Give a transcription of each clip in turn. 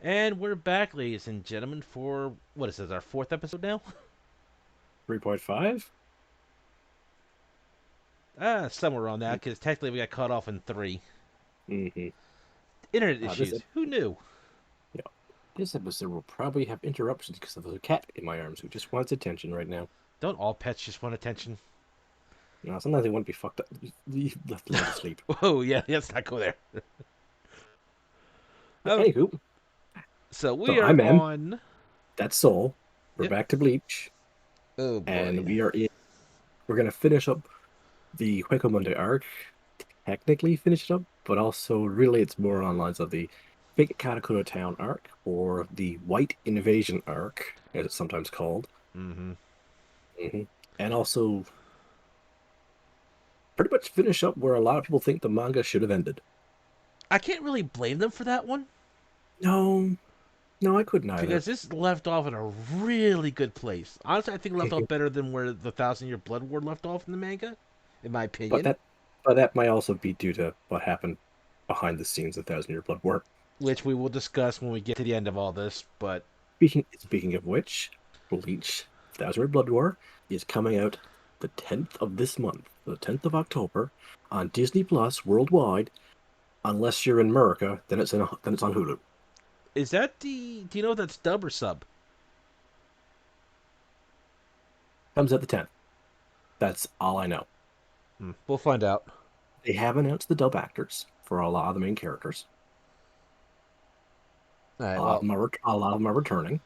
And we're back, ladies and gentlemen, for what is this, our fourth episode now? 3.5? Somewhere around that, because technically we got cut off in three. Mm-hmm. Internet This issues. ep- Who knew? yeah, this episode will probably have interruptions because of the cat in my arms who just wants attention right now. Don't all pets just want attention? Now, sometimes they want to be fucked up, left alone to sleep. Oh, yeah, let's not go there. But Oh, anywho, so so we are I'm M. on. That's Soul. We're Yep. back to Bleach, Oh, and boy. we're gonna finish up the Hueco Monday arc. Technically finish it up, but also really it's more on lines of the Fake Katakura Town arc or the White Invasion arc, as it's sometimes called. Mm-hmm. hmm And also pretty much finish up where a lot of people think the manga should have ended. I can't really blame them for that one, No, no, I couldn't either. because this left off in a really good place. Honestly, I think it left off better than where the Thousand Year Blood War left off in the manga, in my but opinion. that, but that might also be due to what happened behind the scenes of Thousand Year Blood War. Which we will discuss when we get to the end of all this, but Speaking of which, Bleach Thousand Year Blood War is coming out the 10th of this month, the 10th of October, on Disney Plus worldwide. Unless you're in America, then it's on Hulu. is that the? Do you know if that's dub or sub? Comes out the 10th. That's all I know. We'll find out. They have announced the dub actors for a lot of the main characters. All right. Well, A lot of them are returning.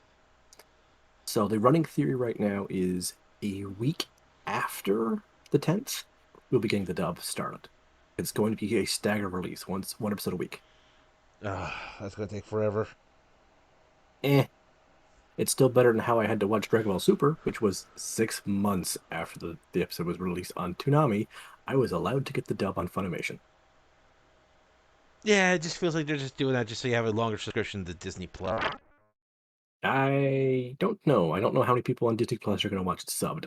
So the running theory right now is a week after the 10th, we'll be getting the dub started. It's going to be a staggered release, one episode a week. that's gonna take forever. Eh, it's still better than how I had to watch Dragon Ball Super, which was 6 months after the episode was released on Toonami. I was allowed to get the dub on Funimation. Yeah, it just feels like they're just doing that just so you have a longer subscription to Disney Plus. I don't know. I don't know how many people on Disney Plus are going to watch it subbed.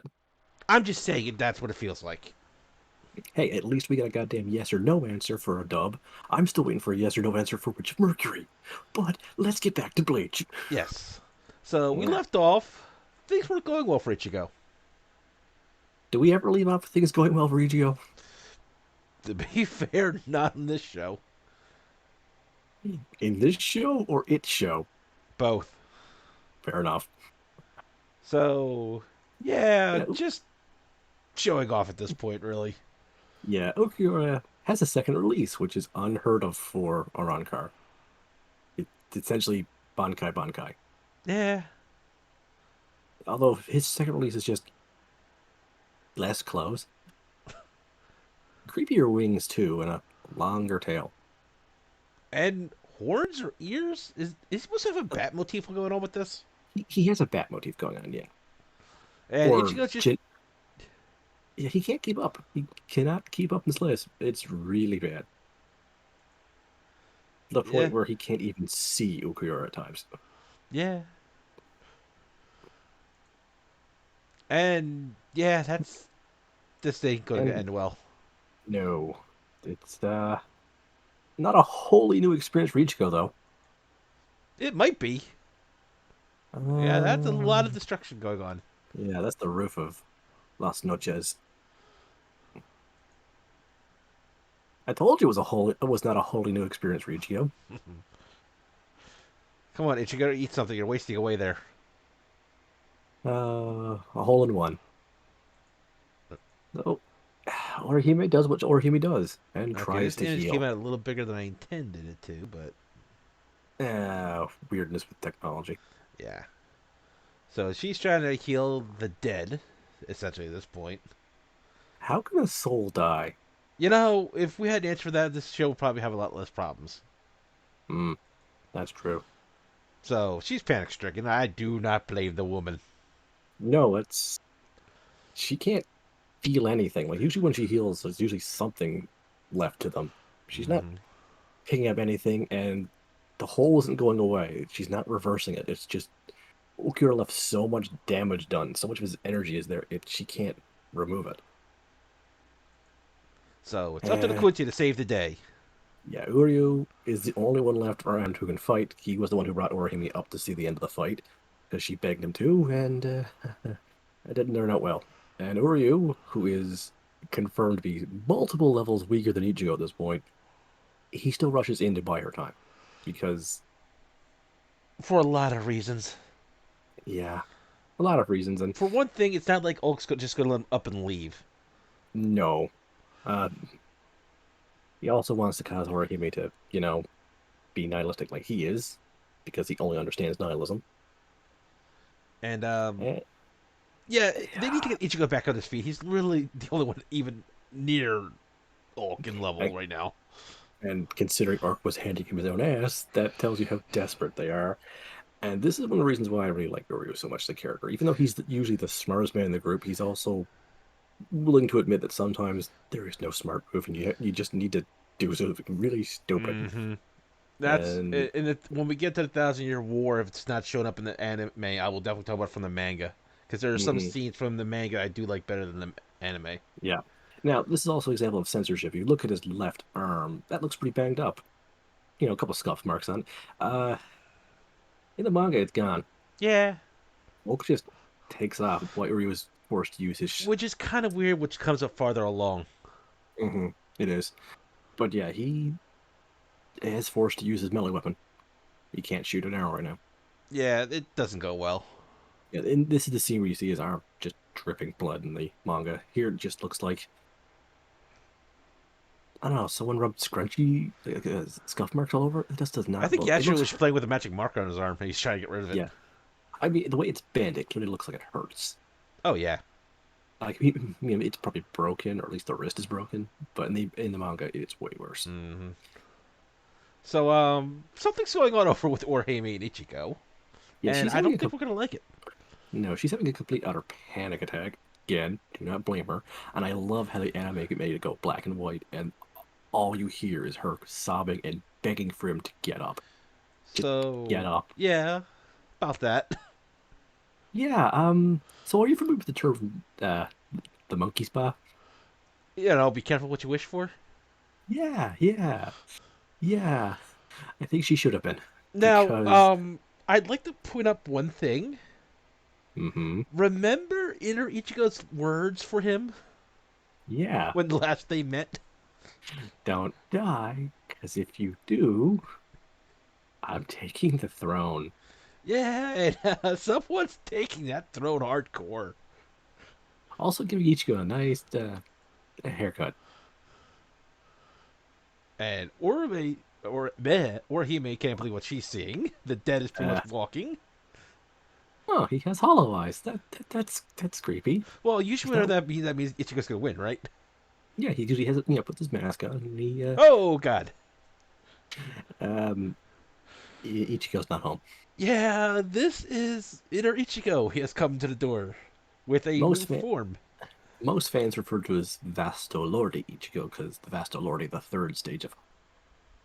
I'm just saying that's what it feels like. Hey, at least we got a goddamn yes or no answer for a dub. I'm still waiting for a yes or no answer for Witch of Mercury. But let's get back to Bleach. Yes. So we left off. Things weren't going well for Ichigo. Do we ever leave off things going well for Regio? To be fair, not in this show. In this show or its show? Both. Fair enough. So yeah, Yeah, just showing off at this point, really. yeah. Okiura has a second release, which is unheard of for Arankar. It's essentially Bankai Bankai. Yeah. Although his second release is just less clothes, creepier wings too, and a longer tail. And horns or ears? Is he supposed to have a bat motif going on with this? He has a bat motif going on, yeah. And Or Ichigo's just chin. Yeah, he can't keep up. He cannot keep up in this list. It's really bad. To the yeah, point where he can't even see Ukiura at times. yeah. And yeah, that's this ain't gonna And end well. no, it's not a wholly new experience for Ichigo though. It might be. Yeah, that's a lot of Um, destruction going on. yeah, that's the roof of Las Noches. I told you it was not a wholly new experience for Ichigo. Come on, Ichigo, eat something. You're wasting away there. A hole in one. So Orihime does what Orihime does and Okay, tries this to image came heal. out a little bigger than I intended it to, but Weirdness with technology. yeah. So she's trying to heal the dead, essentially at this point. How can a soul die? You know, if we had an answer for that, this show would probably have a lot less problems. Hmm, that's true. So she's panic stricken. I do not blame the woman. No, it's she can't feel anything. Like usually when she heals, there's usually something left to them. She's not Mm-hmm. picking up anything, and the hole isn't going away. She's not reversing it. It's just Okura left so much damage done, so much of his energy is there. She can't remove it. So it's up to the Eh, Quincy to save the day. Yeah, Uryu is the only one left around who can fight. He was the one who brought Orihime up to see the end of the fight because she begged him to, and it didn't turn out well. And Uryu, who is confirmed to be multiple levels weaker than Ichigo at this point, he still rushes in to buy her time because, For a lot of reasons. yeah, a lot of reasons. And For one thing, it's not like Oak's just going to let him up and leave. no, uh, he also wants to cause Orihime to, be nihilistic like he is because he only understands nihilism. And And, yeah, they need to yeah, get Ichigo back on his feet. He's really the only one even near Ulkin level I, right now. and considering Ark was handing him his own ass, that tells you how desperate they are. And this is one of the reasons why I really like Ryu so much, the character. Even though he's usually the smartest man in the group, he's also willing to admit that sometimes there is no smart move, and you just need to do something really stupid. Mm-hmm. That's And and when we get to the Thousand Year War, if it's not showing up in the anime, I will definitely talk about it from the manga because there are some mhm, scenes from the manga I do like better than the anime. yeah. Now, this is also an example of censorship. You look at his left arm, that looks pretty banged up. A couple scuff marks on it. Uh, in the manga, it's gone. Yeah, Oak just takes off. White Ryu was forced to use his. which is kind of weird, which comes up farther along. It is. But yeah, he is forced to use his melee weapon. He can't shoot an arrow right now. Yeah, it doesn't go well. Yeah, and this is the scene where you see his arm just dripping blood in the manga. Here it just looks like, I don't know, someone rubbed scrunchy scuff marks all over it. It just does I not think look. It Yashiro looks, was playing with a magic marker on his arm, and he's trying to get rid of it. yeah. I mean, the way it's bent, it clearly looks like it hurts. Oh yeah. Like, it's probably broken, or at least the wrist is broken. But in the manga, it's way worse. Mm-hmm. So something's going on over with Orihime and Ichigo, Yeah, and she's I having don't a think we're gonna like it. no, she's having a complete utter panic attack. Again, do not blame her. And I love how the anime made it go black and white, and all you hear is her sobbing and begging for him to get up. Just get So up. yeah, about that. Yeah, so are you familiar with the term the monkey spa? Be careful what you wish for. Yeah, yeah, yeah. I think she should have been. Now, Because I'd like to point up one thing. mm-hmm. Remember Inner Ichigo's words for him Yeah. when last they met? Don't die, because if you do, I'm taking the throne. Yeah, and someone's taking that throne hardcore. Also giving Ichigo a nice haircut. And Orihime can't believe what she's seeing. The dead is pretty Uh much walking. oh, he has hollow eyes. That's creepy. Well, Is usually whenever that that means Ichigo's gonna win, right? yeah, he usually has puts his mask on and he Oh God. um Ichigo's not home. Yeah, this is Inner Ichigo. He has come to the door with a new Most fan form. Most fans refer to as Vasto Lordi Ichigo because the Vasto Lordi, the third stage of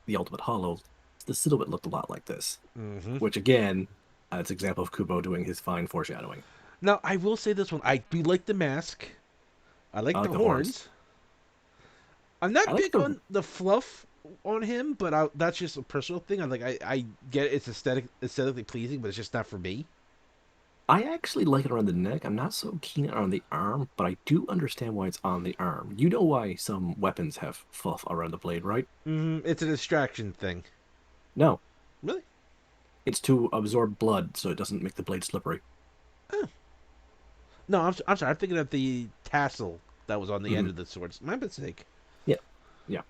the Ultimate Hollow, the silhouette looked a lot like this. Hmm. Which again, it's an example of Kubo doing his fine foreshadowing. Now, I will say this one. I do like the mask. I I like like the the horns. horns. I'm I not like big the on the fluff on him, but that's just a personal thing. I get it's aesthetically pleasing, but it's just not for me. I actually like it around the neck. I'm not so keen on the arm, but I do understand why it's on the arm. You know why some weapons have fluff around the blade, right? It's a distraction thing. No, Really? it's to absorb blood so it doesn't make the blade slippery. Oh. No, I'm sorry. I'm thinking of the tassel that was on the end Hmm. of the swords. My mistake. Yeah, yeah.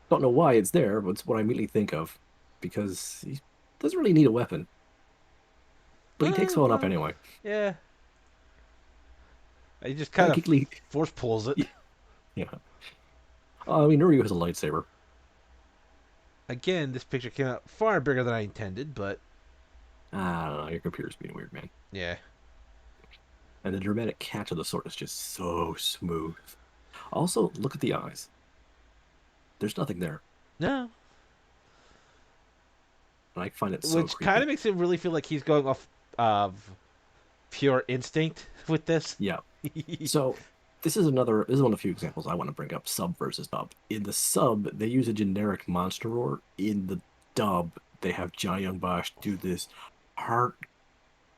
Don't know why it's there, but it's what I immediately think of because he doesn't really need a weapon, but he takes one up Well, anyway. yeah. He just kind of Technically, force pulls it. yeah. I mean, Nuryu has a lightsaber. Again, this picture came out far bigger than I intended, but I don't know. Your computer's being weird, man. yeah. And the dramatic catch of the sword is just so smooth. Also, look at the eyes. There's nothing there. No. And I find it so Which kind creepy. of makes it really feel like he's going off of pure instinct with this. Yeah. So This is one of the few examples I want to bring up. Sub versus dub. In the sub, they use a generic monster roar. In the dub, they have Johnny Young Bosch do this heart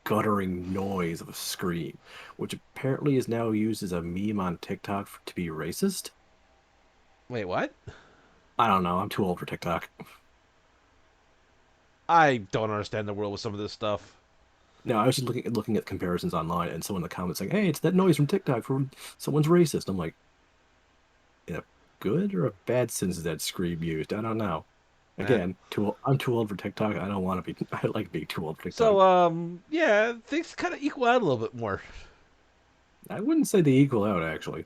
guttering noise of a scream, which apparently is now used as a meme on TikTok to be racist. Wait, what? I don't know. I'm too old for TikTok. I don't understand the world with some of this stuff. No, I was just looking at comparisons online, and someone in the comments saying, "Hey, it's that noise from TikTok from someone's racist." I'm like, in a good or a bad sense is that scream used? I don't know. Eh. Again, I'm too old for TikTok. I don't want to be. I like being too old for TikTok. So, yeah, things kind of equal out a little bit more. I wouldn't say they equal out actually.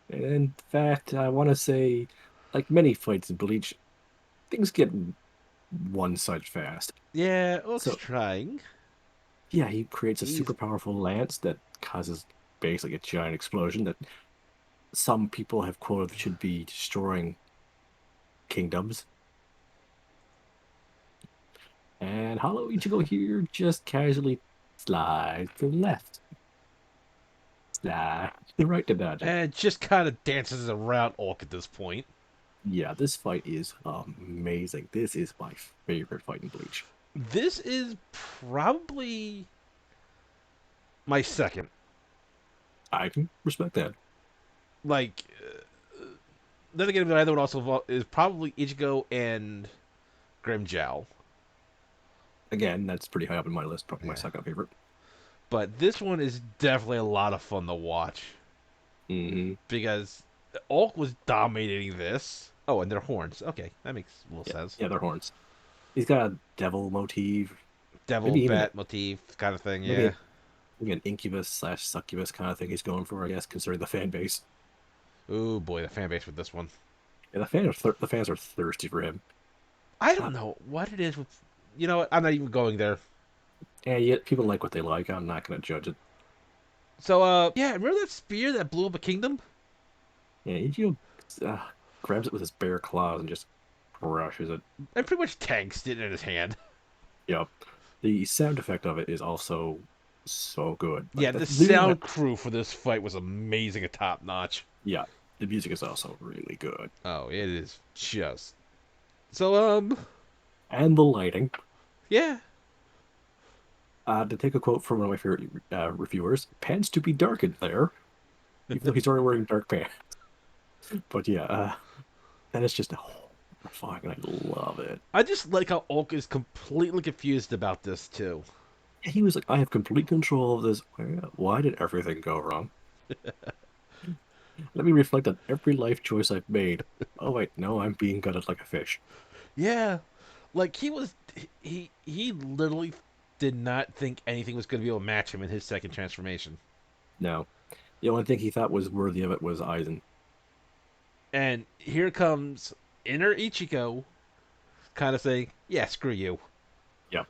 In fact, I want to say, like many fights in Bleach, things get one-sided fast. Yeah, Oak's So trying. yeah, he creates a He's super powerful lance that causes basically a giant explosion that some people have quoted should be destroying kingdoms. And Hollow Ichigo here just casually slides to the left, slide to the right to dodge it. and just kind of dances around Oak at this point. Yeah, this fight is amazing. This is my favorite fight in Bleach. This is probably my second. I can respect that. Like, then again, the other one also is probably Ichigo and Grimjow. Again, that's pretty high up in my list, probably my Yeah. second favorite. But this one is definitely a lot of fun to watch Hmm. because Ulk was dominating this. Oh, and their horns. Okay, that makes a little Yeah, sense. yeah, they're horns. He's got a devil motif, Devil maybe even bat motif kind of thing. maybe Yeah. a, maybe an incubus slash succubus kind of thing he's going for, I guess, considering the fan base. Oh boy, the fan base with this one. Yeah, the fans are thirsty for him. I don't Uh, know what it is with. You know what? I'm not even going there. and yet people like what they like. I'm not going to judge it. So, yeah, remember that spear that blew up a kingdom? Yeah, Ichigo uh, grabs it with his bare claws and just crushes it. And pretty much tanks it in his hand. Yep. The sound effect of it is also so good. Yeah, Like the that's literally sound crew for this fight was amazing and top notch. yeah. The music is also really good. Oh, it is just. So, And the lighting. yeah. To take a quote from one of my favorite reviewers, pants to be dark in there, even though he's already wearing dark pants. But yeah, that is just horrifying, and I love it. I just like how Ulk is completely confused about this, too. He was like, I have complete control of this. Why did everything go wrong? Let me reflect on every life choice I've made. Oh wait, no, I'm being gutted like a fish. Yeah. Like, he was. He literally did not think anything was going to be able to match him in his second transformation. No, the only thing he thought was worthy of it was Aizen. And here comes inner Ichigo kind of saying, yeah, screw you. Yeah.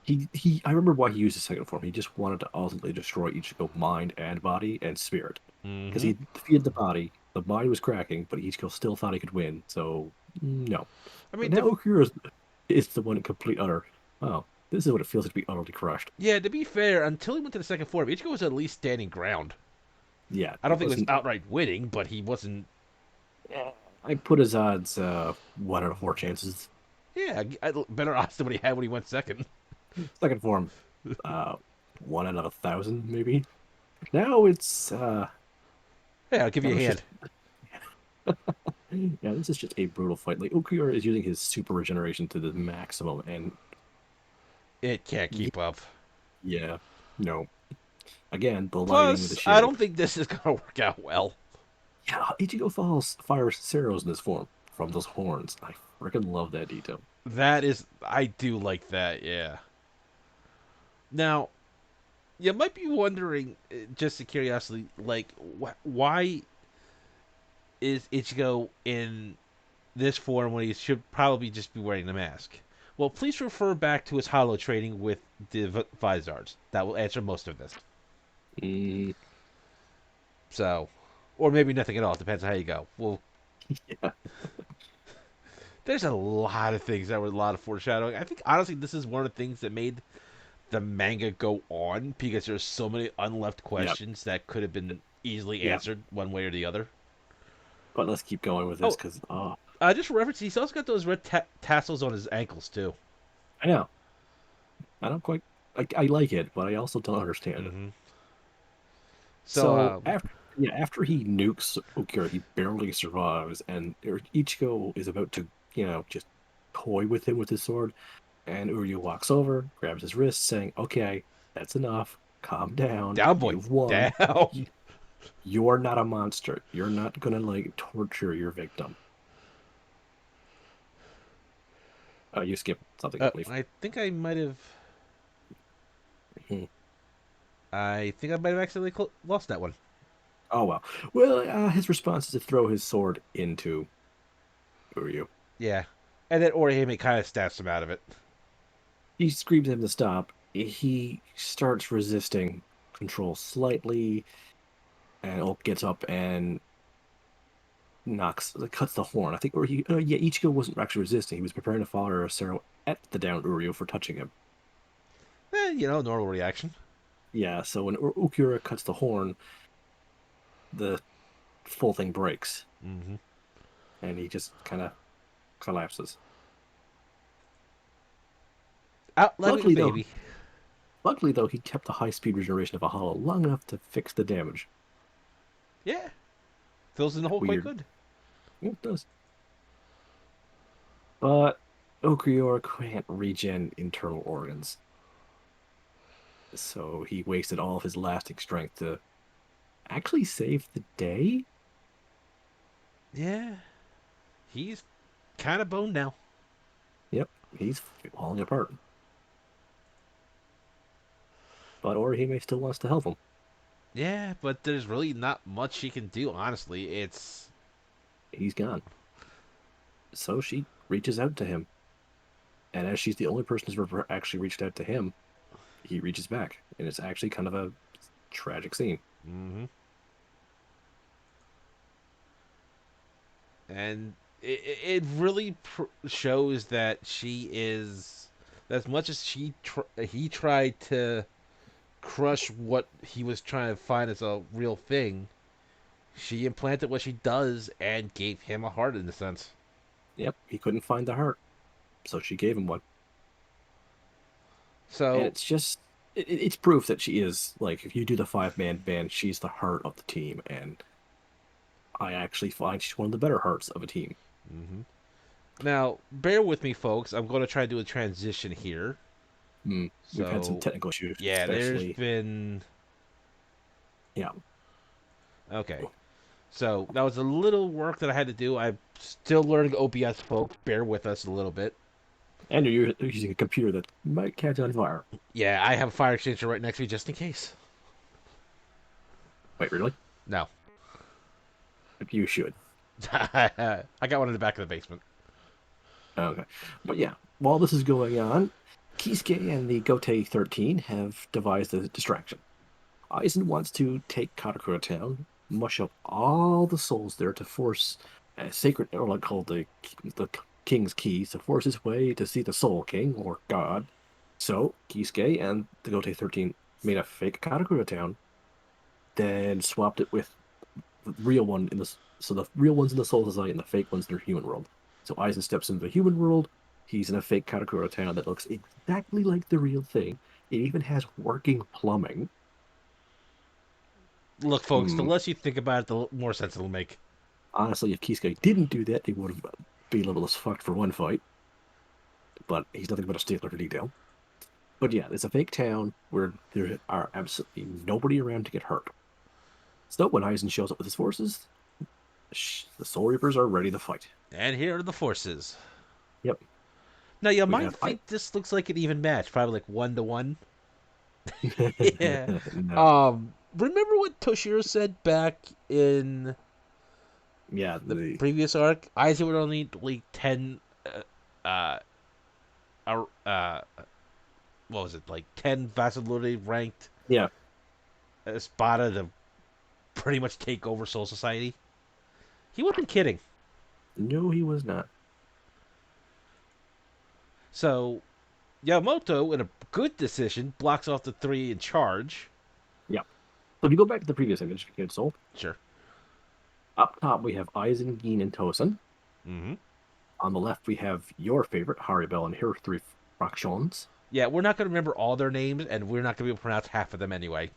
I remember why he used his second form. He just wanted to ultimately destroy Ichigo mind and body and spirit. Because Mm-hmm. he defeated the body was cracking, but Ichigo still thought he could win. So no. I But mean, now Okura is the one in complete utter. Oh, this is what it feels like to be utterly crushed. yeah, to be fair, until he went to the second form, Ichigo was at least standing ground. Yeah, I he don't think it was wasn't. outright winning, but he wasn't. I put his odds 1 out of 4 chances. Yeah, better odds than what he had when he went second. Second form, uh, 1 out of 1,000 maybe. Now it's Yeah, I'll give you now a it's hand. just yeah, this is just a brutal fight. Like Okura is using his super regeneration to the maximum, and It can't keep up. yeah, no. Again, the lighting, the Plus, I don't shape. think this is going to work out well. Yeah, Ichigo falls fires Ceros in this form from those horns. I freaking love that detail. That is, I do like that, yeah. Now, you might be wondering, just a curiosity, like, why is Ichigo in this form when he should probably just be wearing the mask? Well, please refer back to his hollow training with the Vizards. That will answer most of this. Mm, So, or maybe nothing at all. Depends on how you go. Well, yeah. there's a lot of things that were a lot of foreshadowing. I think honestly, this is one of the things that made the manga go on because there's so many unleft Yeah, questions that could have been easily yeah. answered one way or the other. But let's keep going with this Oh, because just for reference, he's also got those red tassels on his ankles too. I know I don't quite I like it, but I also don't understand it. Mm-hmm. So, So after he nukes Okira, he barely survives, and Ichigo is about to just toy with him with his sword, and Uryu walks over, grabs his wrist, saying, "Okay, that's enough. Calm down. down boy, You've won. down. You're not a monster. You're not gonna like torture your victim." You skipped something, I believe. I think I might have. Hmm. I think I might have accidentally lost that one. Oh well. Well, his response is to throw his sword into Uryu. Yeah, and then Orihime kind of snaps him out of it. He screams at him to stop. He starts resisting control slightly, and Ulk gets up and cuts the horn. I think, or yeah, Ichigo wasn't actually resisting. He was preparing to fire a Arrow at the down Uryu for touching him. Normal reaction. Yeah, so when Ukura cuts the horn, the full thing breaks, Mm-hmm. and he just kind of collapses. Outliving a Luckily, though, baby. luckily though, he kept the high-speed regeneration of a hollow long enough to fix the damage. Yeah, fills in the hole quite Weird. good. Yeah, it does. But Okrior can't regen internal organs, so he wasted all of his lasting strength to actually save the day. Yeah, he's kind of boned now. Yep, he's falling apart. But Orihime still wants to help him. Yeah, but there's really not much she can do, honestly. It's. He's gone. So she reaches out to him. And as she's the only person who's ever actually reached out to him, he reaches back. And it's actually kind of a tragic scene. Mm-hmm. And it really shows that she is. As much as he tried to crush what he was trying to find as a real thing, she implanted what she does and gave him a heart in a sense. Yep, he couldn't find the heart. So she gave him one. And So, it's just, it's proof that she is, like, if you do the five-man band, she's the heart of the team. And I actually find she's one of the better hearts of a team. mhm. Now bear with me, folks. I'm going to try to do a transition here. We've had some So, technical issues, yeah, there's especially, been. yeah. Okay. So, that was a little work that I had to do. I'm still learning OBS, folks. Bear with us a little bit. And you're using a computer that might catch on fire. Yeah, I have a fire extinguisher right next to me just in case. Wait, really? No. You should. I got one in the back of the basement. Okay. But yeah, while this is going on, Kisuke and the Gote 13 have devised a distraction. Aizen wants to take Katakura Town, mush up all the souls there to force a sacred, or like called the King's Keys, to force his way to see the Soul King, or God. So, Kisuke and the Gote 13 made a fake Katakura Town, then swapped it with the real one in the so the real ones in the Soul Society and the fake ones in the human world. So Aizen steps into the human world. He's in a fake Katakura town that looks exactly like the real thing. It even has working plumbing. Look, folks, the Hmm. less you think about it, the more sense it'll make. Honestly, if Kisuke didn't do that, they would have been level as fucked for one fight. But he's nothing but a stickler for detail. But yeah, it's a fake town where there are absolutely nobody around to get hurt. So when Aizen shows up with his forces, the Soul Reapers are ready to fight. And here are the forces. Yep, Now, you we might have I. think this looks like an even match, probably like 1-1. Yeah. No, Remember what Toshiro said back in yeah, the the previous arc? Aizen would only need like 10, uh, uh, uh, what was it, like 10 Vasaluri ranked yeah. Espada to pretty much take over Soul Society. He wasn't kidding. No, he was not. So, Yamamoto, in a good decision, blocks off the three in charge. Yeah. So if you go back to the previous image, Kid Soul, Sure. up top we have Aizen, Gin, and Tosin. Mm-hmm. On the left we have your favorite, Haribel, and her three fractions. Yeah, we're not going to remember all their names, and we're not going to be able to pronounce half of them anyway.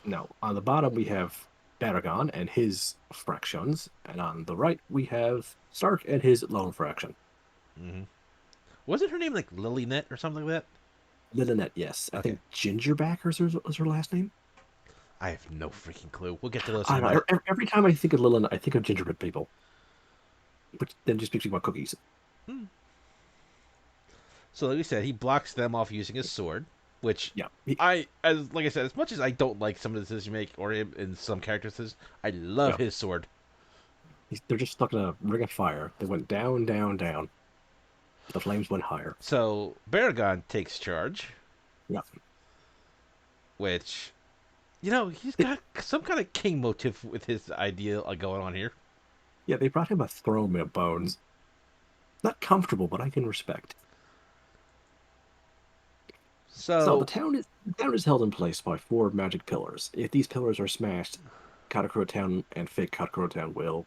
Now, on the bottom we have Baragon and his fractions, and on the right we have Stark and his lone fraction. Mm-hmm. Wasn't her name like Lilynet or something like that? Lilinet, yes. I Okay. think Gingerback is her last name. I have no freaking clue. We'll get to those in I a don't know. minute. Every time I think of Lilinet, I think of gingerbread people, which then just makes me want cookies. Hmm. So, like we said, he blocks them off using his sword, which Yeah, as like I said, as much as I don't like some of the decisions you make or him in some characters, I love yeah. his sword. They're just stuck in a ring of fire. They went down, down, down. The flames went higher. So Baragon takes charge, Yeah, which he's they, got some kind of king motive with his idea going on here. yeah. They brought him a throne made of bones. Not comfortable, but I can respect. So So the town is held in place by four magic pillars. If these pillars are smashed, Katakura Town and fake Katakura Town will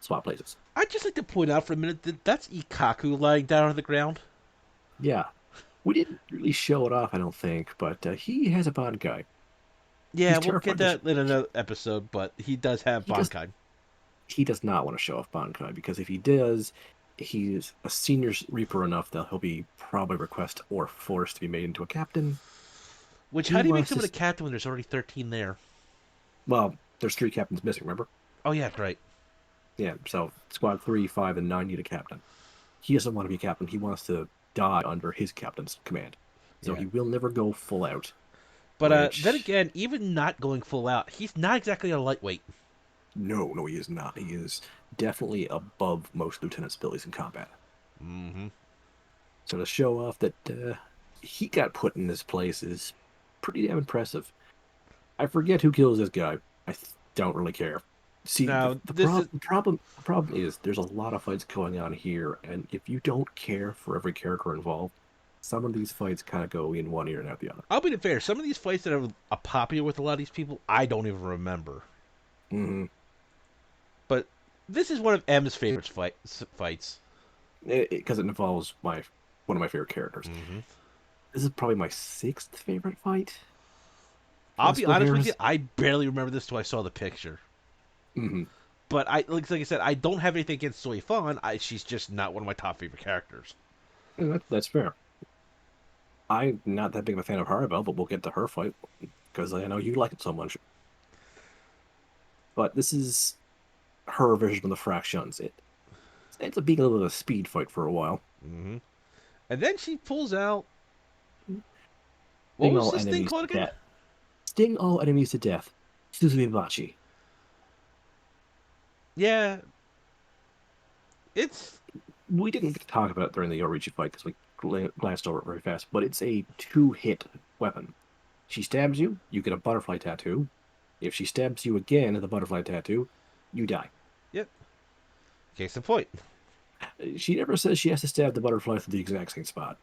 swap places. I'd just like to point out for a minute that that's Ikaku lying down on the ground. Yeah, we didn't really show it off, I don't think, but he has a bad guy. Yeah, He's we'll get terrified to. that in another episode, but he does have He does. Bankai. He does not want to show off Bankai because if he does, he's a senior Reaper enough that he'll be probably request or forced to be made into a captain. Which, how He do you make wants someone a to. captain when there's already 13 there? Well, there's three captains missing. Remember? Oh, yeah, right. Yeah. So squad 3, 5, and 9 need a captain. He doesn't want to be a captain. He wants to die under his captain's command. So Yeah. he will never go full out. But then Which again, even not going full out, he's not exactly a lightweight. no, no, he is not. He is definitely above most lieutenants' abilities in combat. Mm-hmm. So to show off that he got put in this place is pretty damn impressive. I forget who kills this guy. Don't really care. See, Now, this is the problem is there's a lot of fights going on here, and if you don't care for every character involved, some of these fights kind of go in one ear and out the other. I'll be fair. Some of these fights that are popular with a lot of these people, I don't even remember. Mm-hmm. But this is one of M's favorite fights. Because it involves my one of my favorite characters. Mm-hmm. This is probably my sixth favorite fight. I'll be Possible honest with you, Harris. I barely remember this till I saw the picture. Mm-hmm. But like I said, I don't have anything against Soy Fawn. She's just not one of my top favorite characters. That's fair. I'm not that big of a fan of Haribel, but we'll get to her fight because I know you like it so much. But this is her version of the fractions. It ends up being a little bit of a speed fight for a while. Mm-hmm. And then she pulls out, what Sting was all this thing enemies called to again? death. Sting all enemies to death. Suzumibachi. Yeah, it's We didn't get to talk about it during the Yorichi fight because we glanced over it very fast, but it's a two-hit weapon. She stabs you, you get a butterfly tattoo. If she stabs you again with a butterfly tattoo, you die. yep. Case in point. She never says she has to stab the butterfly through the exact same spot.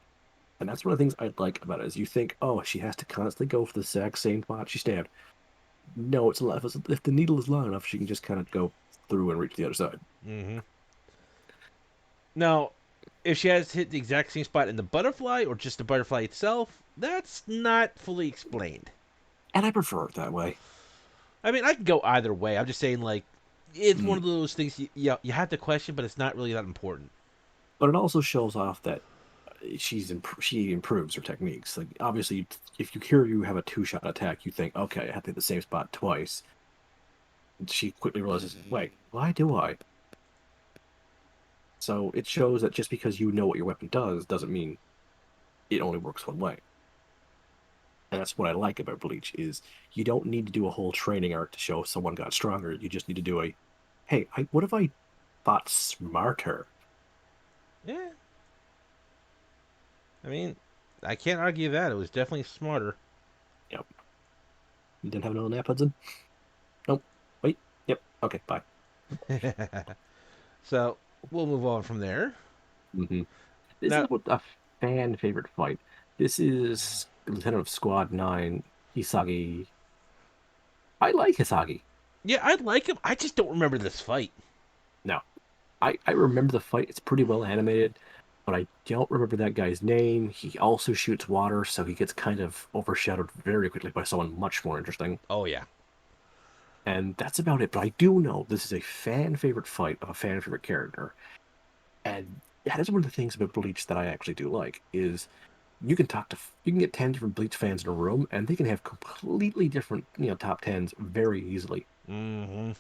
And that's one of the things I like about it is you think, oh, she has to constantly go for the exact same spot she stabbed. No, if the needle is long enough, she can just kind of go through and reach the other side. Mm-hmm. Now, if she has hit the exact same spot in the butterfly or just the butterfly itself, that's not fully explained. And I prefer it that way. I mean, I can go either way. I'm just saying, like, it's one Mm. of those things you have to question, but it's not really that important. But it also shows off that she improves her techniques. Like obviously, if you hear you have a two-shot attack, you think, okay, I have to hit the same spot twice. She quickly realizes, wait, why do I? So it shows that just because you know what your weapon does doesn't mean it only works one way. And that's what I like about Bleach is you don't need to do a whole training arc to show someone got stronger. You just need to do a, hey, what if I fought smarter? Yeah, I mean, I can't argue that. It was definitely smarter. Yep. You didn't have no nap, Hudson? Nope. Wait. Yep. Okay. Bye. So we'll move on from there. Mm-hmm. This is Now, what a fan favorite fight. This is Lieutenant of Squad 9, Hisagi. I like Hisagi. Yeah, I like him. I just don't remember this fight. No, I remember the fight. It's pretty well animated, but I don't remember that guy's name. He also shoots water, so he gets kind of overshadowed very quickly by someone much more interesting. Oh yeah. And that's about it. But I do know this is a fan favorite fight of a fan favorite character. And that is one of the things about Bleach that I actually do like is you can get 10 different Bleach fans in a room and they can have completely different, top 10s very easily. Mm-hmm.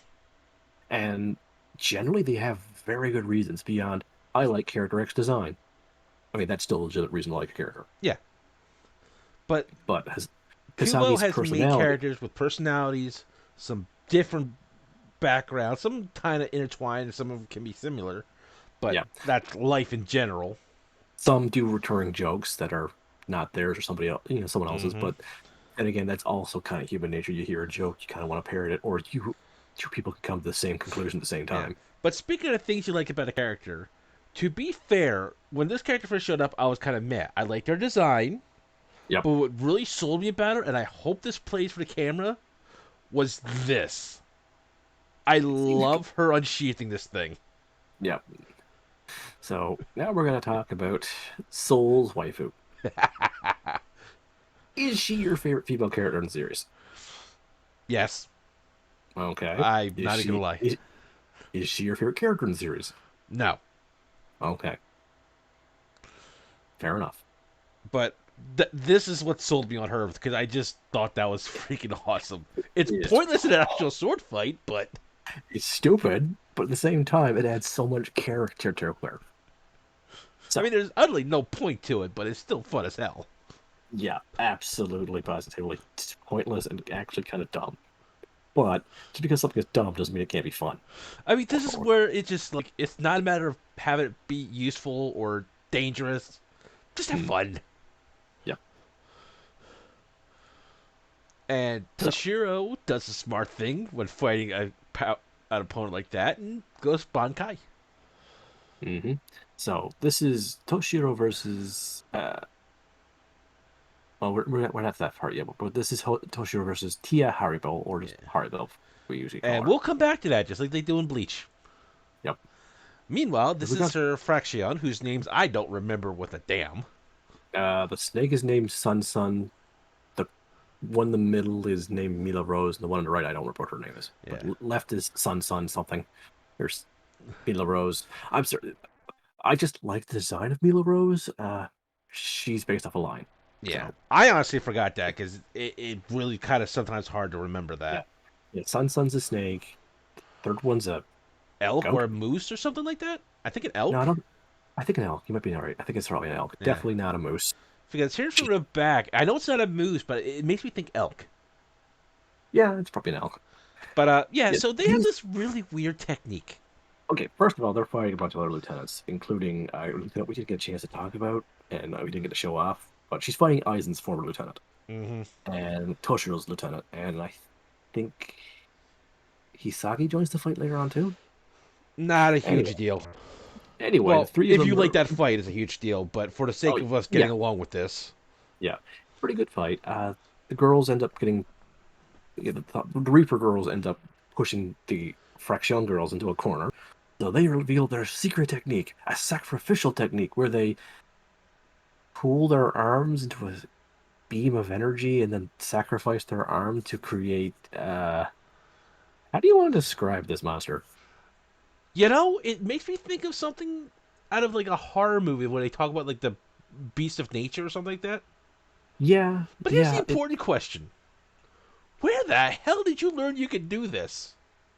And generally they have very good reasons beyond I like character X design. I mean, that's still a legitimate reason to like a character. Yeah, but But Kubo Hisagi's has made personality, characters with personalities, some different backgrounds, some kind of intertwined, and some of them can be similar. But yeah, that's life in general. some do recurring jokes that are not theirs or somebody else, someone else's. Mm-hmm. But and again, that's also kind of human nature. You hear a joke, you kind of want to parrot it, or two people can come to the same conclusion at the same Yeah. time. But speaking of things you like about a character, to be fair, when this character first showed up, I was kind of meh. I liked their design, Yep. but what really sold me about her, and I hope this plays for the camera, was this. I love her unsheathing this thing. Yep. So now we're going to talk about Soul's waifu. Is she your favorite female character in the series? Yes, Okay. I'm Is not even gonna she lie. is, is she your favorite character in the series? No, Okay. Fair enough. but this is what sold me on her because I just thought that was freaking awesome. It's It's pointless in an actual sword fight, but it's stupid, but at the same time, it adds so much character to her. I So mean, there's utterly no point to it, but it's still fun as hell. yeah, absolutely, positively, it's pointless and actually kind of dumb. But just because something is dumb doesn't mean it can't be fun. I mean, this is where it just like it's not a matter of having it be useful or dangerous. Just have Mm, fun. yeah. And So Toshiro does a smart thing when fighting an opponent like that and goes Bankai. hmm so this is Toshiro versus well, we're not that far yet, but this is Toshiro versus Tia Haribo, or just Yeah. Haribo, we usually call And her. we'll come back to that just like they do in Bleach. Yep. Meanwhile, Because this we is got her Fraction, whose names I don't remember with a damn. the snake is named Sun Sun. The one in the middle is named Mila Rose, and the one on the right I don't remember what her name is. But Yeah. left is Sun Sun something. There's Mila Rose. I'm sorry. I just like the design of Mila Rose. She's based off a line. Yeah. So I honestly forgot that because it really kind of sometimes hard to remember yeah. that. Yeah, Sun Sun's a snake. Third one's a Elk or goat. a moose or something like that? I think an No, elk. I don't. I think an elk. You might be all right. I think it's probably an elk. Yeah. Definitely not a moose. Because here's from She, the back. I know it's not a moose, but it makes me think elk. yeah, it's probably an elk. But yeah, Yeah, so they have these. this really weird technique. Okay, first of all, they're fighting a bunch of other lieutenants, including a lieutenant we didn't get a chance to talk about, and we didn't get to show off. But she's fighting Aizen's former lieutenant Mm-hmm. and Toshiro's lieutenant, and I think Hisagi joins the fight later on too. Not a huge Anyway, deal. the Well, three of if you them like are. that fight, it's a huge deal. But for the Oh sake of us yeah, getting along with this, yeah, pretty good fight. The girls end up getting the Reaper girls end up pushing the Fraction girls into a corner. So they reveal their secret technique, a sacrificial technique where they pool their arms into a beam of energy and then sacrifice their arm to create. How do you want to describe this monster? it makes me think of something out of like a horror movie where they talk about like the beast of nature or something like that. Yeah, But here's the yeah, important question: where the hell did you learn you could do this?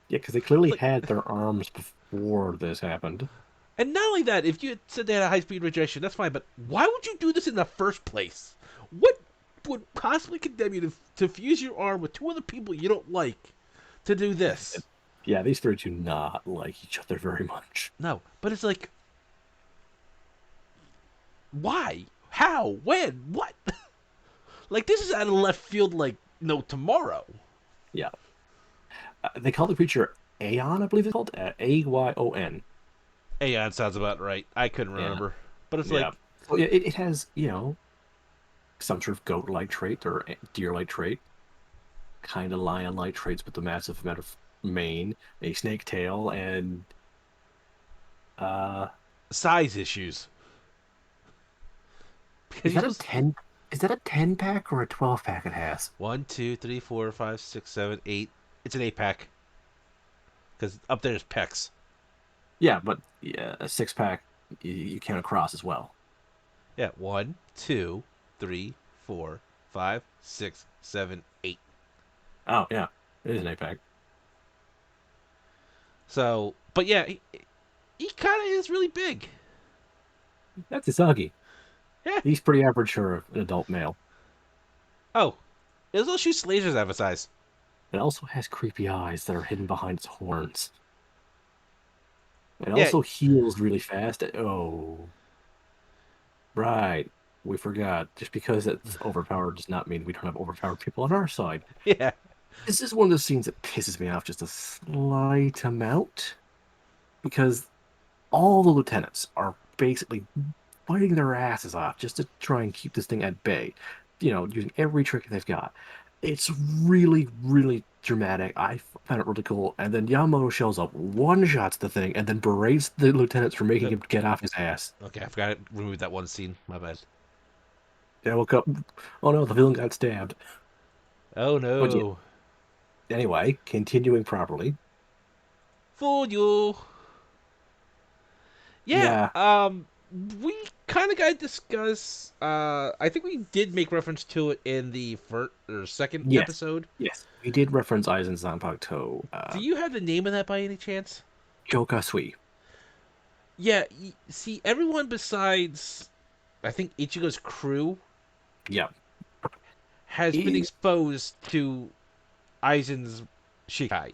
yeah, because they clearly Like, had their arms before this happened. and not only that, if you had said they had a high speed regeneration, that's fine. But why would you do this in the first place? What would possibly condemn you to fuse your arm with two other people you don't like to do this? Yeah, these three do not like each other very much. No, but it's like, why? How? When? What? Like, this is out of left field, like, no tomorrow. Yeah, they call the creature Aeon, I believe it's called Ayon. Aeon sounds about right. I couldn't Yeah, remember. But it's yeah. like, So yeah, it has some sort of goat-like trait or deer-like trait, kind of lion-like traits with the massive amount of mane, a snake tail, and uh, Size issues because is you're that a supposed to 10? Is that a 10 pack or a 12 pack it has? 1, 2, 3, 4, 5, 6, 7, 8. It's an 8 pack because up there's pecs. Yeah, but yeah, a six pack you count across as well. Yeah, 1, 2, 3, 4, 5, 6, 7, 8. Oh yeah, it is an 8 pack. So, but yeah, he kind of is really big. That's Isagi. Yeah. He's pretty average for an adult male. Oh, it also shoots lasers out of his eyes. It also has creepy eyes that are hidden behind its horns. It Yeah, also heals really fast. Oh, right. We forgot. Just because it's overpowered does not mean we don't have overpowered people on our side. yeah. This is one of those scenes that pisses me off just a slight amount because all the lieutenants are basically fighting their asses off just to try and keep this thing at bay. Using every trick they've got. It's really, really dramatic. I found it really cool. And then Yamamoto shows up, one shots the thing, and then berates the lieutenants for making Uh, him get off his ass. Okay, I forgot to remove that one scene. My bad. And I woke up, oh no, the villain got stabbed. Oh But yeah, no. anyway, continuing properly. Fooled you. Yeah, Yeah, we kind of got to discuss. I think we did make reference to it in the first or second yes, episode. yes. We did reference Aizen Zanpakuto, Do you have the name of that by any chance? Chokasui. Yeah, see, everyone besides, I think Ichigo's crew Yeah. has been He, exposed to Aizen's Shikai.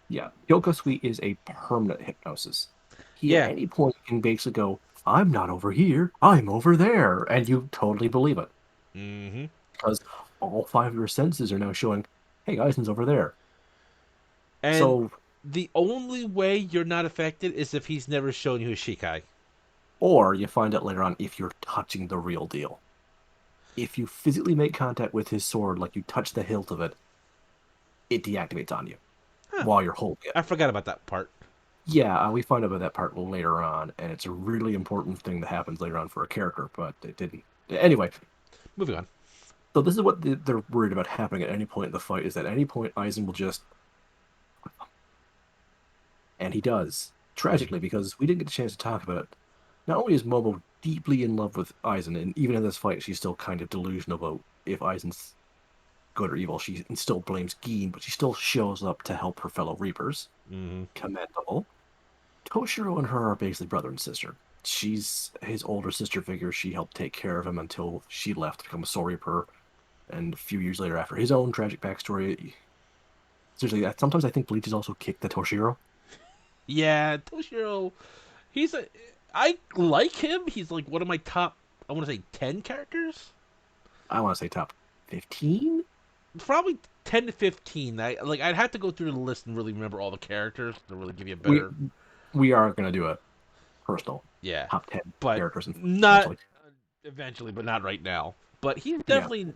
yeah, Yokosui is a permanent hypnosis. He at Yeah. any point can basically go, I'm not over here, I'm over there, and you totally believe it. Mm-hmm. Because all five of your senses are now showing, hey, Eisen's over there. And So, the only way you're not affected is if he's never shown you his Shikai. or you find out later on if you're touching the real deal. If you physically make contact with his sword, like you touch the hilt of it, it deactivates on you Huh. while you're holding it. I forgot about that part. Yeah, we find out about that part later on, and it's a really important thing that happens later on for a character, but it didn't. Anyway, Moving on. so this is what they're worried about happening at any point in the fight, is that at any point Aizen will just, and he does, Mm-hmm. tragically, because we didn't get a chance to talk about it. Not only is Momo deeply in love with Aizen, and even in this fight, she's still kind of delusional about if Aizen's good or evil. She still blames Gin, but she still shows up to help her fellow Reapers. Mm-hmm. Commendable. Toshiro and her are basically brother and sister. She's his older sister figure. She helped take care of him until she left to become a Soul Reaper. And a few years later, after his own tragic backstory, seriously, sometimes I think Bleach has also kicked the Toshiro. Yeah, Toshiro. He's a. I like him. He's like one of my top. I want to say 10 characters. I want to say top 15. Probably 10 to 15. I'd have to go through the list and really remember all the characters to really give you a We better. we are going to do a personal Yeah, top 10 but characters and not eventually. eventually, but not right now. But he's Yeah, definitely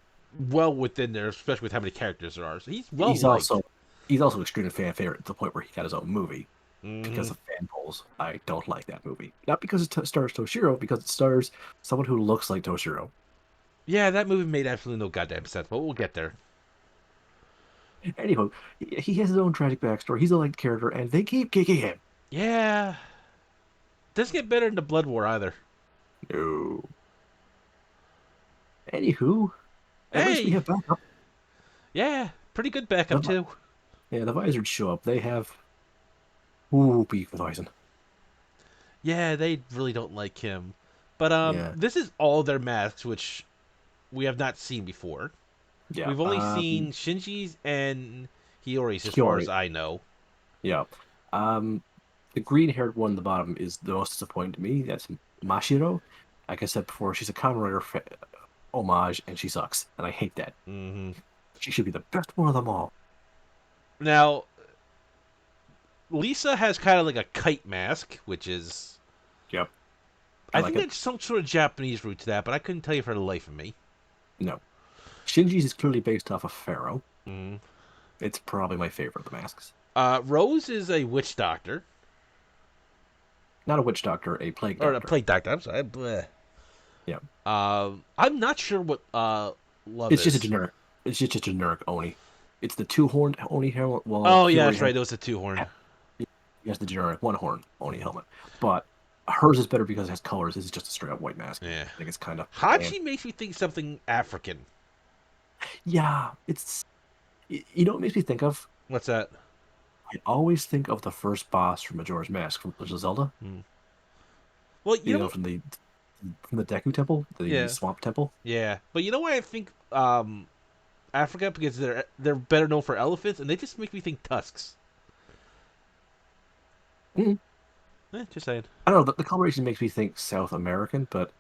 well within there, especially with how many characters there are. So he's well he's liked. also he's also extremely fan favorite to the point where he got his own movie Mm-hmm. because of fan polls. I don't like that movie. Not because it stars Toshiro, because it stars someone who looks like Toshiro. Yeah, that movie made absolutely no goddamn sense, but we'll get there. Anywho, he has his own tragic backstory. He's a liked character, and they keep kicking him. Yeah, doesn't get better in the Blood War either. No. Anywho, at least we Hey, have backup. yeah, pretty good backup The, too. yeah, the Visors show up. They have beef with Eisen. Yeah, they really don't like him. But Yeah, this is all their masks, which we have not seen before. yeah. We've only seen Shinji's and Hiyori's, as far as Hiyori. I know. Yeah. Um, the green-haired one at the bottom is the most disappointing to me. That's Mashiro. Like I said before, she's a Kamen Rider homage, and she sucks, and I hate that. Hmm. She should be the best one of them all. Now, Lisa has kind of like a kite mask, which is. Yep, I I like think it. there's some sort of Japanese root to that, but I couldn't tell you for the life of me. No. Shinji's is clearly based off of Pharaoh. Mm. It's probably my favorite of the masks. Rose is a witch doctor Not a witch doctor, a plague or a doctor. plague doctor. I'm sorry. Bleh. Yeah. I'm not sure what love It's just a is. generic. It's just a generic Oni. It's the two-horned Oni helmet, while Oh yeah, Hiyori that's has right. It was a two horn. he has the generic one-horn Oni helmet. But hers is better because it has colors. This is just a straight-up white mask. Yeah. I think it's kind of bland. Hachi makes me think something African. Yeah, it's you know what it makes me think of? What's that? I always think of the first boss from Majora's Mask from Legend of Zelda. Hmm. Well, you You know know, what? from the Deku Temple, the Yeah, Swamp Temple. yeah. But you know why I think Africa because they're better known for elephants, and they just make me think tusks. Mm. Just saying. I don't know. The coloration makes me think South American, but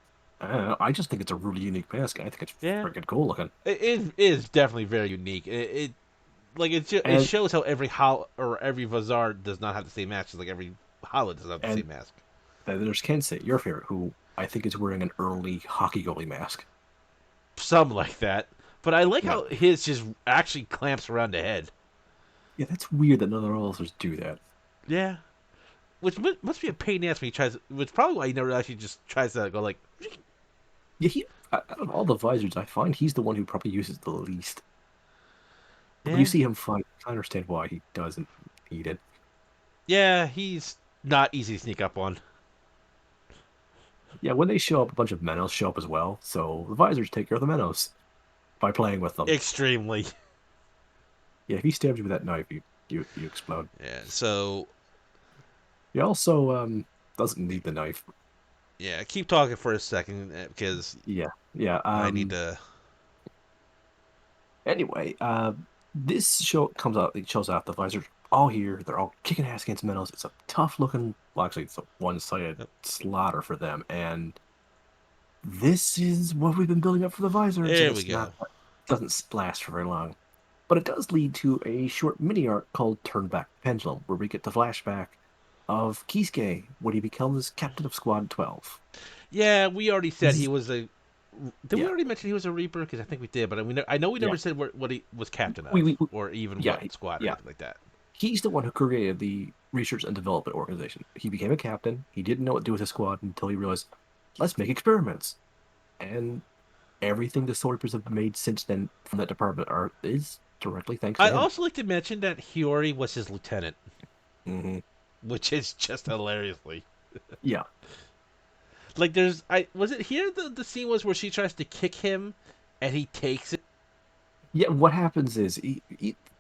I don't know. I just think it's a really unique mask. I think it's Yeah, freaking cool looking. it is definitely very unique. It like it And shows how every or every bazaar does not have the same mask. Like every Hala doesn't have the and same mask. then there's Kensei, your favorite, who I think is wearing an early hockey goalie mask. Some like that, but I like Yeah, how his just actually clamps around the head. yeah, that's weird that none of the others do that. Yeah, which must be a pain in the ass when he tries. Which probably why he never actually just tries to go like, Yeah, out of all the visors, I find he's the one who probably uses the least. But when you yeah, see him fight, I understand why he doesn't need it. yeah. He's not easy to sneak up on. Yeah, when they show up, a bunch of Menos show up as well. So the visors take care of the Menos by playing with them. Extremely. Yeah, if he stabs you with that knife, you explode. Yeah. So He also doesn't need the knife. yeah, keep talking for a second because Yeah, yeah. I need to. Anyway, this show comes out. It shows off the visors all here. They're all kicking ass against Menos. It's a tough looking. Well, actually, it's a one-sided Yep. slaughter for them. And this is what we've been building up for the visors, and There we it's not. go. It doesn't last for very long. But it does lead to a short mini arc called Turn Back the Pendulum, where we get the flashback of Kisuke when he becomes captain of Squad 12. Yeah, we already said This he is, was a. Did we yeah, already mention he was a Reaper? Because I think we did, but I know we yeah. never said what he was captain We, of, we, we or even yeah, what squad or yeah. anything like that. He's the one who created the research and development organization. He became a captain. He didn't know what to do with his squad until he realized, let's make experiments. And everything the Soul Reapers have made since then from that department are is directly thanks to I'd him. also like to mention that Hiyori was his lieutenant, Hmm. which is just hilariously. Yeah, Like, there's I was it here the scene was where she tries to kick him, and he takes it. yeah. What happens is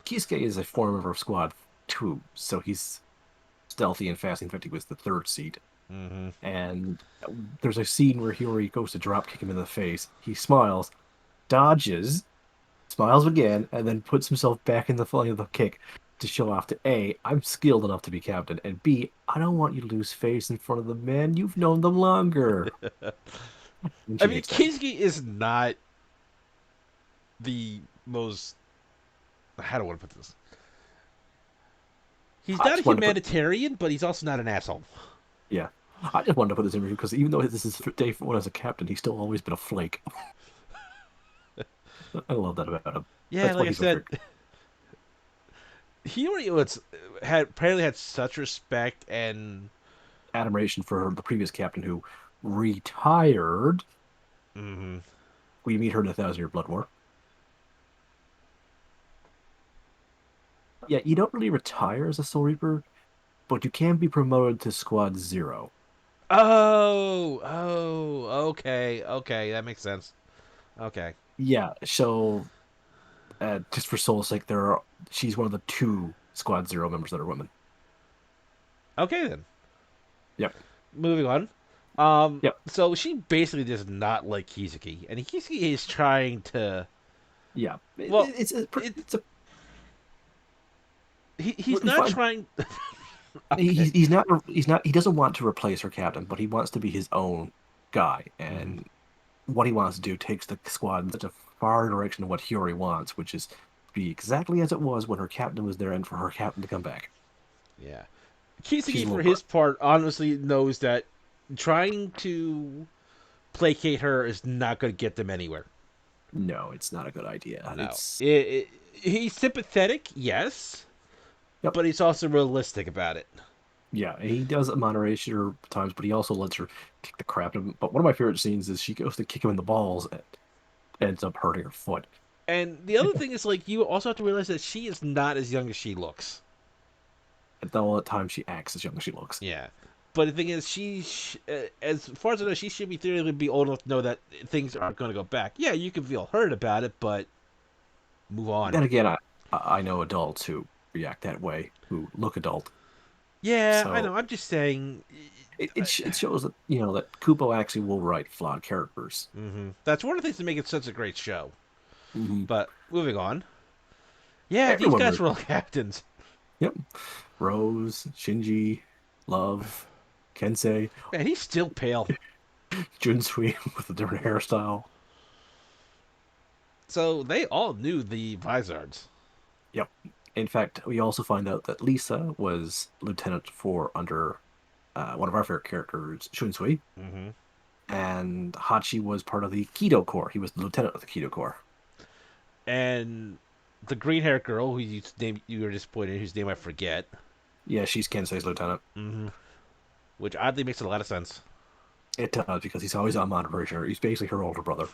Kisuke is a former member of Squad 2, so he's stealthy and fast. In fact, he was the third seat. Mm-hmm. And there's a scene where Hiyori goes to drop kick him in the face. He smiles, dodges, smiles again, and then puts himself back in the flying of the kick to show off to A, I'm skilled enough to be captain, and B, I don't want you to lose face in front of the men. You've known them longer. And I she mean, hates that. Kizuki is not the most. How do I want to put this? He's I not a just wanted to put, humanitarian, but he's also not an asshole. yeah, I just wanted to put this in review because even though this is day one as a captain, he's still always been a flake. I love that about him. Yeah, That's why like I he's my said, favorite. Hiyori was had apparently had such respect and. Admiration for the previous captain who retired. Mm-hmm. We meet her in 1,000 Year Blood War. Yeah, you don't really retire as a Soul Reaper, but you can be promoted to Squad Zero. Okay, okay, that makes sense. Okay, Yeah, so just for Soul's sake, she's one of the two Squad Zero members that are women. okay then. Yep, Moving on. yep, So she basically does not like Kizuki, and Kizuki is trying to. yeah. Well, it It's a he's what you not find. trying. Okay. He doesn't want to replace her captain, but he wants to be his own guy, Hmm. and what he wants to do takes the squad in such a far direction of what Hiyori wants, which is be exactly as it was when her captain was there, and for her captain to come back. Yeah, She's Kizuki, a for little his hurt. part, honestly knows that trying to placate her is not going to get them anywhere. No, it's not a good idea. No, It's he's sympathetic, yes, yep, but he's also realistic about it. yeah. He does moderate her times, but he also lets her kick the crap out of him. But one of my favorite scenes is she goes to kick him in the balls and ends up hurting her foot. And the other thing is, like, you also have to realize that she is not as young as she looks. And all the time she acts as young as she looks. Yeah. But the thing is, as far as I know, she should be theoretically be old enough to know that things aren't going to go back. Yeah, you can feel hurt about it, but move on. Then again, I know adults who react that way, who look adult. Yeah, I So know. I'm just saying. it shows that that Kubo actually will write flawed characters. That's one of the things that make it such a great show. Hmm. But moving on. Yeah, these Everyone, guys were all captains. yep. Rose, Shinji, Love, Kensei, Man, he's still pale. Junsui with a different hairstyle. So they all knew the Vizards. Yep. In fact, we also find out that Lisa was lieutenant for under one of our favorite characters, Shunsui, Mm-hmm. and Hachi was part of the Kido Corps. He was the lieutenant of the Kido Corps. And the green haired girl, you were disappointed, whose name I forget, Yeah, she's Kensei's lieutenant. mm-hmm. which oddly makes a lot of sense. It does because he's always on monitor. He's basically her older brother.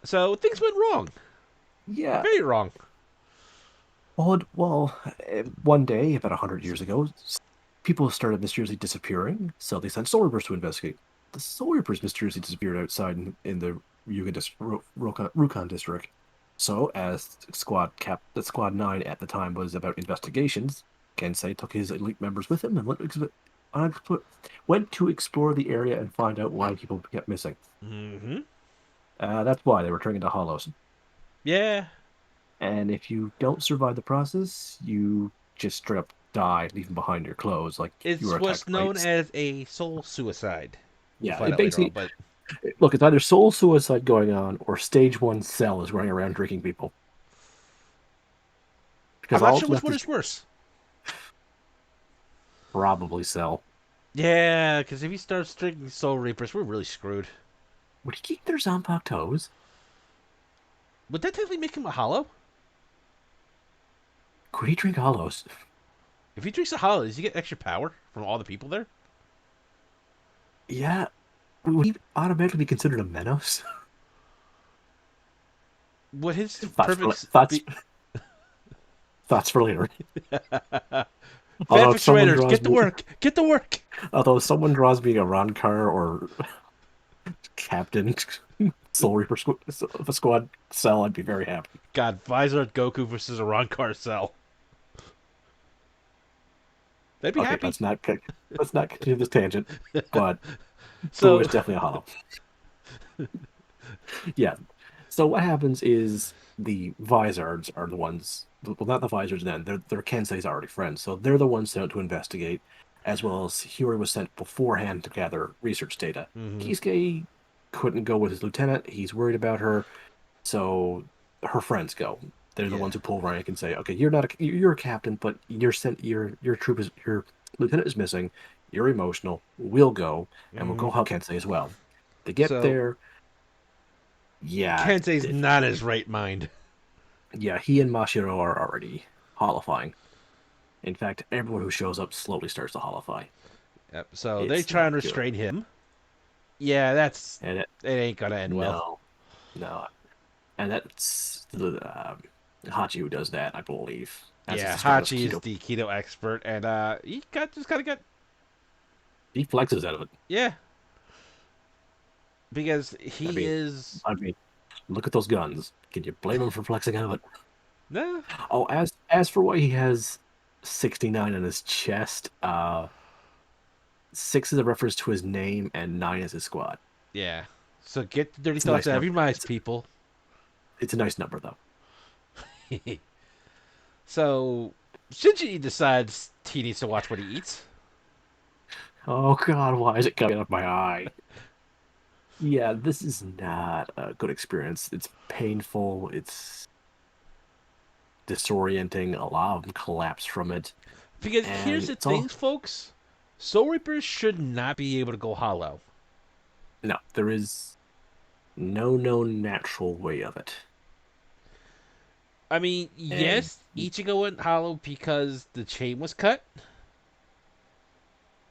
So things went wrong. Yeah. Very wrong. One day, about 100 years ago, people started mysteriously disappearing, so they sent Soul Reapers to investigate. The Soul Reapers mysteriously disappeared outside in the Rukon district. So, as the Squad 9 at the time was about investigations, Gensei took his elite members with him and went to explore the area and find out why people kept missing. Mm-hmm. That's why they were turning into hollows. Yeah. And if you don't survive the process, you just straight up die, leaving behind your clothes, like you It's were what's attacked by. known as a soul suicide. We'll Yeah, find it out later on, basically but look. It's either soul suicide going on, or stage one Cell is running around drinking people. I'm Because not all sure that's which left one is is worse. probably Cell. Yeah, because if he starts drinking Soul Reapers, we're really screwed. Would he keep their Zanpakuto toes? Would that technically make him a hollow? Could he drink hollows? If he drinks a hollow, does he get extra power from all the people there? Yeah. Would he automatically be considered a Menos? Would his thoughts for perfect thoughts be... thoughts for later. Although if Fanfiction someone writers, draws get to me, work! Get to work! although if someone draws me a Ronkar or Captain Soul Reaper of a squad Cell, I'd be very happy. God, Visor Goku versus a Ron Cell. They'd be Okay, happy. let's not continue this tangent, but Boo So, is definitely a hollow. Yeah. So what happens is the Vizards are the ones, well, not the Vizards then, they're Kensei's already friends, so they're the ones sent to investigate, as well as Hiyori was sent beforehand to gather research data. mm-hmm. Kisuke couldn't go with his lieutenant, he's worried about her, so her friends go. They're the Yeah. ones who pull rank and say, "Okay, you're a captain, but your lieutenant is missing. You're emotional. We'll go, and we'll Mm-hmm. go help Kensei as well." They get So, there. Yeah, Kensei's not his right mind. yeah, he and Mashiro are already holifying. In fact, everyone who shows up slowly starts to holify. Yep. So they It's try not and good. restrain him. Yeah, And it ain't gonna end well. no, no, and that's the Hachi who does that, I believe, as it's Yeah, the start of Hachi is Keto. the keto expert, and he got just kind of got He flexes out of it. yeah because I he mean, is I mean, look at those guns. Can you blame him for flexing out of it? nah Oh, as for why he has 69 on his chest, 6 is a reference to his name, and 9 is his squad. yeah. So get the dirty It's a thoughts nice out of number. your minds, people. It's a nice number though. So Shinji decides he needs to watch what he eats. Oh God, why is it coming up my eye? Yeah, this is not a good experience. It's painful. It's disorienting. A lot of them collapse from it, Because here's and the it's all things, folks. Soul Reapers should not be able to go hollow. no. There is. no natural way of it. I mean, And yes, Ichigo went hollow because the chain was cut,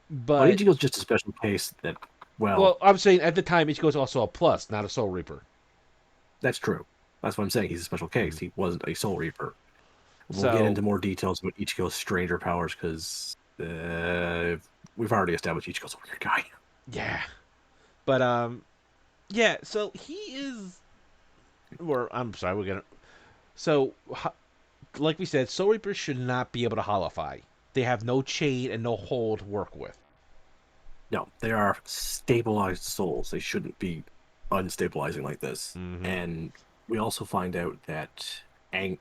well, but Ichigo's just a special case that, well, well, I'm saying at the time Ichigo's also a plus, not a Soul Reaper. that's true. That's what I'm saying. He's a special Mm. case. He wasn't a Soul Reaper. We'll get So into more details about Ichigo's stranger powers because we've already established Ichigo's a weird guy. yeah, but yeah. So he is, or I'm sorry, we're gonna. So like we said, Soul Reapers should not be able to holify. They have no chain and no hold to work with. No, they are stabilized souls. They shouldn't be unstabilizing like this. Mm-hmm. And we also find out that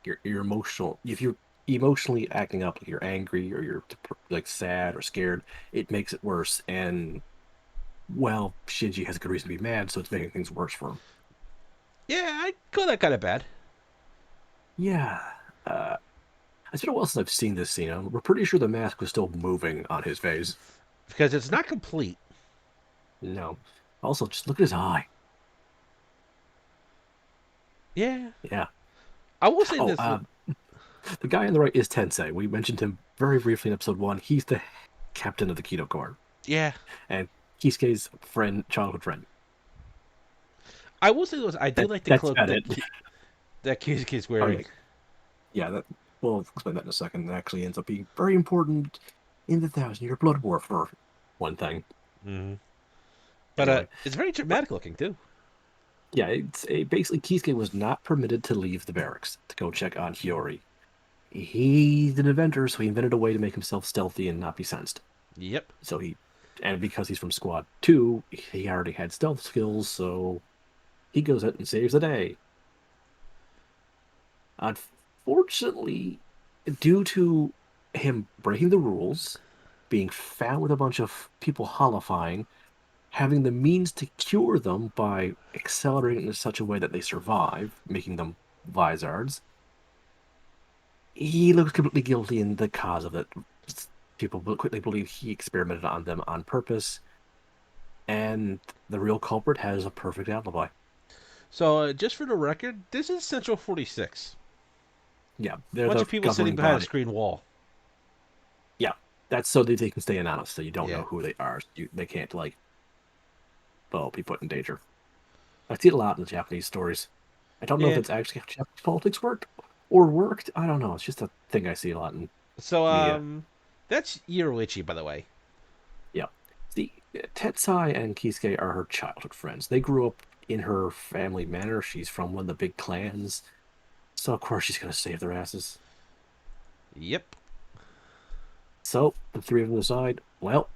your emotional, if you're emotionally acting up, like you're angry or you're like sad or scared, it makes it worse. And well, Shinji has a good reason to be mad, so it's making things worse for him. Yeah, I call that kind of bad Yeah. Uh, it's been a while since I've seen this scene. We're pretty sure the mask was still moving on his face. because it's not complete. No. Also, just look at his eye. Yeah, Yeah. I will say Oh, this. the guy on the right is Tensei. We mentioned him very briefly in episode one. He's the captain of the Keto Corps, Yeah, and Kisuke's friend, childhood friend. I will say this. I do like the That's cloak about it. that Kisuke's Oh wearing. yeah, yeah. That we'll explain that in a second. That actually ends up being very important in the Thousand Year Blood War for one thing. Mm-hmm. But Anyway, it's very but dramatic looking too. yeah, basically Kisuke was not permitted to leave the barracks to go check on Hiyori. He's an inventor, so he invented a way to make himself stealthy and not be sensed. Yep. So and because he's from Squad 2, he already had stealth skills, so he goes out and saves the day. Unfortunately, due to him breaking the rules, being found with a bunch of people holifying, having the means to cure them by accelerating in such a way that they survive, making them Vizards, he looks completely guilty in the cause of it. People will quickly believe he experimented on them on purpose, and the real culprit has a perfect alibi. So just for the record, this is Central 46. Yeah, they're Bunch the of people sitting governing behind a body. screen wall. Yeah, that's so that they can stay anonymous, so you don't Yeah. know who they are. They can't like, well, be put in danger. I see it a lot in the Japanese stories. I don't know if Yeah. it's actually how Japanese politics worked. I don't know. It's just a thing I see a lot in So media. that's Yoruichi, by the way. Yeah, the Tetsai and Kisuke are her childhood friends. They grew up in her family manor. She's from one of the big clans, so of course she's gonna save their asses. Yep. So the three of them decide, well,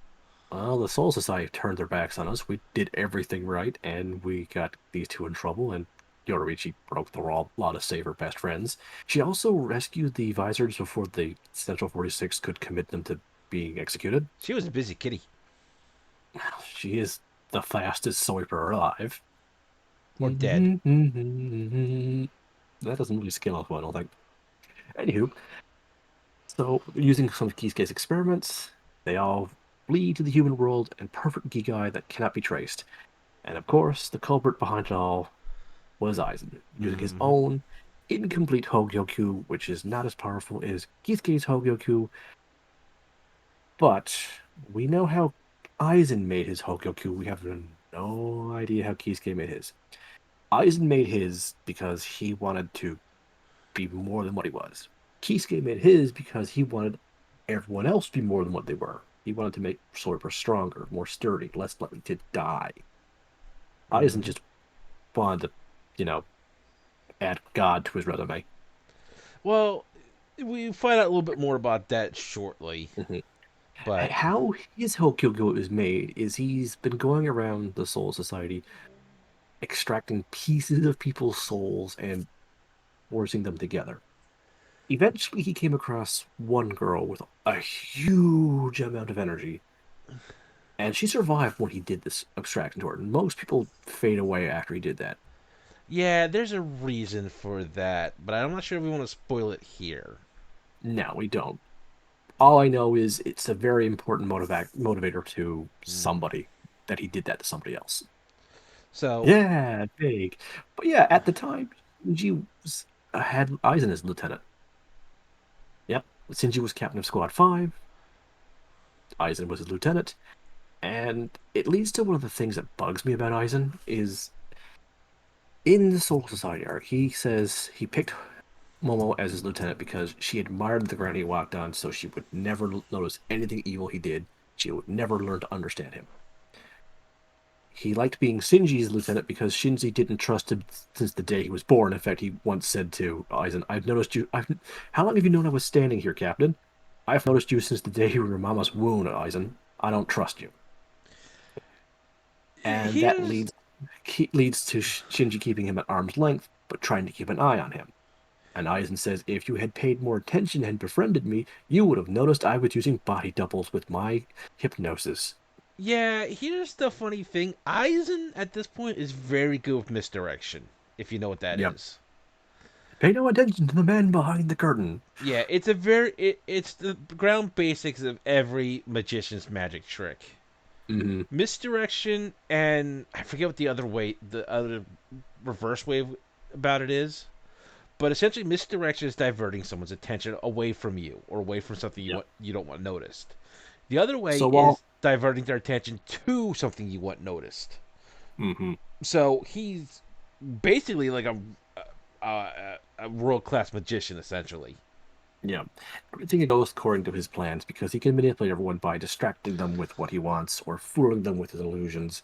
the Soul Society turned their backs on us. We did everything right, and we got these two in trouble, and Yoruichi broke the law to save her best friends. She also rescued the Visors before the Central 46 could commit them to being executed. She was a busy kitty. She is the fastest swiper alive. Or dead. That doesn't really scale up well, I don't think. Anywho, so using some of Kisuke's experiments, they all flee to the human world and perfect Gigai that cannot be traced. And of course, the culprit behind it all was Aizen, using his Mm-hmm. own incomplete Hogyoku, which is not as powerful as Kisuke's Hogyoku, but we know how Aizen made his Hogyoku. We have no idea how Kisuke made his. Aizen made his because he wanted to be more than what he was. Kisuke made his because he wanted everyone else to be more than what they were. He wanted to make Sorper stronger, more sturdy, less likely to die. Aizen Mm-hmm. just wanted to, you know, add God to his resume. Well, we find out a little bit more about that shortly. Mhm. But How his Hokugyo is made is he's been going around the Soul Society extracting pieces of people's souls and forcing them together. Eventually, he came across one girl with a huge amount of energy, and she survived when he did this extraction to her. Most people fade away after he did that. yeah, there's a reason for that. But I'm not sure if we want to spoil it here. No, we don't. All I know is it's a very important motivator to Mm. somebody that he did that to somebody else. So Yeah, big. But yeah, at the time, Shinji had Aizen as lieutenant. Yep. Shinji was captain of Squad 5, Aizen was his lieutenant, and it leads to one of the things that bugs me about Aizen is in the Soul Society arc, he says he picked Momo as his lieutenant because she admired the ground he walked on, so she would never notice anything evil he did. She would never learn to understand him. He liked being Shinji's lieutenant because Shinji didn't trust him since the day he was born. In fact, he once said to Aizen, "I've noticed you. How long have you known I was standing here, Captain? I've noticed you since the day you were in Mama's wound, Aizen. I don't trust you." And that here's leads to Shinji keeping him at arm's length, but trying to keep an eye on him. And Aizen says, "If you had paid more attention and befriended me, you would have noticed I was using body doubles with my hypnosis." here's the funny thing. Aizen at this point is very good with misdirection, if you know what that Yep. is. Pay no attention to the man behind the curtain. Yeah, it's the ground basics of every magician's magic trick. Hmm. Misdirection, and I forget what the other reverse way about it is. But essentially, misdirection is diverting someone's attention away from you or away from something Yep. you don't want noticed. The other way So while is diverting their attention to something you want noticed. hmm So he's basically like a world class magician, essentially. yeah, everything goes according to his plans because he can manipulate everyone by distracting them with what he wants or fooling them with his illusions.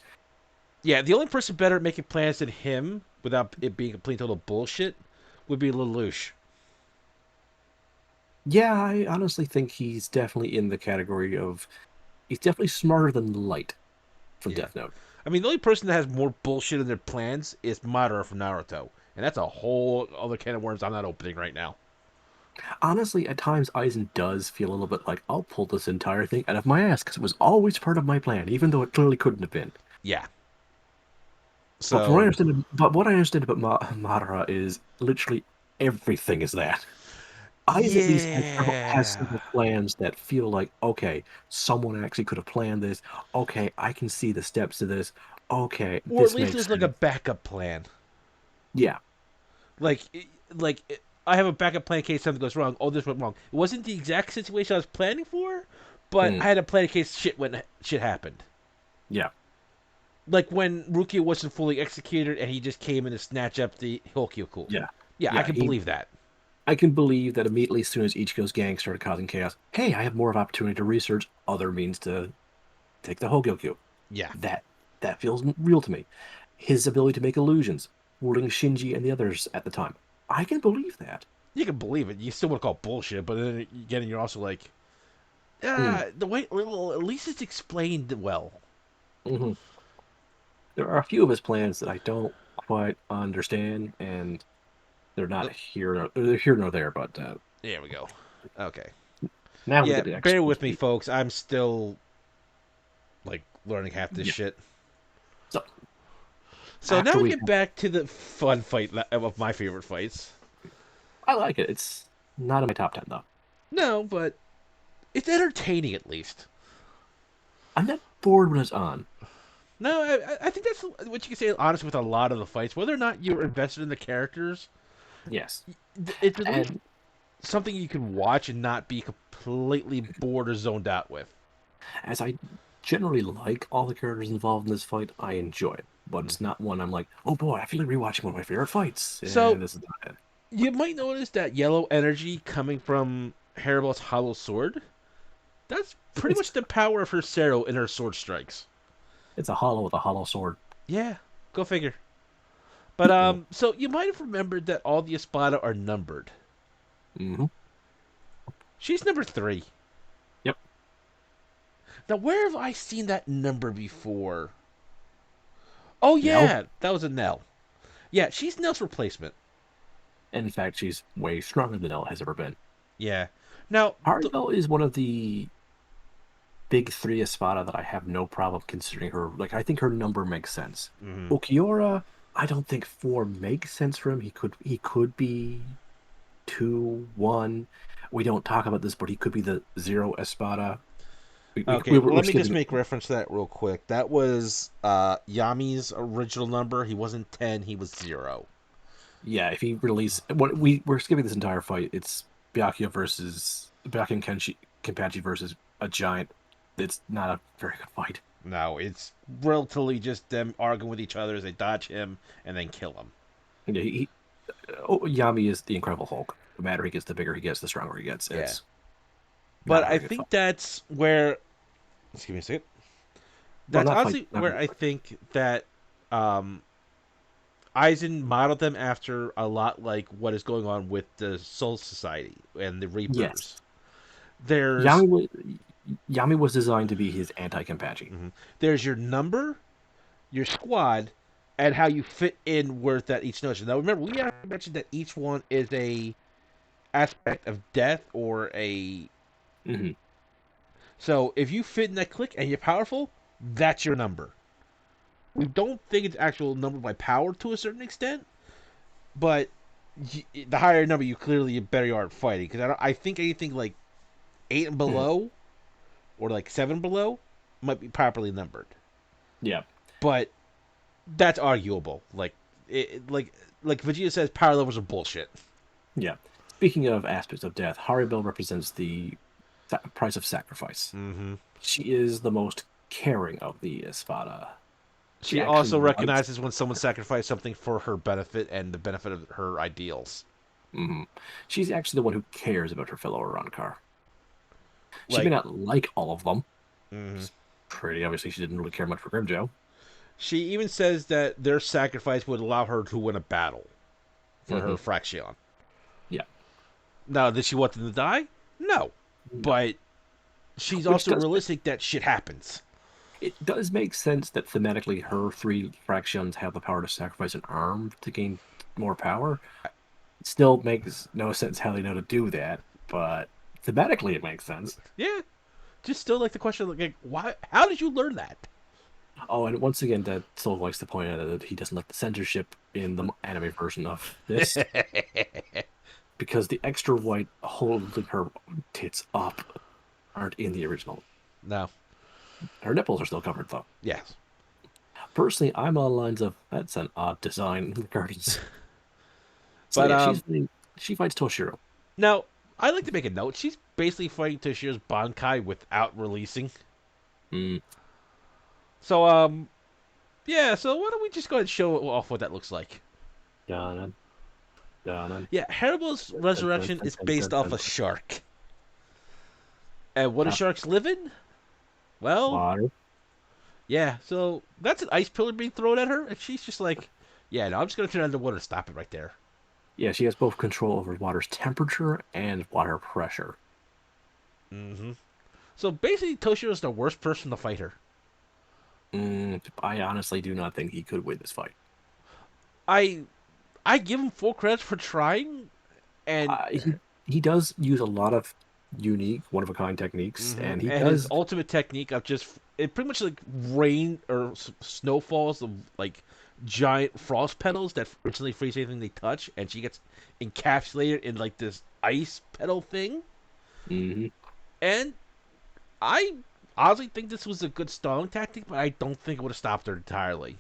Yeah, the only person better at making plans than him, without it being complete total bullshit, would be Lelouch. Yeah, I honestly think he's definitely in the category of he's definitely smarter than Light from Yeah. Death Note. I mean, the only person that has more bullshit in their plans is Madara from Naruto. And that's a whole other can of worms I'm not opening right now. Honestly, at times Aizen does feel a little bit like I'll pull this entire thing out of my ass because it was always part of my plan, even though it clearly couldn't have been. Yeah. But from what I So, understand, but what I understand about Madara is literally everything is that. Eyes at least has yeah. several plans that feel like, okay, someone actually could have planned this. Okay, I can see the steps to this. Okay, Or at this least makes there's like a sense. backup plan. Yeah. Like, I have a backup plan in case something goes wrong. Oh, this went wrong. It wasn't the exact situation I was planning for, but Mm, I had a plan in case shit happened. yeah. Like when Rukia wasn't fully executed and he just came in to snatch up the Hokyoku. Yeah. Yeah, I Yeah. can believe that. I can believe that immediately as soon as Ichigo's gang started causing chaos, hey, I have more of opportunity to research other means to take the Hogyoku. Yeah, That that feels real to me. His ability to make illusions, fooling Shinji and the others at the time. I can believe that. you can believe it. You still want to call it bullshit, but then again, you're also like, Mm, the way, well, at least it's explained well. mhm. There are a few of his plans that I don't quite understand, and they're not here. They're here nor there. But There we go. Okay. now we Yeah, get to bear with me, exposition. folks. I'm still like learning half this Yeah. shit. So So now after we we, get back to the fun fight of my favorite fights. I like it. It's not in my top 10 though. No, but it's entertaining at least. I'm not bored when it's on. No, I think that's what you can say. Honest with a lot of the fights, whether or not you're invested in the characters, Yes, it's at least and something you can watch and not be completely bored or zoned out with. as I generally like all the characters involved in this fight, I enjoy it. But Mhm. it's not one I'm like, oh boy, I feel like rewatching one of my favorite fights. So This is not it. you might notice that yellow energy coming from Haribel's hollow sword. That's pretty It's much the power of her Cero in her sword strikes. it's a hollow with a hollow sword. Yeah, go figure. But Mm, so you might have remembered that all the Espada are numbered. hmm She's number 3. Yep. Now, where have I seen that number before? Oh Nell. yeah, that was a Nell. Yeah, she's Nell's replacement. In fact, she's way stronger than Nell has ever been. Yeah. Now, Haribel is one of the big three Espada that I have no problem considering her. Like, I think her number makes sense. mhm. Okiora, I don't think 4 makes sense for him. He could be 2, 1. We don't talk about this, but he could be the zero Espada. Okay, We're let me just skipping. make reference to that real quick. That was Yami's original number. He wasn't 10, he was 0. Yeah, if he release what we're skipping this entire fight. It's Byakuya and Kenpachi versus a giant. It's not a very good fight. No, it's relatively just them arguing with each other as they dodge him and then kill him. Yeah, Yami is the Incredible Hulk. The madder he gets, the bigger he gets, the stronger he gets. Yeah. It's not But a I very good fight. think that's where. Excuse me a second. Well, That's not fight, honestly not where really I fight. think that Aizen modeled them after a lot like what is going on with the Soul Society and the Yes, Reapers. There's Yami was Yami was designed to be his anti-Kenpachi. mhm. There's your number, your squad, and how you fit in with that each notion. Now remember, we have to mention that each one is a aspect of death or a. Hmm. So if you fit in that clique and you're powerful, that's your number. We don't think it's actual number by power to a certain extent, but the higher number you clearly better you are at fighting. Because I think anything like 8 and Hmm. below or like 7 below might be properly numbered, Yeah, but that's arguable. Like Vegeta says, power levels are bullshit. yeah. Speaking of aspects of death, Haribel represents the price of sacrifice. Mm-hmm. She is the most caring of the Espada. She She actually also likes. recognizes when someone sacrificed something for her benefit and the benefit of her ideals. Mhm. She's actually the one who cares about her fellow Arankar. She may Like, not like all of them. mm-hmm. Pretty obviously, she didn't really care much for Grimjoe. She even says that their sacrifice would allow her to win a battle for her Hmm. fraction. Yeah, Now, did she want them to die? No. no. But she's Which also does realistic that shit happens. it does make sense that thematically her three fractions have the power to sacrifice an arm to gain more power. It still makes no sense how they know to do that, but thematically it makes sense. Yeah. Just still like the question, like, why? How did you learn that? Oh, and once again, that still likes to point out that he doesn't like the censorship in the anime version of this because the extra white holding her tits up aren't in the original. No. Her nipples are still covered though. Yes. Personally, I'm on lines of that's an odd design in the gardens. So But yeah, she fights Toshiro. now I like to make a note. She's basically fighting Toshiro's Bankai without releasing. Mm, So yeah. So why don't we just go ahead and show off what that looks like? dun, dun, Yeah, Hannibal's dun, dun, resurrection dun, is dun, based dun, off dun, a shark. And what do dun. sharks live in? Well, Water. yeah. So that's an ice pillar being thrown at her, and she's just like, yeah, no, I'm just gonna turn underwater to stop it right there. Yeah, she has both control over water's temperature and water pressure. Mm-hmm. So basically, Toshiro's the worst person to fight her. I honestly do not think he could win this fight. I I give him full credit for trying, and He does use a lot of unique, one of a kind techniques, mhm, and he and his does. ultimate technique of just it pretty much like rain or snowfalls of like giant frost petals that instantly freeze anything they touch, and she gets encapsulated in like this ice petal thing. Mhm. And I honestly think this was a good stalling tactic, but I don't think it would have stopped her entirely.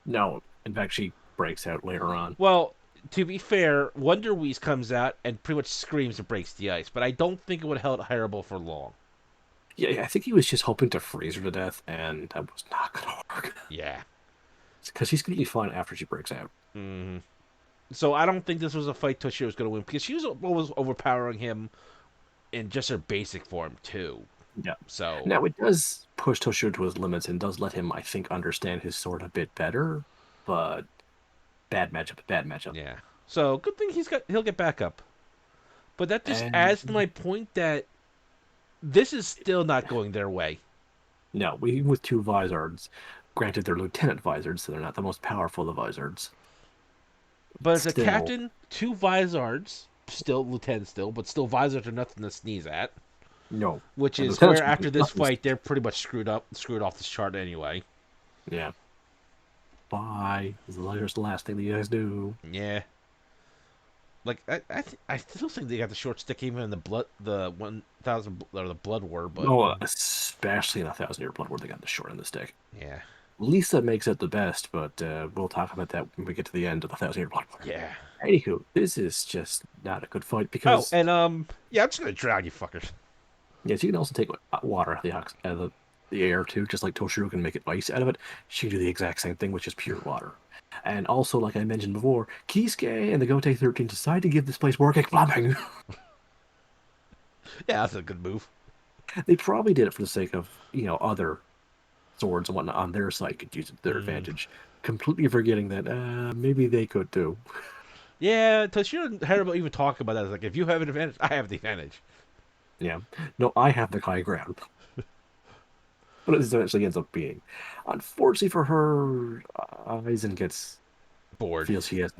No, in fact, she breaks out later on. Well, to be fair, Wonder Wheeze comes out and pretty much screams and breaks the ice, but I don't think it would have held Hannibal for long. Yeah, I think he was just hoping to freeze her to death, and that was not going to work. Yeah. Because she's going to be fine after she breaks out. Mm-hmm. So I don't think this was a fight Toshiro was going to win because she was always overpowering him in just her basic form too. Yeah. So Now, it does push Toshiro to his limits and does let him, I think, understand his sword a bit better, but bad matchup, bad matchup. yeah. So good thing he'll get back up. But that just And adds to my point that this is still not going their way. no, we with two Vizards. Granted, they're Lieutenant Vizards, so they're not the most powerful of Vizards. But as a Still, captain, two Vizards, still lieutenant still, but still Vizards are nothing to sneeze at. no. Which And is Lieutenants where would after be this nothing. fight they're pretty much screwed off this chart anyway. Yeah. Bye. This is the last thing that you guys do. Yeah. Like I still think they got the short stick even in the 1,000 or the Blood War, but Oh, especially in 1,000 Year Blood War, they got the short end of the stick. yeah, Lisa makes it the best, but we'll talk about that when we get to the end of the 1,000 Year Blood War. yeah. Anywho, this is just not a good fight Oh, because and yeah, I'm just gonna drown you fuckers. yes, you can also take water out of out of the air too, just like Toshiro can make it ice out of it. She can do the exact same thing, which is pure water. And also, like I mentioned before, Kisuke and the Gote 13 decide to give this place working plumbing. Yeah, that's a good move. They probably did it for the sake of, other swords and whatnot on their side could use it to their Mm. advantage, completely forgetting that maybe they could too. Yeah, Toshiro and Haribo even talk about that. It's like if you have an advantage, I have the advantage. Yeah. No, I have the high ground. But it eventually ends up being. Unfortunately for her, Aizen gets Bored. feels he has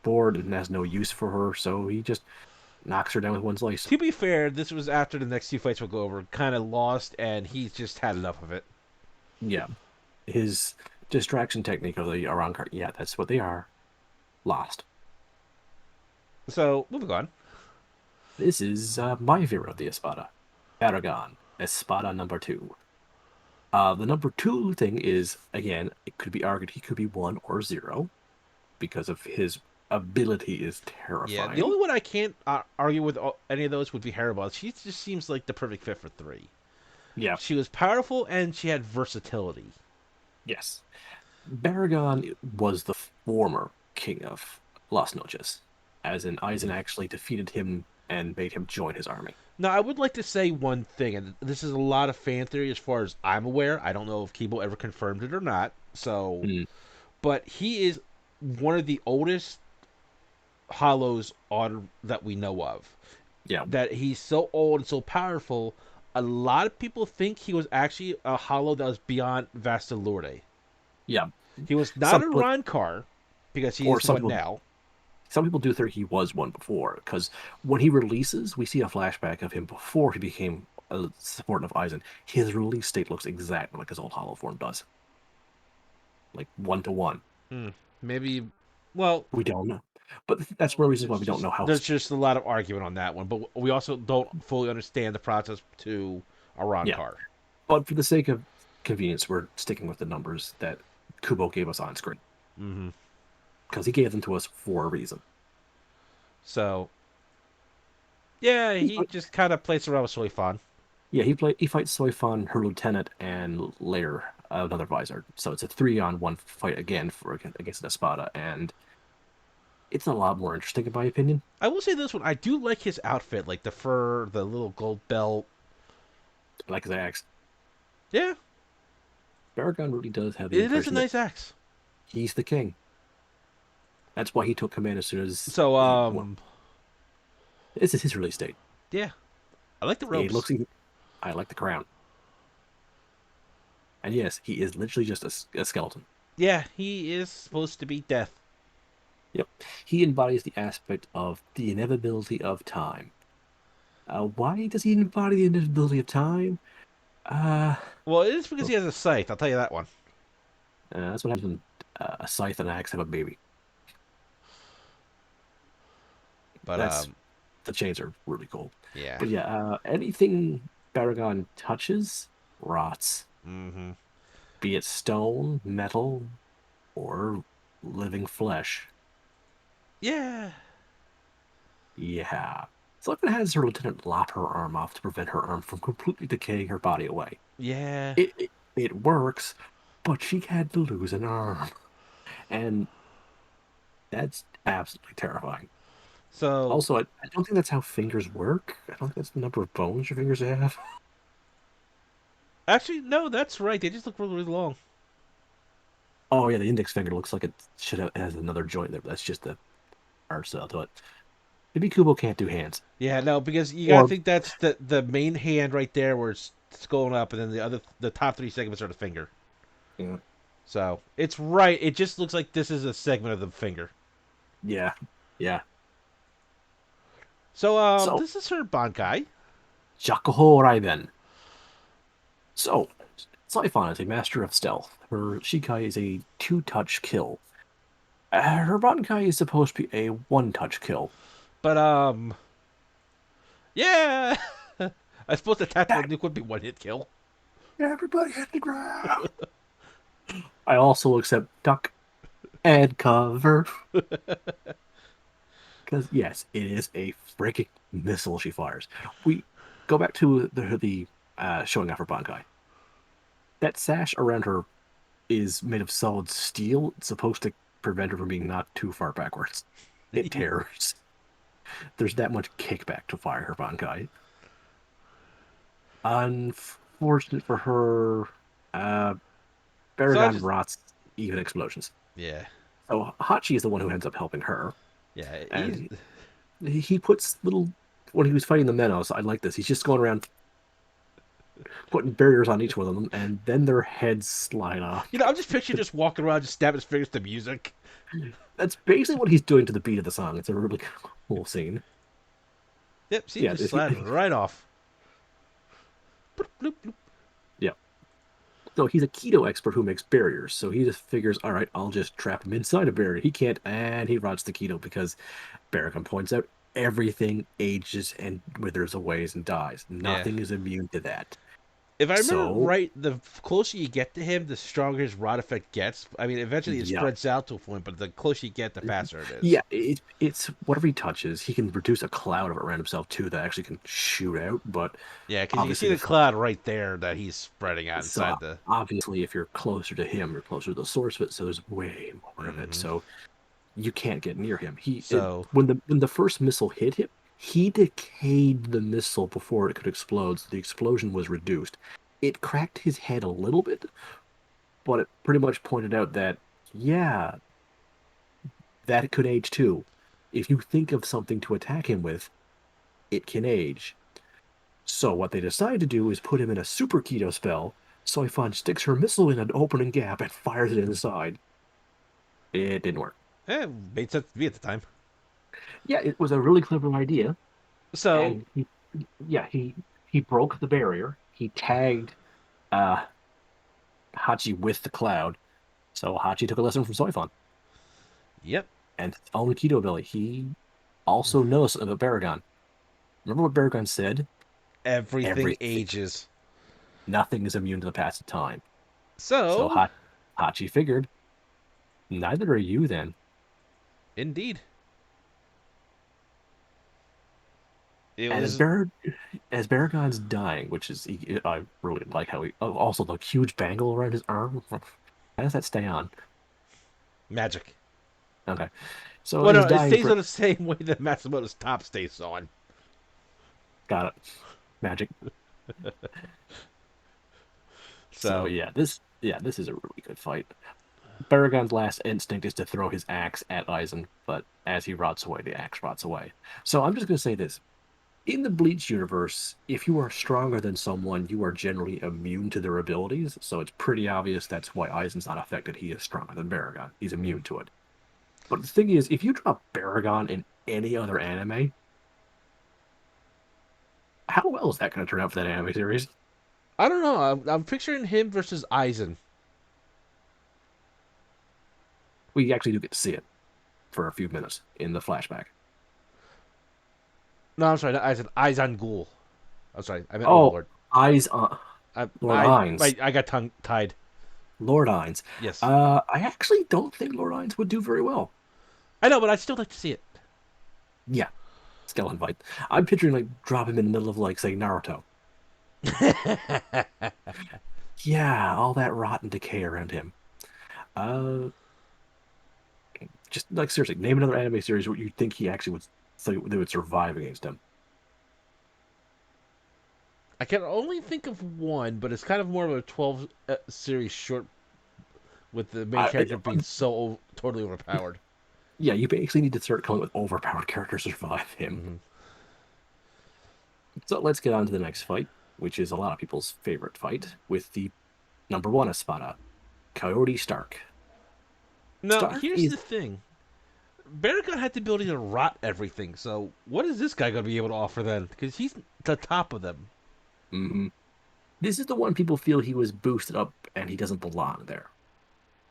bored and has no use for her, so he just knocks her down with one slice. To be fair, this was after the next two fights will go over, kind of lost, and he's just had enough of it. Yeah. His distraction technique of the Aran card, yeah, that's what they are. Lost. So moving on. This is my favorite of the Espada. Aragon. Espada number two. The number two thing is, again, it could be argued he could be one or zero because of his ability is Yeah, the terrifying. only one I can't argue with any of those would be Haribo. She just seems like the perfect fit for three. Yeah, She was powerful and she had versatility. yes. Baragon was the former king of Las Noches, as in Aizen Mm-hmm. actually defeated him and made him join his army. Now, I would like to say one thing, and this is a lot of fan theory as far as I'm aware. I don't know if Kibo ever confirmed it or not. So, Mm, but he is one of the oldest hollows on that we know of. yeah, That he's so old and so powerful. A lot of people think he was actually a hollow that was beyond Vastalorde. yeah. He was not Some a people, Rankar because he or is some one people, now. some people do think he was one before, because when he releases, we see a flashback of him before he became a supporter of Aizen. His release state looks exactly like his old hollow form does, like 1 to 1. Hmm. Maybe. Well, We don't know. But that's one of the reasons why we don't know how. there's just a lot of argument on that one, but we also don't fully understand the process to a Yeah. Rankar. But for the sake of convenience, we're sticking with the numbers that Kubo gave us on screen Mm-hmm. because he gave them to us for a reason. So yeah, He he fight, just kind of plays around with Soifan. yeah, he fights Soifan, her lieutenant, and Lair, another visor. So it's a 3-on-1 fight again for against an Espada, and it's a lot more interesting in my opinion. I will say this one: I do like his outfit, like the fur, the little gold belt. Like Zax, Yeah, Baragon really does have the it is a impression that nice axe. he's the king. That's why he took command as soon as So well, this is his release date. yeah, I like the He robes. looks. I like the crown, and yes, he is literally just a skeleton. Yeah, he is supposed to be death. Yep. He embodies the aspect of the inevitability of time. Why does he embody the inevitability of time? Uh, Well, it is because well, he has a scythe. I'll tell you that one. that's what happens when a scythe and an axe have a baby. But That's the chains are really cool. yeah. But yeah, anything Baragon touches rots, Mm-hmm. be it stone, metal, or living flesh. Yeah. Yeah. So it has her lieutenant lop her arm off to prevent her arm from completely decaying her body away. Yeah. It works, but she had to lose an arm, and that's absolutely terrifying. So Also, I don't think that's how fingers work. I don't think that's the number of bones your fingers have. actually, no, that's right. They just look really, really long. Oh yeah, the index finger looks like it should have has another joint there, but that's just the art style to it. Maybe Kubo can't do hands, Yeah, no, because you gotta or think that's the main hand right there where it's going up, and then the top three segments are the finger. yeah, So it's right. It just looks like this is a segment of the finger. yeah, yeah. So So this is her Bankai. Jakuho Raiben. So Saifon is a master of stealth. Her Shikai is a two-touch kill. Her Bankai is supposed to be a one-touch kill. But yeah. I suppose the tactical That nuke would be one hit kill. everybody hit the ground. I also accept duck and cover because yes, it is a freaking missile she fires. We go back to the showing off her Bankai. That sash around her is made of solid steel. It's supposed to prevent her from being knocked too far backwards. It tears. There's that much kickback to fire her Bankai. Unfortunate for her, uh, So I Baragon just rots even explosions. yeah. So Hachi is the one who ends up helping her, Yeah, he's and he puts little when he was fighting the Menos. I like this. He's just going around putting barriers on each one of them, and then their heads slide off. I'm just picturing just walking around just snapping his fingers to music. That's basically what he's doing to the beat of the song. It's a really cool scene. Yep, see, Yeah, just slide right off. Bloop, bloop, bloop. yeah. So he's a keto expert who makes barriers. So he just figures, all right, I'll just trap him inside a barrier. He can't, and he rots the keto because Baragon points out everything ages and withers away and dies. Yeah. Nothing is immune to that. If I remember So, right, the closer you get to him, the stronger his rod effect gets. I mean, eventually it yeah, spreads out to a point, but the closer you get, the faster it is. yeah, it's whatever he touches, he can produce a cloud of it around himself too that actually can shoot out. But Yeah, because you can see obviously, the if cloud right there that he's spreading out so, inside the. obviously, if you're closer to him, you're closer to the source of it. So there's way more of it. Hmm. So you can't get near him. So, When the first missile hit him, he decayed the missile before it could explode. So the explosion was reduced. It cracked his head a little bit, but it pretty much pointed out that yeah, that could age too. If you think of something to attack him with, it can age. So what they decide to do is put him in a super keto spell. Soifan sticks her missile in an opening gap and fires it inside. It didn't work. made sense to me at the time. Yeah, it was a really clever idea, So, and yeah, he broke the barrier. He tagged uh Hachi with the cloud. So Hachi took a lesson from Soifan yep, and his own keto ability. He also knows about Baragon. Remember what Baragon said? everything Everything. ages. Nothing is immune to the passage of time. So So, Hachi figured, neither are you then. indeed, it And was As Baragon's dying, which is I really like how he also the huge bangle around his arm. How does that stay on? magic. Okay, so Well, he's no, it dying stays for on the same way that Matsumoto's top stays on. got it, magic. So So, this is a really good fight. Baragon's last instinct is to throw his axe at Aizen, but as he rots away, the axe rots away. So I'm just gonna say this: in the Bleach universe, if you are stronger than someone, you are generally immune to their abilities. So it's pretty obvious that's why Aizen's not affected. He is stronger than Baragon. He's mhm. immune to it. But the thing is, if you drop Baragon in any other anime, how well is that going to turn out for that anime series? I don't know. I'm picturing him versus Aizen. We actually do get to see it for a few minutes in the flashback. No, I'm sorry, not Aizen. Aizen Ghoul. I'm sorry, I meant Oh, Overlord. eyes on I Lord I Ainz. I got tongue tied. Lord Ainz. Yes, I actually don't think Lord Ainz would do very well. I know, but I'd still like to see it. Yeah, skeleton fight. I'm picturing like drop him in the middle of like say Naruto. Yeah, all that rot and decay around him. Uh, just like seriously, name another anime series where you think he actually would so they would survive against him. I can only think of one, but it's kind of more of a 12 series short with the main character being so totally overpowered. Yeah, you basically need to start coming with overpowered characters to survive him. Hmm. So let's get on to the next fight, which is a lot of people's favorite fight with the number one Espada, Coyote Stark. Now, Stark here's is the thing. Baragon had the ability to rot everything, so what is this guy going to be able to offer then? Because he's the top of them. mhm. This is the one people feel he was boosted up and he doesn't belong there.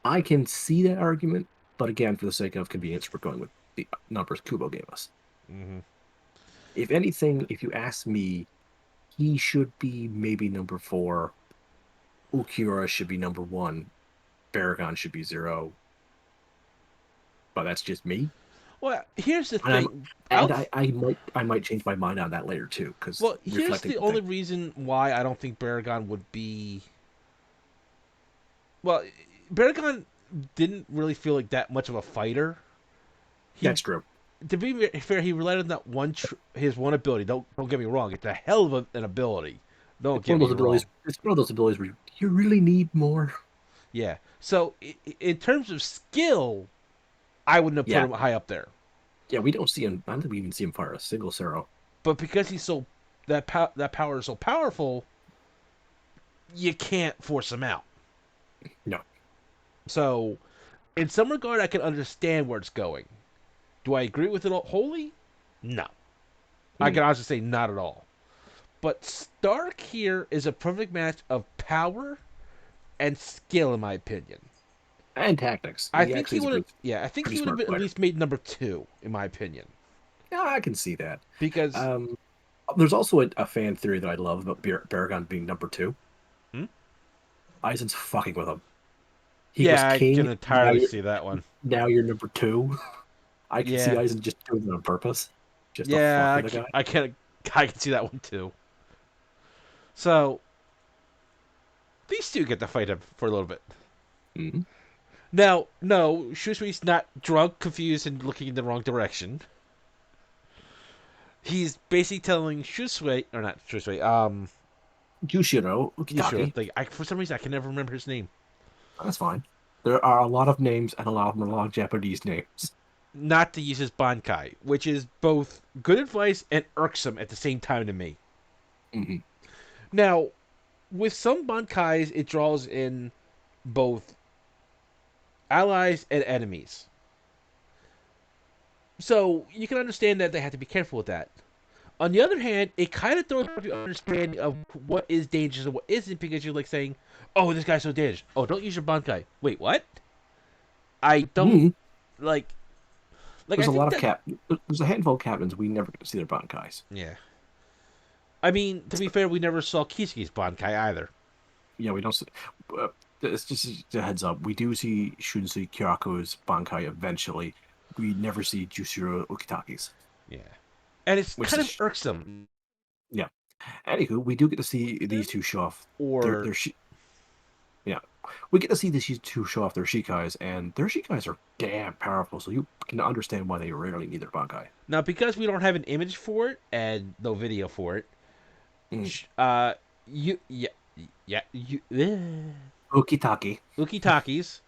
I can see that argument, but again, for the sake of convenience, we're going with the numbers Kubo gave us. If anything, if you ask me, he should be maybe number four. Ulquiorra should be number one. Baragon should be zero. But that's just me. Well, here's the And I'm thing. and Out. I might change my mind on that later too, because Well, here's reflecting the on only things. reason why I don't think Baragon would be. Well, Baragon didn't really feel like that much of a fighter. He, That's true. to be fair, he relied on that his one ability. Don't get me wrong. It's a hell of an ability. Don't It's one get of those me abilities. wrong. It's one of those abilities where you really need more. Yeah. So in terms of skill, I wouldn't have put Yeah, him high up there. yeah. We don't see him. I don't think we even see him fire a single Cero. But because he's so that power is so powerful, you can't force him out. No. So in some regard, I can understand where it's going. Do I agree with it wholly? No. I Mm. can honestly say not at all. But Stark here is a perfect match of power and skill, in my opinion. And tactics. I He think actually he is a would have. pretty, Yeah, I think pretty he would have smart been at fighter. least made number two, in my opinion. Yeah, I can see that. Because, Um, there's also a fan theory that I love about Baragon being number two. hmm? Aizen's fucking with him. He was Yeah, I can king. Now entirely you're see that one. now you're number two. I can see Yeah, Aizen just doing it on purpose, just to fuck yeah, with the guy. I can see that one too. So these two get to fight him for a little bit. Mhm. Now, no, Shushui's not drunk, confused, and looking in the wrong direction. He's basically telling Shusui, or not Shusui, Jushiro Yushiro. Ukitake. Like, for some reason, I can never remember his name. That's fine. There are a lot of names, and a lot of them are a lot of Japanese names. Not to use his Bankai, which is both good advice and irksome at the same time to me. Hmm. Now, with some Bankais, it draws in both allies and enemies. So you can understand that they have to be careful with that. On the other hand, it kind of throws off your understanding of what is dangerous and what isn't because you're like saying, "Oh, this guy's so dangerous. Oh, don't use your Bankai." Wait, what? I don't Hmm. like. Like I There's a think lot of that. cap. There's a handful of captains we never get to see their bankais. Yeah. I mean, to be fair, we never saw Kisuke's Bankai either. Yeah, we don't see. Uh, it's just a heads up. We do see Shunsei Kyaku's bankai eventually. We never see Jushiro Ukitake's, Yeah. And it's which kind is of irksome. yeah. Anywho, we do get to see these two show off Or their yeah. We get to see these two show off their Shikais, and their Shikais are damn powerful, so you can understand why they rarely need their Bankai. now because we don't have an image for it and no video for it, Mm. uh, you yeah yeah you Ukitake. Ukitaki's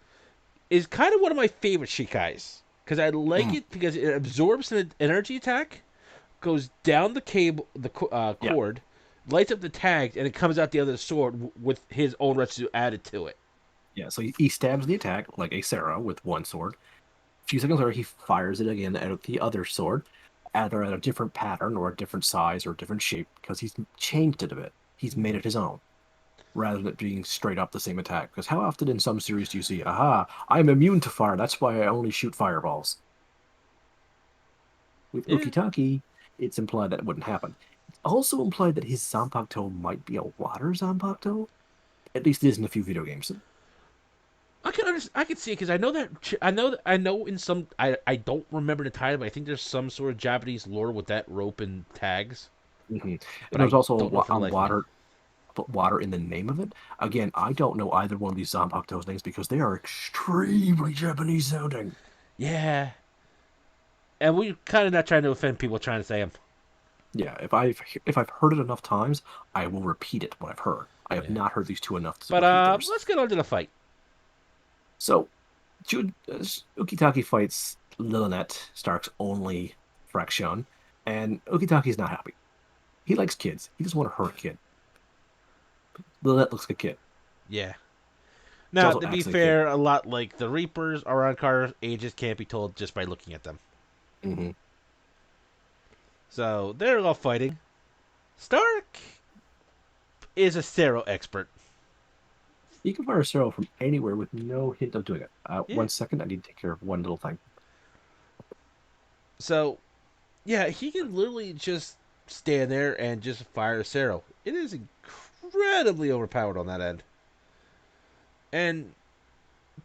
is kind of one of my favorite Shikais because I like Mm. it because it absorbs an energy attack, goes down the cable, the Yeah, cord, lights up the tag, and it comes out the other sword with his own residue added to it. yeah. So he stabs the attack like a Sarah with one sword. A few seconds later, he fires it again at the other sword, either at a different pattern or a different size or a different shape, because he's changed it a bit. He's made it his own, rather than it being straight up the same attack. Because how often in some series do you see, aha, I'm immune to fire, that's why I only shoot fireballs? With Yeah, Ukitake, it's implied that it wouldn't happen. It's also implied that his Zanpakuto might be a water Zanpakuto. At least it is in a few video games. I can see it because I know in some I don't remember the title, but I think there's some sort of Japanese lore with that rope and tags, Hmm. but And there's I also don't know for the a life of me. water put water in the name of it. Again, I don't know either one of these Zanpakuto's names because they are extremely Japanese sounding. Yeah, and we're kind of not trying to offend people trying to say them. Yeah, if I've heard it enough times, I will repeat it what I've heard. I have Yeah, not heard these two enough to but repeat theirs. let's get on to the fight. So, Ukitake fights Lilith, Stark's only fraction, and Ukitake's not happy. He likes kids. He doesn't want to hurt a kid. Lilith looks like a kid. Yeah. She Now, also to be acts like a kid. fair, a lot like the Reapers, Arankar ages can't be told just by looking at them. Hmm. So they're all fighting. Stark is a Cero expert. You can fire a Cero from anywhere with no hint of doing it. Yeah. 1 second, I need to take care of one little thing. So Yeah, he can literally just stand there and just fire a Cero. It is incredibly overpowered on that end. And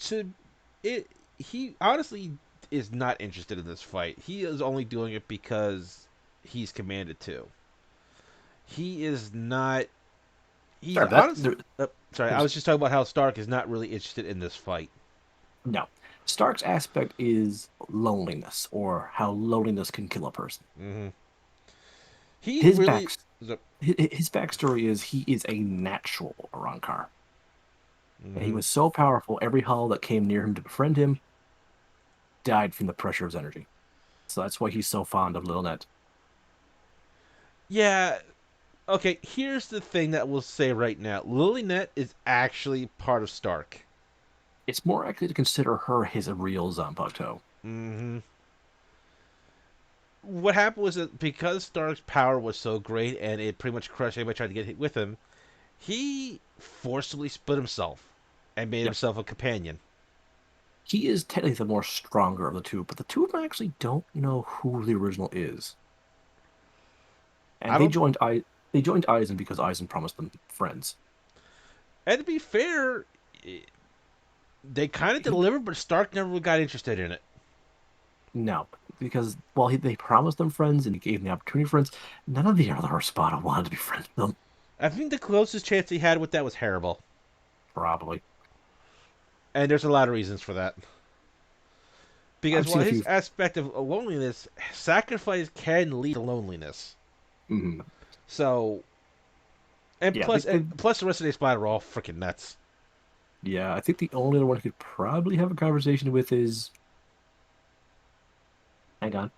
to it, he honestly is not interested in this fight. He is only doing it because he's commanded to. He is not. He's Sorry, that honest. Sorry, I there's was just talking about how Stark is not really interested in this fight. no. Stark's aspect is loneliness, or how loneliness can kill a person. Hmm. He His really. back his backstory is he is a natural Arankar. And he Hmm. was so powerful, every Hull that came near him to befriend him died from the pressure of his energy. So that's why he's so fond of Lil Net. Yeah. Okay. Here's the thing that we'll say right now. Lilynet is actually part of Stark. It's more likely to consider her his real Zanpakuto. Hmm. What happened was that because Stark's power was so great and it pretty much crushed anybody trying to get hit with him, he forcibly split himself and made Yep. himself a companion. He is technically the more stronger of the two, but the two of them actually don't know who the original is. And I don't. They joined Eisen because Eisen promised them friends. And to be fair, they kind of He delivered, but Stark never got interested in it. No, because they promised them friends and he gave them the opportunity for friends, none of the other Arspada wanted to be friends with them. I think the closest chance he had with that was Hannibal, Probably. and there's a lot of reasons for that. Because I've while seen a his few. aspect of loneliness, sacrifice can lead to loneliness. Mm, So, and yeah, plus the rest of the spot are all freaking nuts. yeah. I think the only other one who could probably have a conversation with is. Hang on.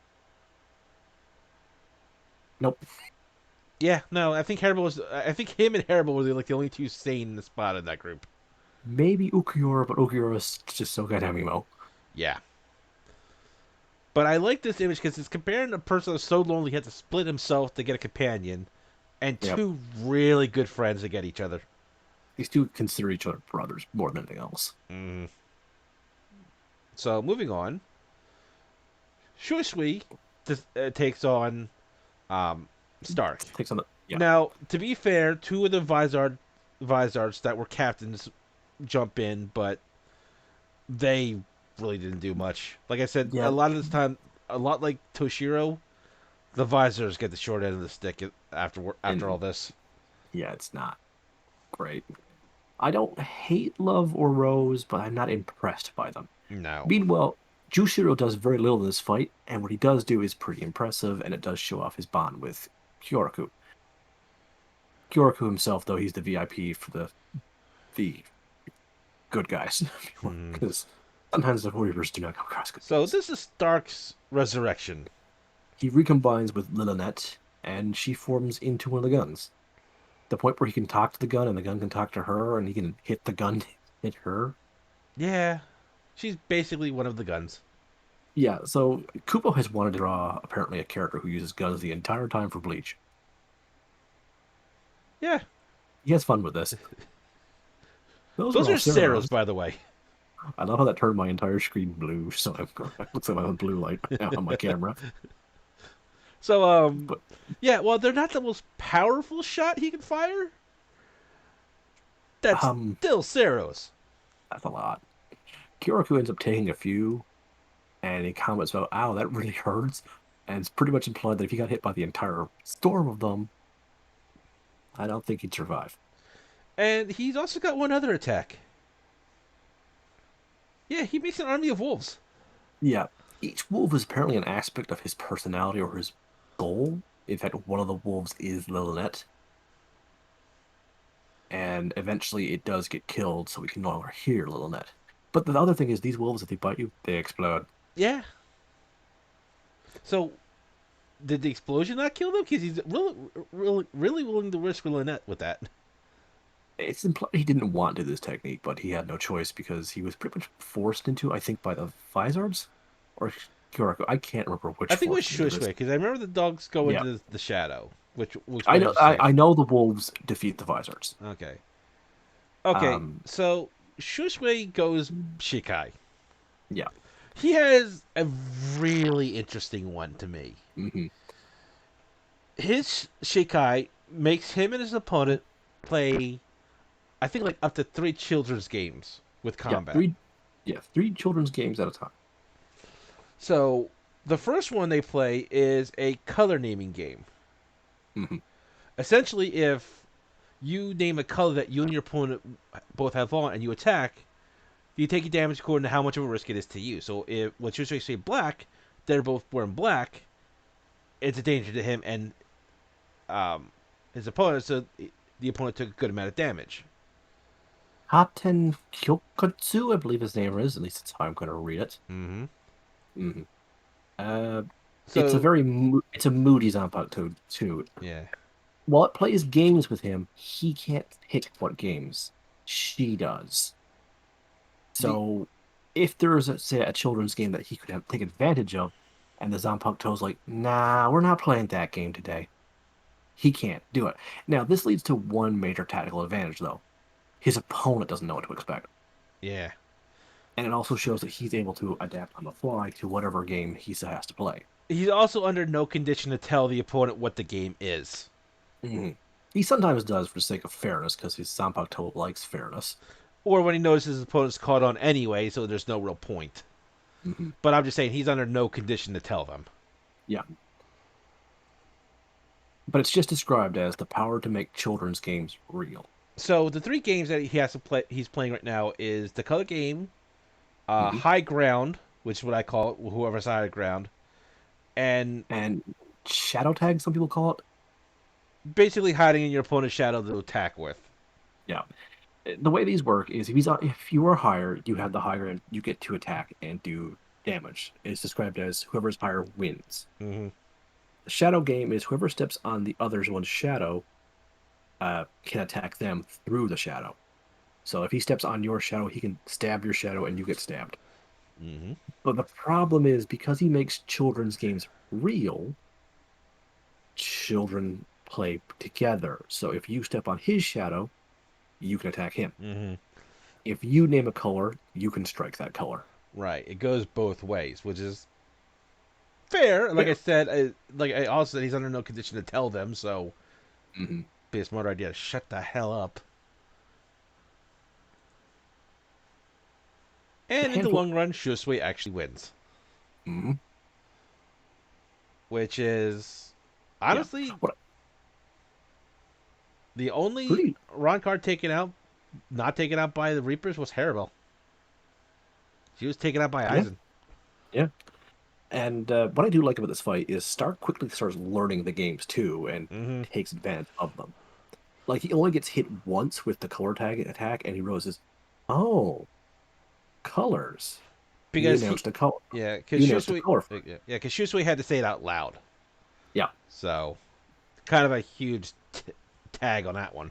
Nope. Yeah, no, I think Hannibal was. I think him and Hannibal were like the only two sane in the spot in that group. Maybe Ukiura, but Ukiura's just so goddamn emo. Yeah, but I like this image because it's comparing a person that's so lonely he had to split himself to get a companion, and Yep. two really good friends to get each other. These two consider each other brothers more than anything else. Mm. So moving on, Shui takes on um, Stark. Takes on the yeah. Now, to be fair, two of the Vizards that were captains jump in, but they really didn't do much. Like I said, a Yeah. lot of this time, a lot like Toshiro, the Vizards get the short end of the stick after all And this. yeah, it's not great. I don't hate Love or Rose, but I'm not impressed by them. No. Meanwhile, Jushiro does very little in this fight, and what he does do is pretty impressive, and it does show off his bond with Kyoraku. Kyoraku himself, though, he's the VIP for the good guys, Hmm. because sometimes the Warriors do not come across good So guys. this is Stark's resurrection. He recombines with Lilith, and she forms into one of the guns. The point where he can talk to the gun, and the gun can talk to her, and he can hit the gun, hit her. Yeah, she's basically one of the guns. Yeah, so Kupo has wanted to draw apparently a character who uses guns the entire time for Bleach. Yeah, He has fun with this. Those are those are all Sarah's, Cerebrons. by the way. I love how that turned my entire screen blue, so it looks like I have a blue light on my camera. So But yeah, well, they're not the most powerful shot he can fire. That's um, still Ceros. that's a lot. Kyoraku ends up taking a few, and he comments about, "Ow, that really hurts," and it's pretty much implied that if he got hit by the entire storm of them, I don't think he'd survive. And he's also got one other attack. Yeah, he makes an army of wolves. Yeah, each wolf is apparently an aspect of his personality or his goal. In fact, one of the wolves is Lilith, and eventually it does get killed, so we can no longer hear Lilith. But the other thing is, these wolves, if they bite you, they explode. Yeah. So did the explosion not kill them? Because he's really willing to risk Lynette with that. It's implied he didn't want to do this technique, but he had no choice because he was pretty much forced into, I think, by the Vizards or Kyoraku. I can't remember I which think it was forced him into Shushway this. because I remember the dogs go Yeah, into the shadow, which will I explain know. his safe. I know the wolves defeat the Vizards. Okay. Okay. Um, So Shushway goes Shikai. yeah, He has a really interesting one to me. Hmm. His Shikai makes him and his opponent play, I think, like up to three children's games with Yeah, combat. three. Yeah, three children's games at a time. So the first one they play is a color naming game. Hmm. Essentially, if you name a color that you and your opponent both have on and you attack, you take your damage according to how much of a risk it is to you. So if let's just say black, they're both wearing black, it's a danger to him and um, his opponent. So the opponent took a good amount of damage. Haten Kyokotsu, I believe his name is. At least that's how I'm going to read it. Mm-hmm. Hmm. Uh, it's a So it's a moody Zanpakuto too. yeah, While it plays games with him, he can't pick what games. She does. the So if there's, say, a children's game that he could have take advantage of, and the Zanpakuto's like, nah, we're not playing that game today. He can't do it. Now, this leads to one major tactical advantage, though. His opponent doesn't know what to expect. yeah, And it also shows that he's able to adapt on the fly to whatever game he has to play. he's also under no condition to tell the opponent what the game is. Mhm. He sometimes does for the sake of fairness, because his Zanpakuto likes fairness. Or when he notices his opponent's caught on anyway, so there's no real point. Hmm. But I'm just saying he's under no condition to tell them. Yeah. But it's just described as the power to make children's games real. So the three games that he has to play, he's playing right now, is the color game, Hmm. high ground, which is what I call it, whoever's high ground, and And shadow tag, some people call it. basically hiding in your opponent's shadow to attack with. Yeah. The way these work is if you are higher, you have the higher and you get to attack and do damage. It's described as whoever's higher wins. Mm-hmm. The shadow game is whoever steps on the other's one's shadow can attack them through the shadow. So if he steps on your shadow, he can stab your shadow and you get stabbed. Mm-hmm. But the problem is because he makes children's games real, children play together. So if you step on his shadow, you can attack him. Mm-hmm. If you name a color, you can strike that color. Right. It goes both ways, which is fair. Like I Fair. said, like I also said, he's under no condition to tell them, so Hmm. be a smart idea to shut the hell up. The And in the handful. long run, Shusui actually wins, Hmm. which is Yeah. honestly What the only pretty. Ron card taken out, not taken out by the Reapers was Haribel. She was taken out by Yeah. Aizen. Yeah. And what I do like about this fight is Stark quickly starts learning the games too and Mm-hmm. takes advantage of them. Like he only gets hit once with the color tag attack, and he realizes, oh, colors. He Because he, announced a color. yeah, He announced a color for it. because Shusui had to say it out loud, Yeah. so kind of a huge tag on that one.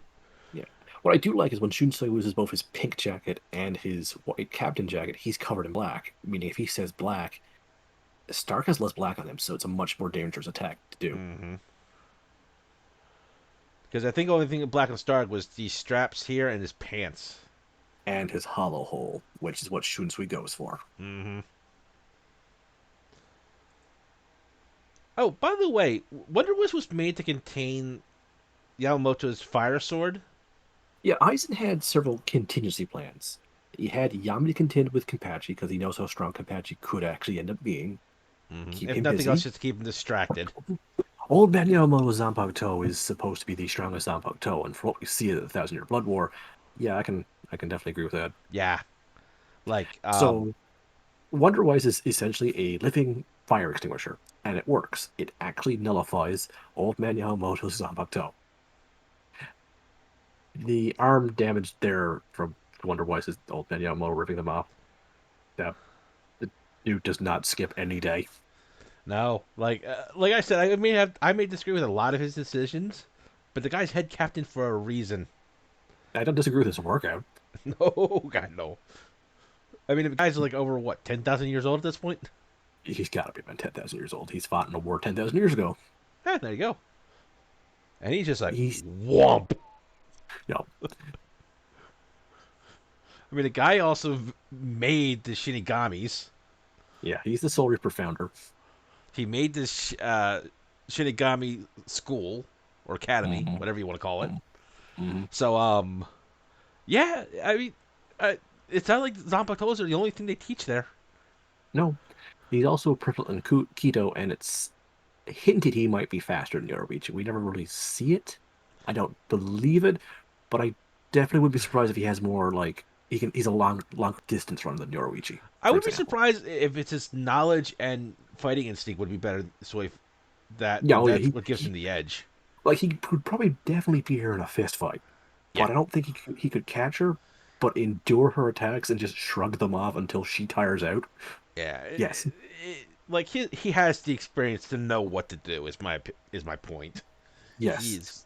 Yeah. What I do like is when Shunsei loses both his pink jacket and his white captain jacket, he's covered in black. Meaning, if he says black, Stark has less black on him, so it's a much more dangerous attack to do. Mm-hmm. Because I think the only thing Black and Stark was the straps here and his pants. And his hollow hole, which is what Shunsui goes for. Mm-hmm. Oh, by the way, Wonder Wish was made to contain Yamamoto's fire sword. Yeah, Aizen had several contingency plans. He had Yamada contend with Kenpachi because he knows how strong Kenpachi could actually end up being. Mm-hmm. Keep If him nothing else, busy. just to keep him distracted. Old Man Yamamoto Zanpakuto is supposed to be the strongest Zanpakuto, and for what we see at the Thousand Year Blood War, yeah, I can definitely agree with that. Yeah, like So Wonder Wise is essentially a living fire extinguisher, and it works. It actually nullifies Old Man Yamamoto's Zanpakuto. The arm damage there from Wonder Wise is Old Man Yamamoto ripping them off. That the dude does not skip any day. no, like I said, I may disagree with a lot of his decisions, but the guy's head captain for a reason. I don't disagree with his workout. No, God no. I mean, the guy's like over what 10,000 years old at this point. He's got to be about 10,000 years old. He's fought in a war 10,000 years ago. There you go. And he's just like He's, womp. you know, I mean, the guy also made the Shinigamis. yeah, he's the Soul Reaper founder. He made this Shinigami school or academy, Hmm. whatever you want to call it. Hmm. So, yeah, I mean, uh, it's not like Zanpakutos are the only thing they teach there. No, he's also a purple in Keto, and it's hinted he might be faster than Yoruichi. We never really see it. I don't believe it, but I definitely would be surprised if he has more like he's a long distance runner than Yoruichi, I for would be example. surprised if it's his knowledge and fighting instinct would be better. So if Yeah, oh yeah, that's what gives him the edge. he could probably definitely be here in a fist fight, Yeah, but I don't think he could catch her, but endure her attacks and just shrug them off until she tires out. yeah. Yes, Like he has the experience to know what to do. Is my point. yes. He's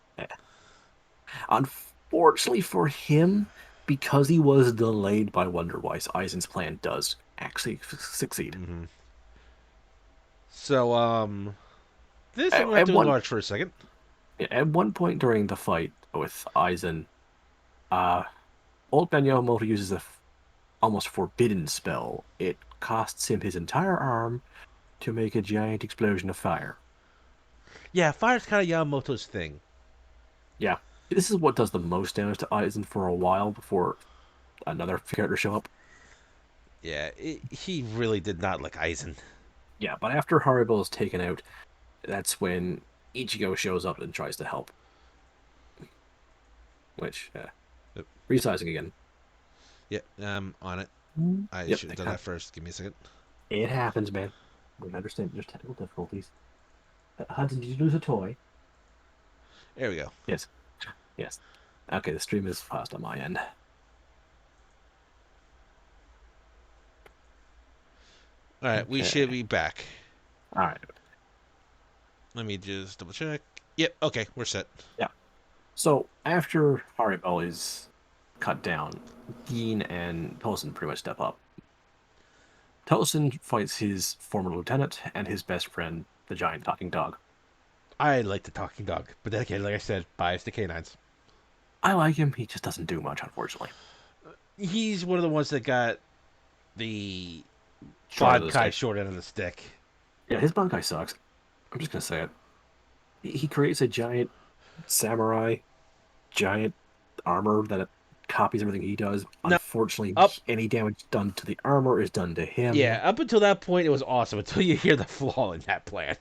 Unfortunately for him, because he was delayed by Wonder Wise, Aizen's plan does actually succeed. mhm. So this I'm At, gonna have at to one enlarge for a second. at one point during the fight with Aizen, uh, old man Yamamoto uses a almost forbidden spell. It costs him his entire arm to make a giant explosion of fire. Yeah, fire's kind of Yamamoto's thing. Yeah, this is what does the most damage to Aizen for a while before another character show up. Yeah, he really did not like Aizen. Yeah, but after Haribo is taken out, that's when Ichigo shows up and tries to help. Which Yep, resizing again. yep, on it. I Yep, should have done that first. Give me a second. it happens, man. We understand there's technical difficulties. Hudson, did you lose a toy? There we go. Yes, yes. Okay, the stream is paused on my end. All right, we should Okay, be back. all right. Let me just double check. Yep. Okay, we're set. Yeah. So after Haribo is cut down, Gin and Tosin pretty much step up. Tosin fights his former lieutenant and his best friend, the giant talking dog. I like the talking dog, but then again, like I said, bias to canines. I like him. He just doesn't do much, unfortunately. He's one of the ones that got the Short of the Bankai stick. short end of the stick. Yeah, his Bankai sucks. I'm just gonna say it. He creates a giant samurai, giant armor that it copies everything he does. Now, Unfortunately, up, any damage done to the armor is done to yeah, him. up until that point, it was awesome. Until you hear the flaw in that plan.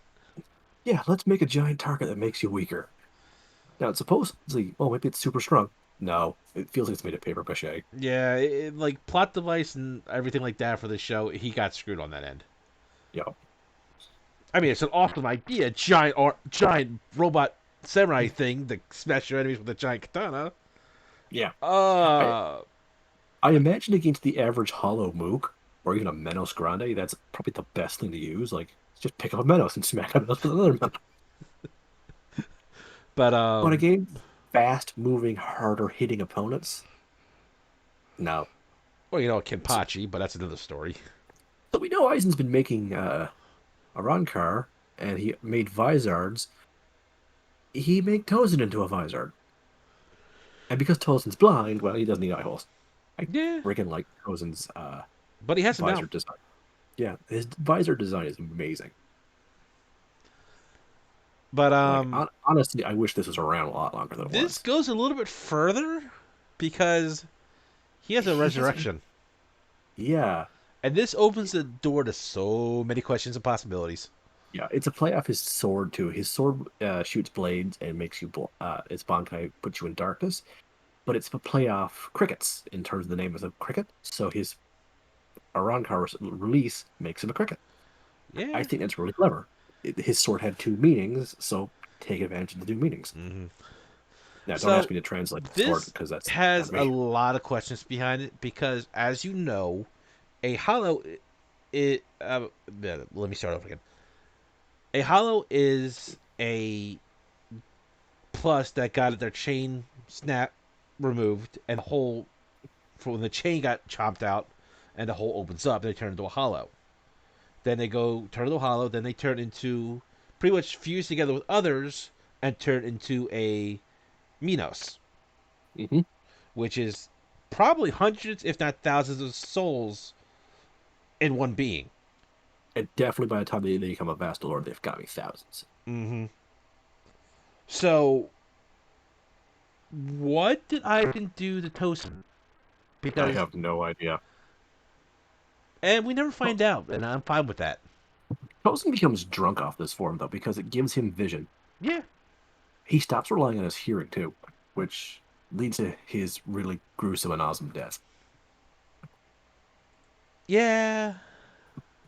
Yeah, let's make a giant target that makes you weaker. Now, it's supposedly, oh, maybe it's super strong. No, it feels like it's made of paper mache. Yeah, like plot device and everything like that for the show, he got screwed on that end. Yeah. I mean, it's an awesome idea, giant robot samurai thing to smash your enemies with a giant katana. Yeah. I Uh, I imagine against the average Hollow Mook, or even a Menos Grande, that's probably the best thing to use. Like, just pick up a Menos and smack a Menos with another Menos. but But again, fast moving, harder hitting opponents. No. well, So, Kenpachi, but that's another story. so we know Aizen's been making a Ronkar, and he made Vizards. He made Tozen into a Vizard. And because Tozen's blind, well, he doesn't need eye holes. I Yeah, freaking like Tozen's but he has him now. visor design. Yeah, his visor design is amazing. But Like, honestly, I wish this was around a lot longer than it this was. goes a little bit further because he has a He has, resurrection, yeah, and this opens the door to so many questions and possibilities. yeah. It's a play off his sword too. His sword shoots blades and makes you. Its Bankai puts you in darkness, but it's a play off crickets in terms of the name of the cricket. So his Arankar release makes him a cricket. I Yeah. think that's really clever. His sword had two meanings, so take advantage of the two meanings. Hmm. Now, don't ask So me to translate the sword this because that's down has to a me. lot of questions behind it because, as you know, a hollow. It. Let me start over again. A hollow is a plus that got their chain snap removed, and the hole for when the chain got chopped out, and the hole opens up, they turn into a hollow. Then they go turn into a hollow. Then they turn into pretty much fuse together with others and turn into a Minos, Hmm. which is probably hundreds, if not thousands, of souls in one being. And definitely by the time they become a Vassal Lord, they've got me thousands. Mm-hmm. So, what did Ivan do to Tosin? I Because, have no idea. and we never Well, find out, and I'm fine with that. Tosin becomes drunk off this form, though, because it gives him vision. Yeah. He stops relying on his hearing, too, which leads to his really gruesome and awesome death. Yeah.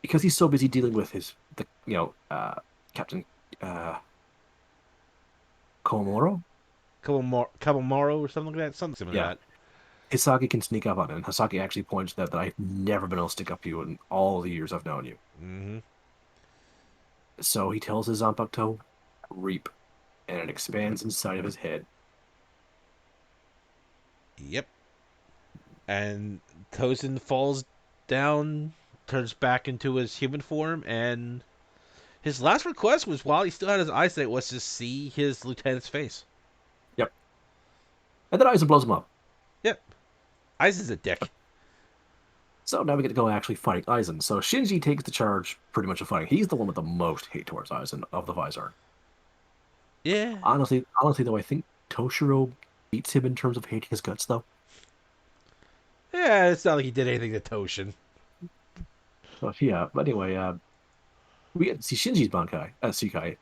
Because he's so busy dealing with Captain uh, Komoro. Kabamaro or something like that. Something similar to Yeah, that. Hisagi can sneak up on him. Hisagi actually points that I've never been able to stick up to you in all the years I've known you. Mm-hmm. So he tells his Zanpakuto, reap, and it expands inside of his head. Yep. And Tosin falls down, turns back into his human form, and his last request was, while he still had his eyesight, was to see his lieutenant's face. Yep. And then Aizen blows him up. Yep. Aizen's a dick. So now we get to go actually fighting Aizen. So Shinji takes the charge pretty much of fighting. He's the one with the most hate towards Aizen of the Visor. Yeah. Honestly though, I think Toshiro beats him in terms of hating his guts though. Yeah, it's not like he did anything to Toshin. But yeah, but anyway, we get to see Shinji's Sekai,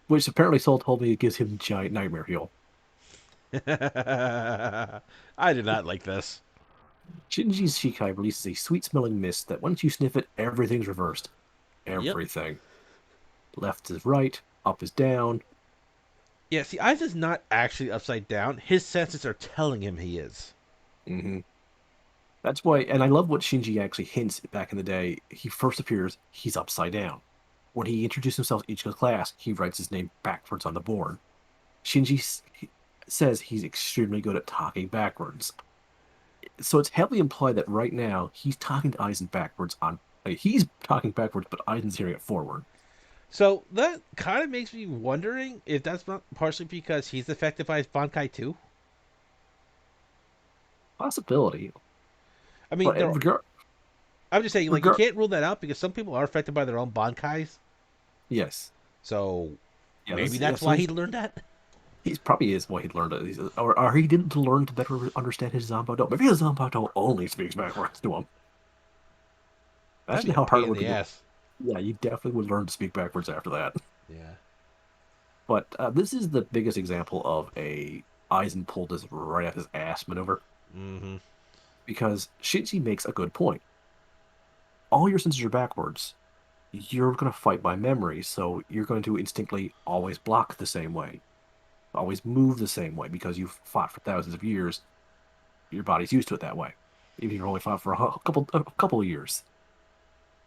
which apparently Soul told me it gives him giant nightmare heal. I did not like this. Shinji's Shikai releases a sweet smelling mist that once you sniff it, everything's reversed. Yep. Everything. Left is right, up is down. Yeah, see, Aizen's not actually upside down. His senses are telling him he is. Hmm. That's why, and I love what Shinji actually hints back in the day. He first appears, he's upside down. When he introduces himself to Ichigo's class, he writes his name backwards on the board. Shinji says he's extremely good at talking backwards. So it's heavily implied that right now he's talking to Aizen backwards on. Like, he's talking backwards, but Aizen's hearing it forward. So that kind of makes me wondering if that's not partially because he's affected by his Bankai too. Possibility, I mean, but there. I'm just saying, like, you regard, can't rule that out because some people are affected by their own Bankais. yes, So yeah, maybe yeah. that's So why he learned that. he's probably is what he learned. Or he didn't learn to better understand his Zanpakuto. Maybe his Zanpakuto only speaks backwards to him. That'd Imagine be a how hard pain it in would the be. ass. Yeah, you definitely would learn to speak backwards after that. Yeah. But this is the biggest example of a Eisen pulled this right out his ass maneuver Mm-hmm. because Shinji makes a good point. All your senses are backwards. You're going to fight by memory, so you're going to instinctively always block the same way, always move the same way because you've fought for thousands of years. Your body's used to it that way, even if you've only fought for a couple of years.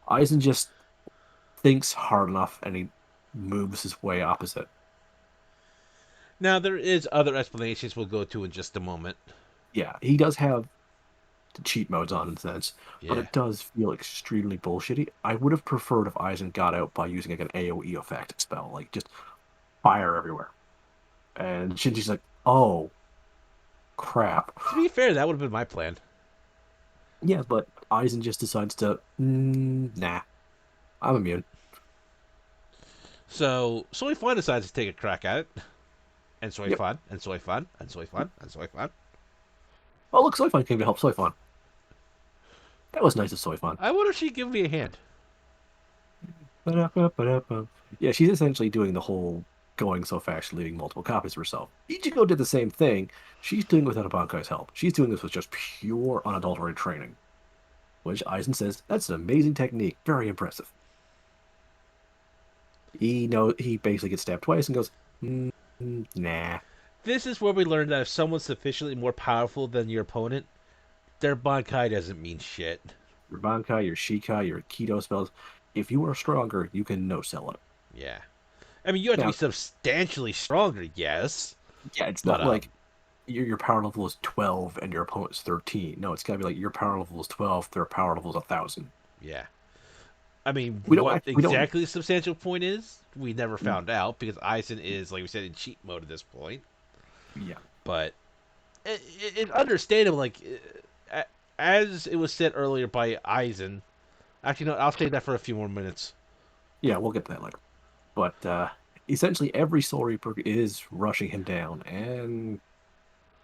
Eisen just thinks hard enough and he moves his way opposite. Now there is other explanations we'll go to in just a moment. Yeah, he does have the cheat modes on in a sense, but Yeah. it does feel extremely bullshitty. I would have preferred if Eisen got out by using like an AoE effect spell, like just fire everywhere. And Shinji's like, oh crap. To be fair, that would have been my plan. Yeah, but Eisen just decides to, nah, I'm immune. So Soy Fun decides to take a crack at it. And Soy Yep. Fun, and Soy Fun, and Soy Fun, and Soy Fun. Oh, look, Soifan came to help Soifan. That was nice of Soifan. I wonder if she'd give me a hand. Ba-da-ba-ba-da-ba. Yeah, she's essentially doing the whole going so fast, leaving multiple copies of herself. Ichigo did the same thing. She's doing it without a Bankai's help. She's doing this with just pure, unadulterated training. Which Eisen says, that's an amazing technique. Very impressive. He basically gets stabbed twice and goes, nah. This is where we learned that if someone's sufficiently more powerful than your opponent, their Bankai doesn't mean shit. Your Bankai, your Shikai, your Kido spells. If you are stronger, you can no-sell it. Yeah. I mean, you have to be Now, substantially stronger, yes. yeah, it's But, not like your power level is 12 and your opponent's 13. No, it's got to be like your power level is 12, their power level is 1,000. yeah. I mean, We don't what we don't exactly the substantial point is, we never found out because Eisen is, like we said, in cheat mode at this point. yeah. But it's understandable. Like, as it was said earlier by Eisen, Actually, no, I'll save that for a few more minutes. Yeah, we'll get to that later. But essentially, every Soul Reaper is rushing him down and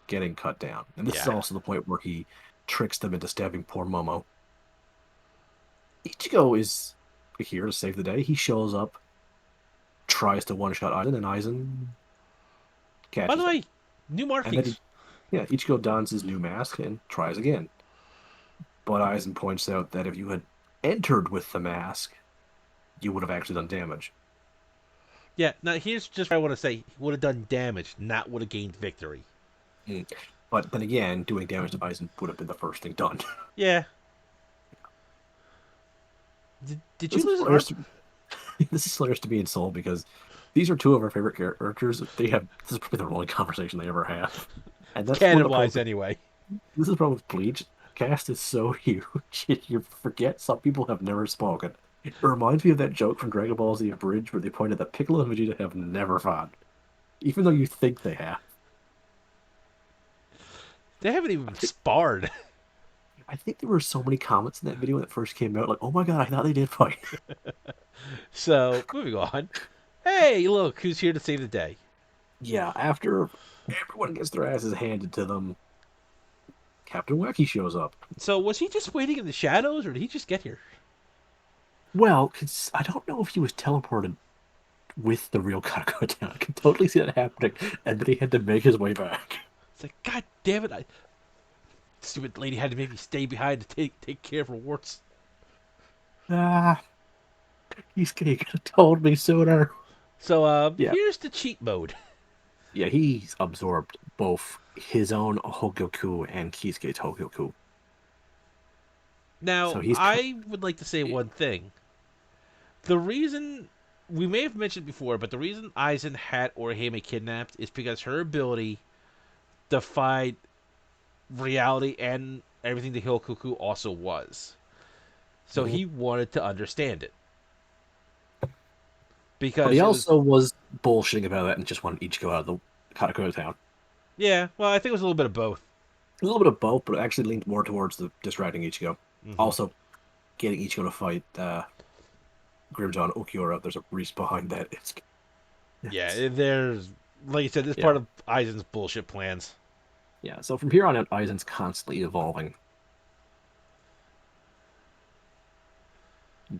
getting cut down. And this is Yeah. also the point where he tricks them into stabbing poor Momo. Ichigo is here to save the day. He shows up, tries to one shot Aizen, and Aizen By the catches him. way, new And then markings. yeah, Ichigo dons his new mask and tries again. But Aizen points out that if you had entered with the mask, you would have actually done damage. Yeah. Now here's just what I want to say. He would have done damage, not would have gained victory. Mm. But then again, doing damage to Aizen would have been the first thing done. Yeah. Did This you is lose an arm? hilarious. This is hilarious to me and Soul because these are two of our favorite characters. They have this is probably the only conversation they ever have, and that's one of Canon the wise, problems. anyway. This is the problem with Bleach. Cast is so huge, you forget some people have never spoken. It reminds me of that joke from Dragon Ball Z Bridge where they pointed that Piccolo and Vegeta have never fought, even though you think they have. They haven't I even think, sparred. I think there were so many comments in that video when it first came out, like, "Oh my god, I thought they did fight." So moving on. Hey, look who's here to save the day. Yeah, after everyone gets their asses handed to them, Captain Wacky shows up. So was he just waiting in the shadows, or did he just get here? Well, 'cause I don't know if he was teleported with the real Katakura down. I can totally see that happening, and then he had to make his way back. It's like, God damn it! Stupid lady had to make me stay behind to take care of her warts. Ah, he could have told me sooner. So Yeah, here's the cheat mode. yeah, he's absorbed both his own Hogyoku and Kisuke's Hogyoku. Now So he's I would like to say yeah. one thing. The reason we may have mentioned before, but the reason Aizen had Orihime kidnapped is because her ability defied reality and everything the Hyokoku also was. So Mhm. he wanted to understand it But he because it was. also was bullshitting about that and just wanted each go out of the Katakura town. Yeah, well, I think it was a little bit of both. A little bit of both, but it actually leaned more towards the distracting Ichigo. Hmm. Also, getting Ichigo to fight Grimjaw and Ukiura, there's a reason behind that. It's Yeah, there's, like you said, this part yeah, of Aizen's bullshit plans. yeah. So from here on out, Aizen's constantly evolving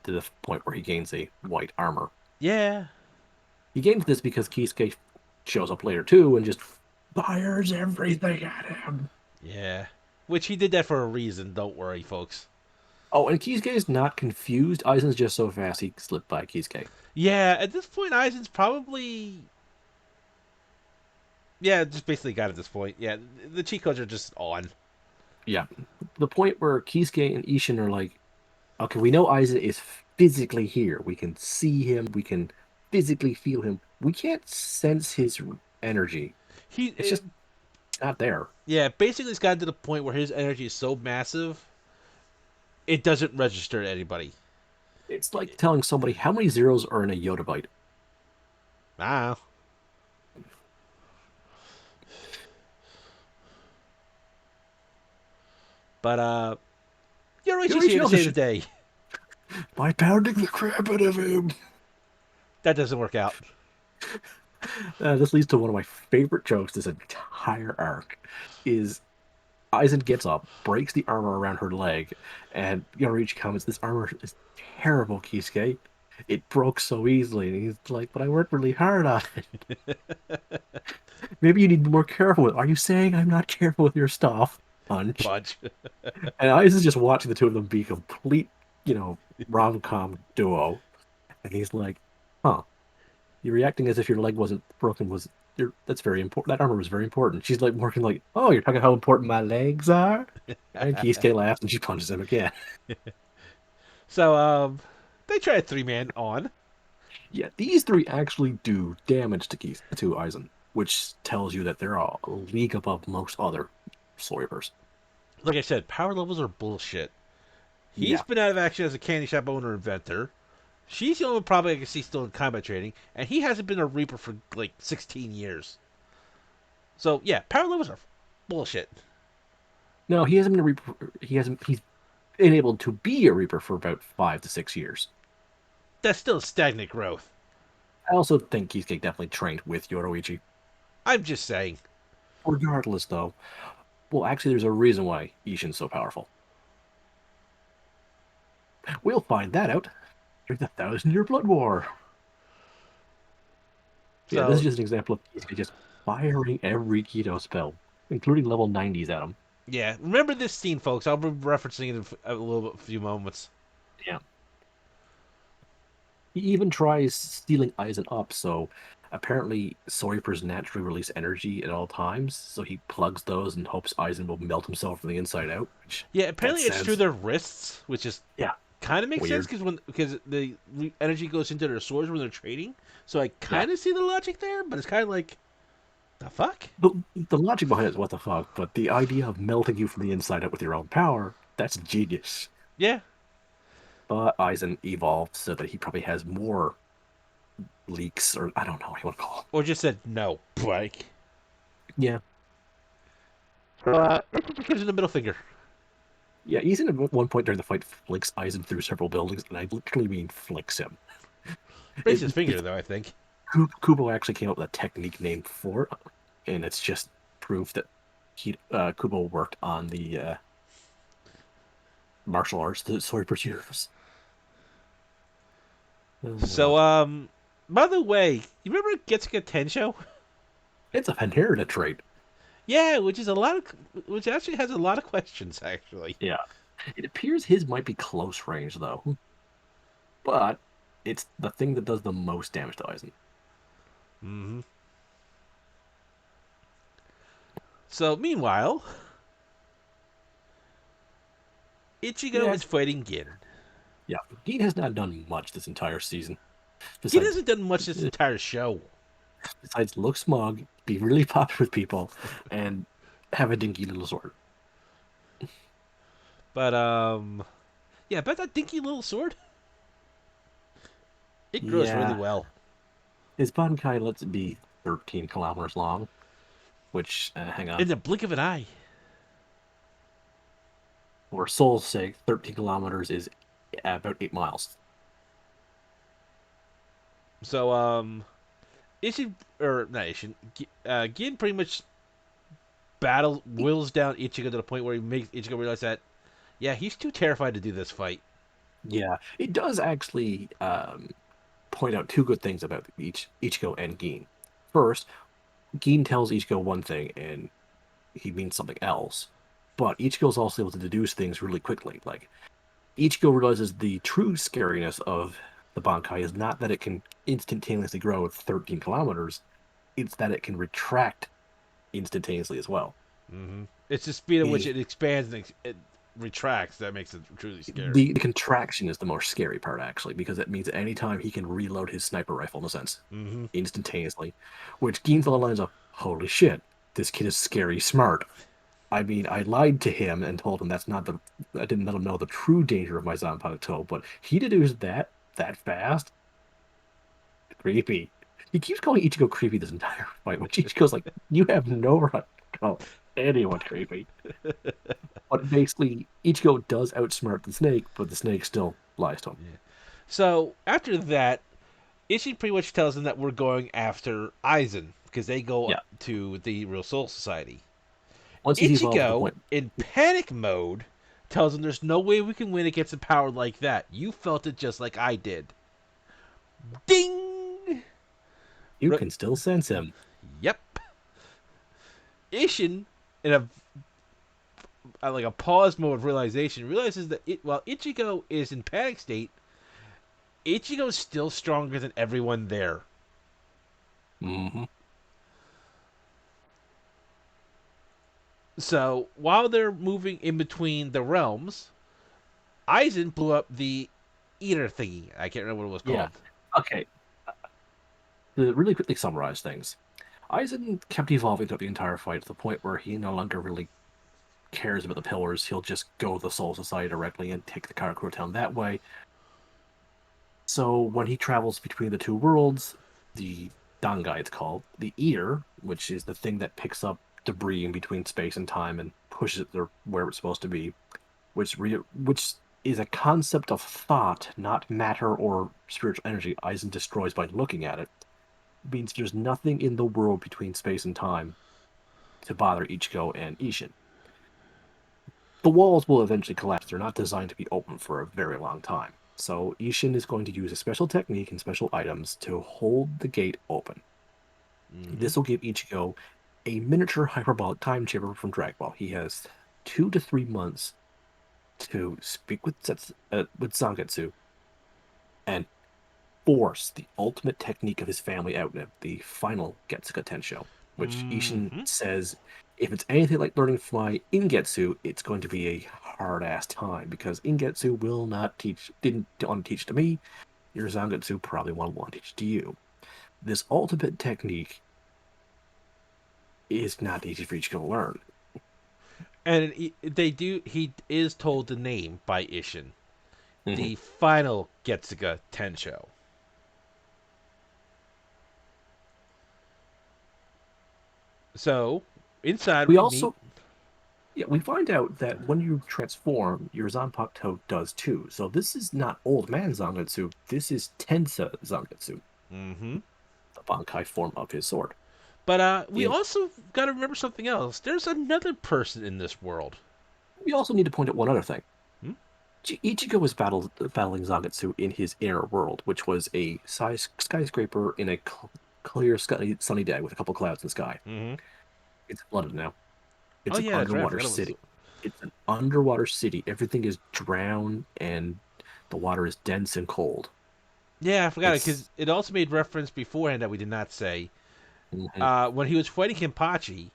to the point where he gains a white armor. Yeah, He gains this because Kisuke shows up later too and just fires everything at him. yeah. Which he did that for a reason. Don't worry, folks. Oh, and Kisuke is not confused. Aizen's just so fast he slipped by Kisuke. Yeah, at this point, Aizen's probably, yeah, just basically got at this point. Yeah, the cheat codes are just on. Yeah, the point where Kisuke and Ishin are like, okay, we know Aizen is physically here. We can see him. We can physically feel him. We can't sense his energy. He, It's just not there. yeah, basically, it's gotten to the point where his energy is so massive, it doesn't register to anybody. It's like telling somebody how many zeros are in a Yoda byte. Ah, but Yorichi's here Yoichi to also save the should, day. by pounding the crap out of him. That doesn't work out. This leads to one of my favorite jokes this entire arc is Aizen gets up, breaks the armor around her leg, and Yoruichi comments, "This armor is terrible, Kisuke. It broke so easily." And he's like, "But I worked really hard on it. Maybe you need to be more careful with it. Are you saying I'm not careful with your stuff?" Punch. Punch. And Aizen's just watching the two of them be complete, rom-com duo. And he's like, "Huh, you're reacting as if your leg wasn't broken. That's very important. That armor was very important." She's like working like, "Oh, you're talking how important my legs are?" And Kisuke laughs and she punches him again. So they try a 3-man on. Yeah, these three actually do damage to Aizen, which tells you that they're a league above most other Soyvers. Like I said, power levels are bullshit. He's Yeah. been out of action as a candy shop owner inventor. She's the only one probably I can see still in combat training, and he hasn't been a Reaper for like 16 years. So yeah, power levels are bullshit. No, he hasn't been he hasn't he's enabled to be a Reaper for about 5 to 6 years. That's still stagnant growth. I also think he's definitely trained with Yoroichi. I'm just saying. Regardless, though, well, actually, there's a reason why Ishin's so powerful. We'll find that out during the Thousand Year Blood War. Yeah, this is So, just an example of Kisuke just firing every Kido spell, including level 90s at him. yeah, remember this scene, folks. I'll be referencing it in a few moments. Yeah. He even tries stealing Aizen up, so apparently Soiper's naturally release energy at all times, so he plugs those and hopes Aizen will melt himself from the inside out, which Yeah, that apparently it's through sounds, their wrists, which is yeah, kind of makes sense weird. because the energy goes into their swords when they're trading. So I Yeah. kind of see the logic there, but it's kind of like the fuck. The logic behind it is what the fuck, but the idea of melting you from the inside out with your own power, that's genius. Yeah, But Aizen evolved so that he probably has more leaks, or I don't know what you want to call or just said no, like. them. Yeah. It gives him the middle finger. Yeah, Aizen at one point during the fight flicks Aizen through several buildings, and I literally mean flicks him. Breaks his It, finger though, I think. Kubo actually came up with a technique named for it, and it's just proof that Kubo worked on the martial arts that Sword pursues. So by the way, you remember Getsuga Tensho? It's a inherited trait. Yeah, which actually has a lot of questions actually. Yeah. It appears his might be close range, though, but it's the thing that does the most damage to Aizen. Hmm. So meanwhile, Ichigo Yeah, is fighting Gin. yeah. Gin has not done much this entire season, Gin besides hasn't done much this entire show, look smug, be really popular with people, and have a dinky little sword. but yeah, about that dinky little sword, it grows really Yeah, well. his Bankai lets it be 13 kilometers long, which, hang on, In the blink of an eye. for Soul's sake, 13 kilometers is about 8 miles. So Ishin or not Ishin, Gin pretty much wills down Ichigo to the point where he makes Ichigo realize that yeah, he's too terrified to do this fight. Yeah, it does actually point out two good things about Ichigo and Gin. First, Gin tells Ichigo one thing and he means something else, but Ichigo's also able to deduce things really quickly. Like, Ichigo realizes the true scariness of the Bankai is not that it can instantaneously grow at 13 kilometers, it's that it can retract instantaneously as well. Hmm. It's the speed at which The it expands and it retracts that makes it truly scary. the contraction is the more scary part, actually, because it means anytime he can reload his sniper rifle, in a sense, Hmm. instantaneously, which Gein's on the lines of, holy shit, this kid is scary smart. I mean, I lied to him and told him that's not the. I didn't let him know the true danger of my Zanpakuto, but he deduced that fast. Creepy. He keeps calling Ichigo creepy this entire fight, which Ichigo's like, you have no right to call anyone creepy. But basically, Ichigo does outsmart the snake, but the snake still lies to him. Yeah. So after that, Ishi pretty much tells them that we're going after Aizen because they go Yeah. to the Real Soul Society. Once he's evolved to the Ichigo, point, in panic mode, tells them there's no way we can win against a power like that. You felt it just like I did. Ding! you can still sense him. Yep. Ishin, in like a pause mode of realization, realizes that while Ichigo is in panic state, Ichigo's still stronger than everyone there. Hmm. So while they're moving in between the realms, Aizen blew up the eater thingy. I can't remember what it was Yeah. called. Okay. To really quickly summarize things, Aizen kept evolving throughout the entire fight to the point where he no longer really cares about the pillars. He'll just go to the Soul Society directly and take the Karakura town that way. So when he travels between the two worlds, the Dangai, it's called, the ear, which is the thing that picks up debris in between space and time and pushes it there where it's supposed to be, which is a concept of thought, not matter or spiritual energy. Eisen destroys by looking at it. It means there's nothing in the world between space and time to bother Ichigo and Ishin. The walls will eventually collapse. They're not designed to be open for a very long time. So Ishin is going to use a special technique and special items to hold the gate open. Mm-hmm. This will give Ichigo a miniature hyperbolic time chamber from Dragon Ball. He has 2 to 3 months to speak with Zangetsu and force the ultimate technique of his family out in the final Getsuga Tensho, which Ishin Mm-hmm. says if it's anything like learning from my Ingetsu, it's going to be a hard ass time because Ingetsu will not teach, didn't want to teach to me. Your Zangetsu probably won't want to teach to you. This ultimate technique is not easy for Ichigo to learn. And they do. He is told the name by Ishin. Mhm. The final Getsuga Tensho. So inside We we meet. also Yeah, we find out that when you transform, your Zanpakuto does too. So this is not old man Zangetsu. This is Tensa Zangetsu, Mm-hmm. the Bankai form of his sword. But we In, also got to remember something else. There's another person in this world. we also need to point out one other thing. Hmm? Ichigo was battling Zangetsu in his inner world, which was a skyscraper in a clear, sunny day with a couple clouds in the sky. Mm-hmm. It's flooded now. Oh It's an yeah, that's right. I underwater forgot it was. city. It's an underwater city. Everything is drowned and the water is dense and cold. Yeah, I forgot it because It's it also made reference beforehand that we did not say. Mhm. When he was fighting Kenpachi,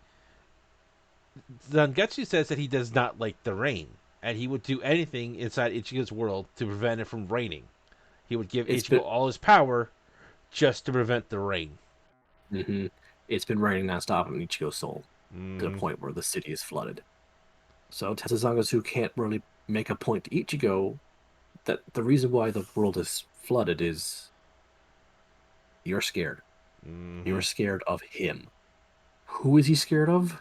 Zangetsu says that he does not like the rain, and he would do anything inside Ichigo's world to prevent it from raining. He would give It's Ichigo been all his power just to prevent the rain. mhm. It's been raining nonstop in Ichigo's soul to the Mm-hmm. point where the city is flooded. So Tetsuzangatsu can't really make a point to Ichigo that the reason why the world is flooded is you're scared. Mm-hmm. You're scared of him. Who is he scared of?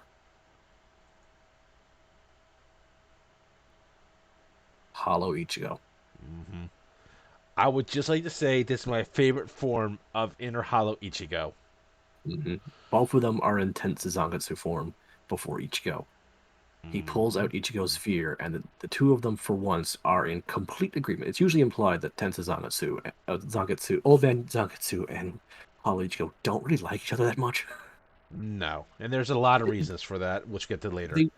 Hollow Ichigo. Mm-hmm. I would just like to say this is my favorite form of Inner Hollow Ichigo. Mhm. Both of them are in Tetsuzangatsu form before Ichigo. He pulls Mm-hmm. out Ichigo's fear, and the two of them, for once, are in complete agreement. It's usually implied that Old Man Zangetsu, and Hollow Ichigo don't really like each other that much. No, and there's a lot of reasons for that, which we'll get to later. They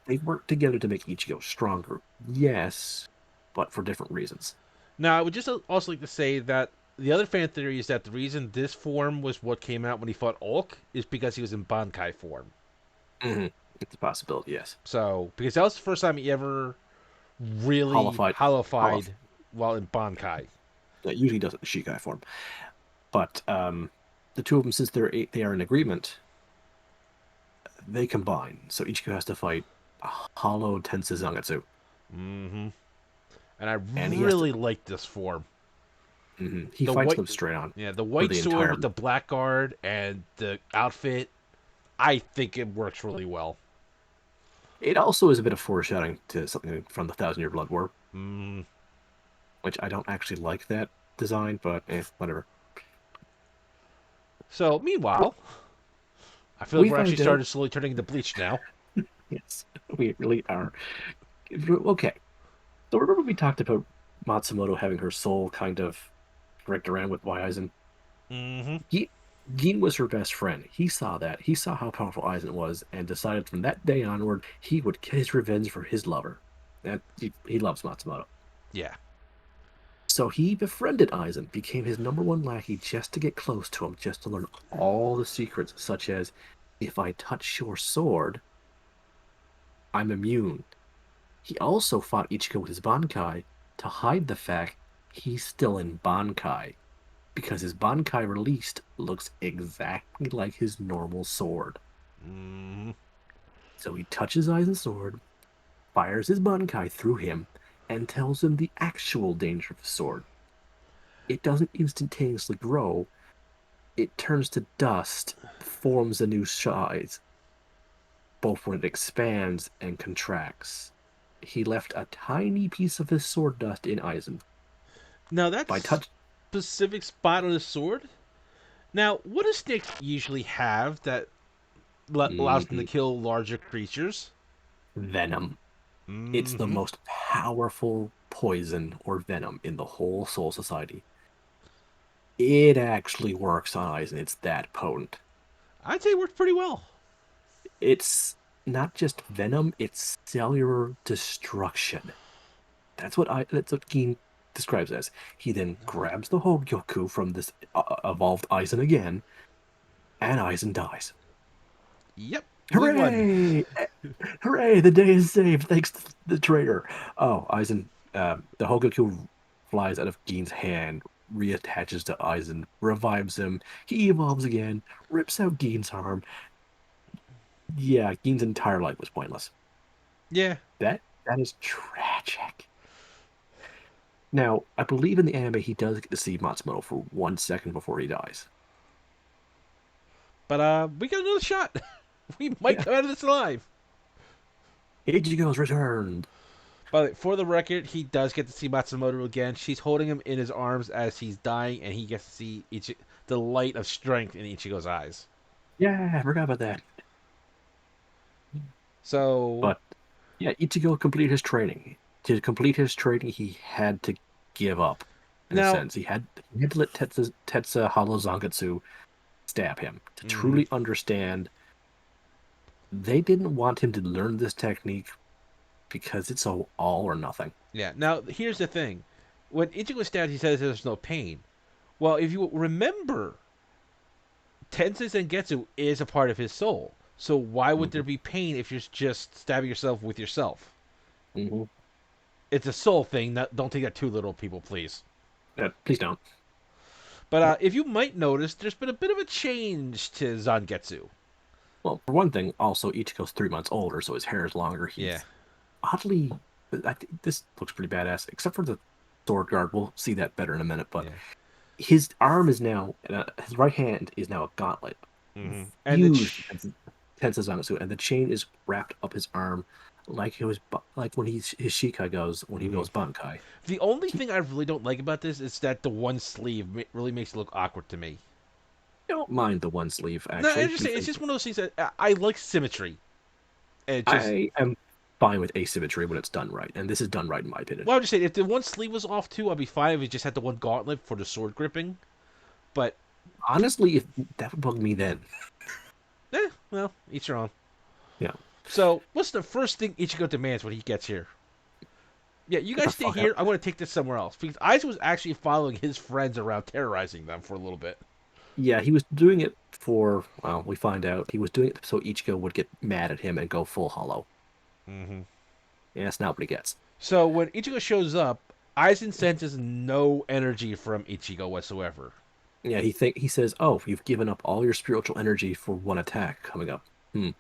they work together to make Ichigo stronger, yes, but for different reasons. Now, I would just also like to say that the other fan theory is that the reason this form was what came out when he fought Ulk is because he was in Bankai form. Mhm. It's a possibility, yes. So, because that was the first time he ever really Hollowified, Hollow hollowified while in Bankai. that usually does it in Shikai form, but the two of them, since they are in agreement, they combine. So Ichigo has to fight Hollow Tensei, Mm-hmm. And I and he has to really like this form. he The fights white, them straight on yeah, the for white the sword entire. with the black guard and the outfit. I think it works really well. It also is a bit of foreshadowing to something from the Thousand Year Blood War, Mm. which I don't actually like that design, but whatever. So, meanwhile, I feel like We we're actually find out, started slowly turning into Bleach now. yes, we really are. Okay, so remember we talked about Matsumoto having her soul kind of wrecked around with Aizen? Mm-hmm. He, Gin was her best friend. He saw that. He saw how powerful Aizen was and decided from that day onward he would get his revenge for his lover. And he loves Matsumoto. Yeah. So he befriended Aizen, became his number one lackey just to get close to him, just to learn all the secrets, such as if I touch your sword, I'm immune. He also fought Ichigo with his Bankai to hide the fact he's still in Bankai, because his Bankai released looks exactly like his normal sword. Mm-hmm. So he touches Aizen's sword, fires his Bankai through him, and tells him the actual danger of the sword. It doesn't instantaneously grow, it turns to dust, forms a new size, both when it expands and contracts. he left a tiny piece of his sword dust in Aizen. Now By that's touch, specific spot on his sword. Now, what does Snake usually have that allows them to mhm, kill larger creatures? venom. It's the Mm-hmm. most powerful poison or venom in the whole Soul Society. It actually works on Aizen. It's that potent. I'd say it worked pretty well. It's not just venom, it's cellular destruction. That's what Gin describes as. He then grabs the Hogyoku from this evolved Aizen again, and Aizen dies. Yep, we won. Hooray! Hooray! The day is saved thanks to the traitor. Oh, Aizen, the Hogyoku flies out of Gin's hand, reattaches to Aizen, revives him. He evolves again, rips out Gin's arm. Yeah, Gin's entire life was pointless. Yeah, That is tragic. Now, I believe in the anime he does get to see Matsumoto for 1 second before he dies. but we got another shot. We might Yeah, come out of this alive. Ichigo's returned. But for the record, he does get to see Matsumoto again. She's holding him in his arms as he's dying, and he gets to see the light of strength in Ichigo's eyes. Yeah, I forgot about that. So But yeah, Ichigo completed his training. To complete his training, he had to give up. In a now, sense, he had to let Tetsu Hollow Zangetsu stab him to mhm, truly understand they didn't want him to learn this technique because it's all or nothing. yeah. Now here's the thing: when Ichigo stabbed, he says there's no pain. Well, if you remember, Tensei Zangetsu is a part of his soul. So why would there Hmm. be pain if you're just stabbing yourself with yourself? Hmm. It's a soul thing. Don't take that too little, people, please. Please don't. But Uh, if you might notice, there's been a bit of a change to Zangetsu. Well, for one thing, also Ichigo's 3 months older, so his hair is longer. Yeah, He's oddly, I think this looks pretty badass, except for the sword guard. We'll see that better in a minute. But yeah. his arm is now, his right hand is now a gauntlet And fused it's with Tensei Zangetsu, and the chain is wrapped up his arm like it was like when his Shikai goes when he goes Bankai. the only He thing I really don't like about this is that the one sleeve really makes it look awkward to me. don't mind the one sleeve No, I actually just say it's because just one of those things that I like symmetry. And it just I am fine with asymmetry when it's done right, and this is done right in my opinion. well, I'm just saying if the one sleeve was off too, I'd be fine if it just had the one gauntlet for the sword gripping. But Honestly, if that would bug me then, well, each your own. yeah, So, what's the first thing Ichigo demands when he gets here? Yeah, you get the guys stay fuck out. here. I want to take this somewhere else because Aizen was actually following his friends around, terrorizing them for a little bit. Yeah, he was doing it for, well, we find out he was doing it so Ichigo would get mad at him and go full hollow. hmm Yeah, that's not what he gets. So when Ichigo shows up, Aizen senses no energy from Ichigo whatsoever. Yeah, he says, "Oh, you've given up all your spiritual energy for one attack coming up. Hmm,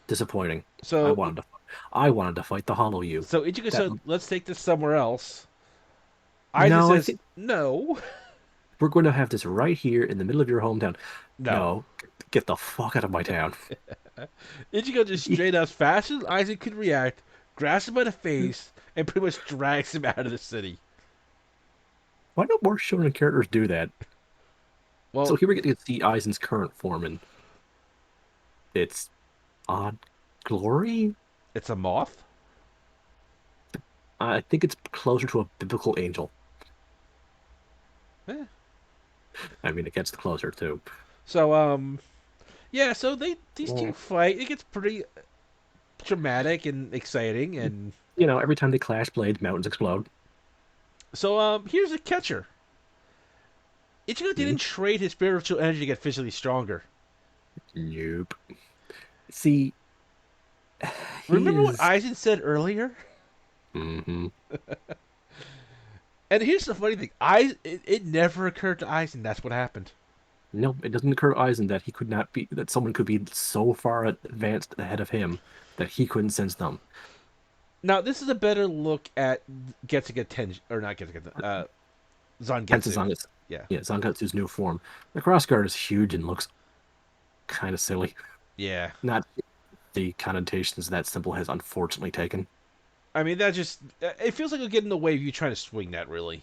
disappointing. I So wanted to, I wanted to fight the Hollow You. so Ichigo That said, "Let's take this somewhere else." Aizen no, I says, think "No, we're going to have this right here in the middle of your hometown. no." No, get the fuck out of my town. Ichigo just straight up, fast as Aizen could react, grabs him by the face, and pretty much drags him out of the city. Why don't more shonen characters do that? So Well, here we get to see Aizen's current form, and it's odd glory. it's a moth. I think it's closer to a biblical angel. Eh. I mean, it gets closer too. So yeah. So these two Yeah. fight. It gets pretty dramatic and exciting, and Every time they clash blades, mountains explode. so here's a catcher. Ichigo Hmm? didn't trade his spiritual energy to get physically stronger. Nope. See, Remember what his. Aizen said earlier? Hmm. And here's the funny thing: it never occurred to Aizen that's what happened. No, it doesn't occur to Aizen that he could not be that someone could be so far advanced ahead of him that he couldn't sense them. Now this is a better look at Getsuga Tenji, or not Getsuga, Hence Zangetsu. Zangetsu. Yeah, Yeah, Zangetsu's new form. The cross guard is huge and looks kind of silly. yeah. Not the connotations that symbol has unfortunately taken. I mean, that just it feels like it'll get in the way of you trying to swing that really.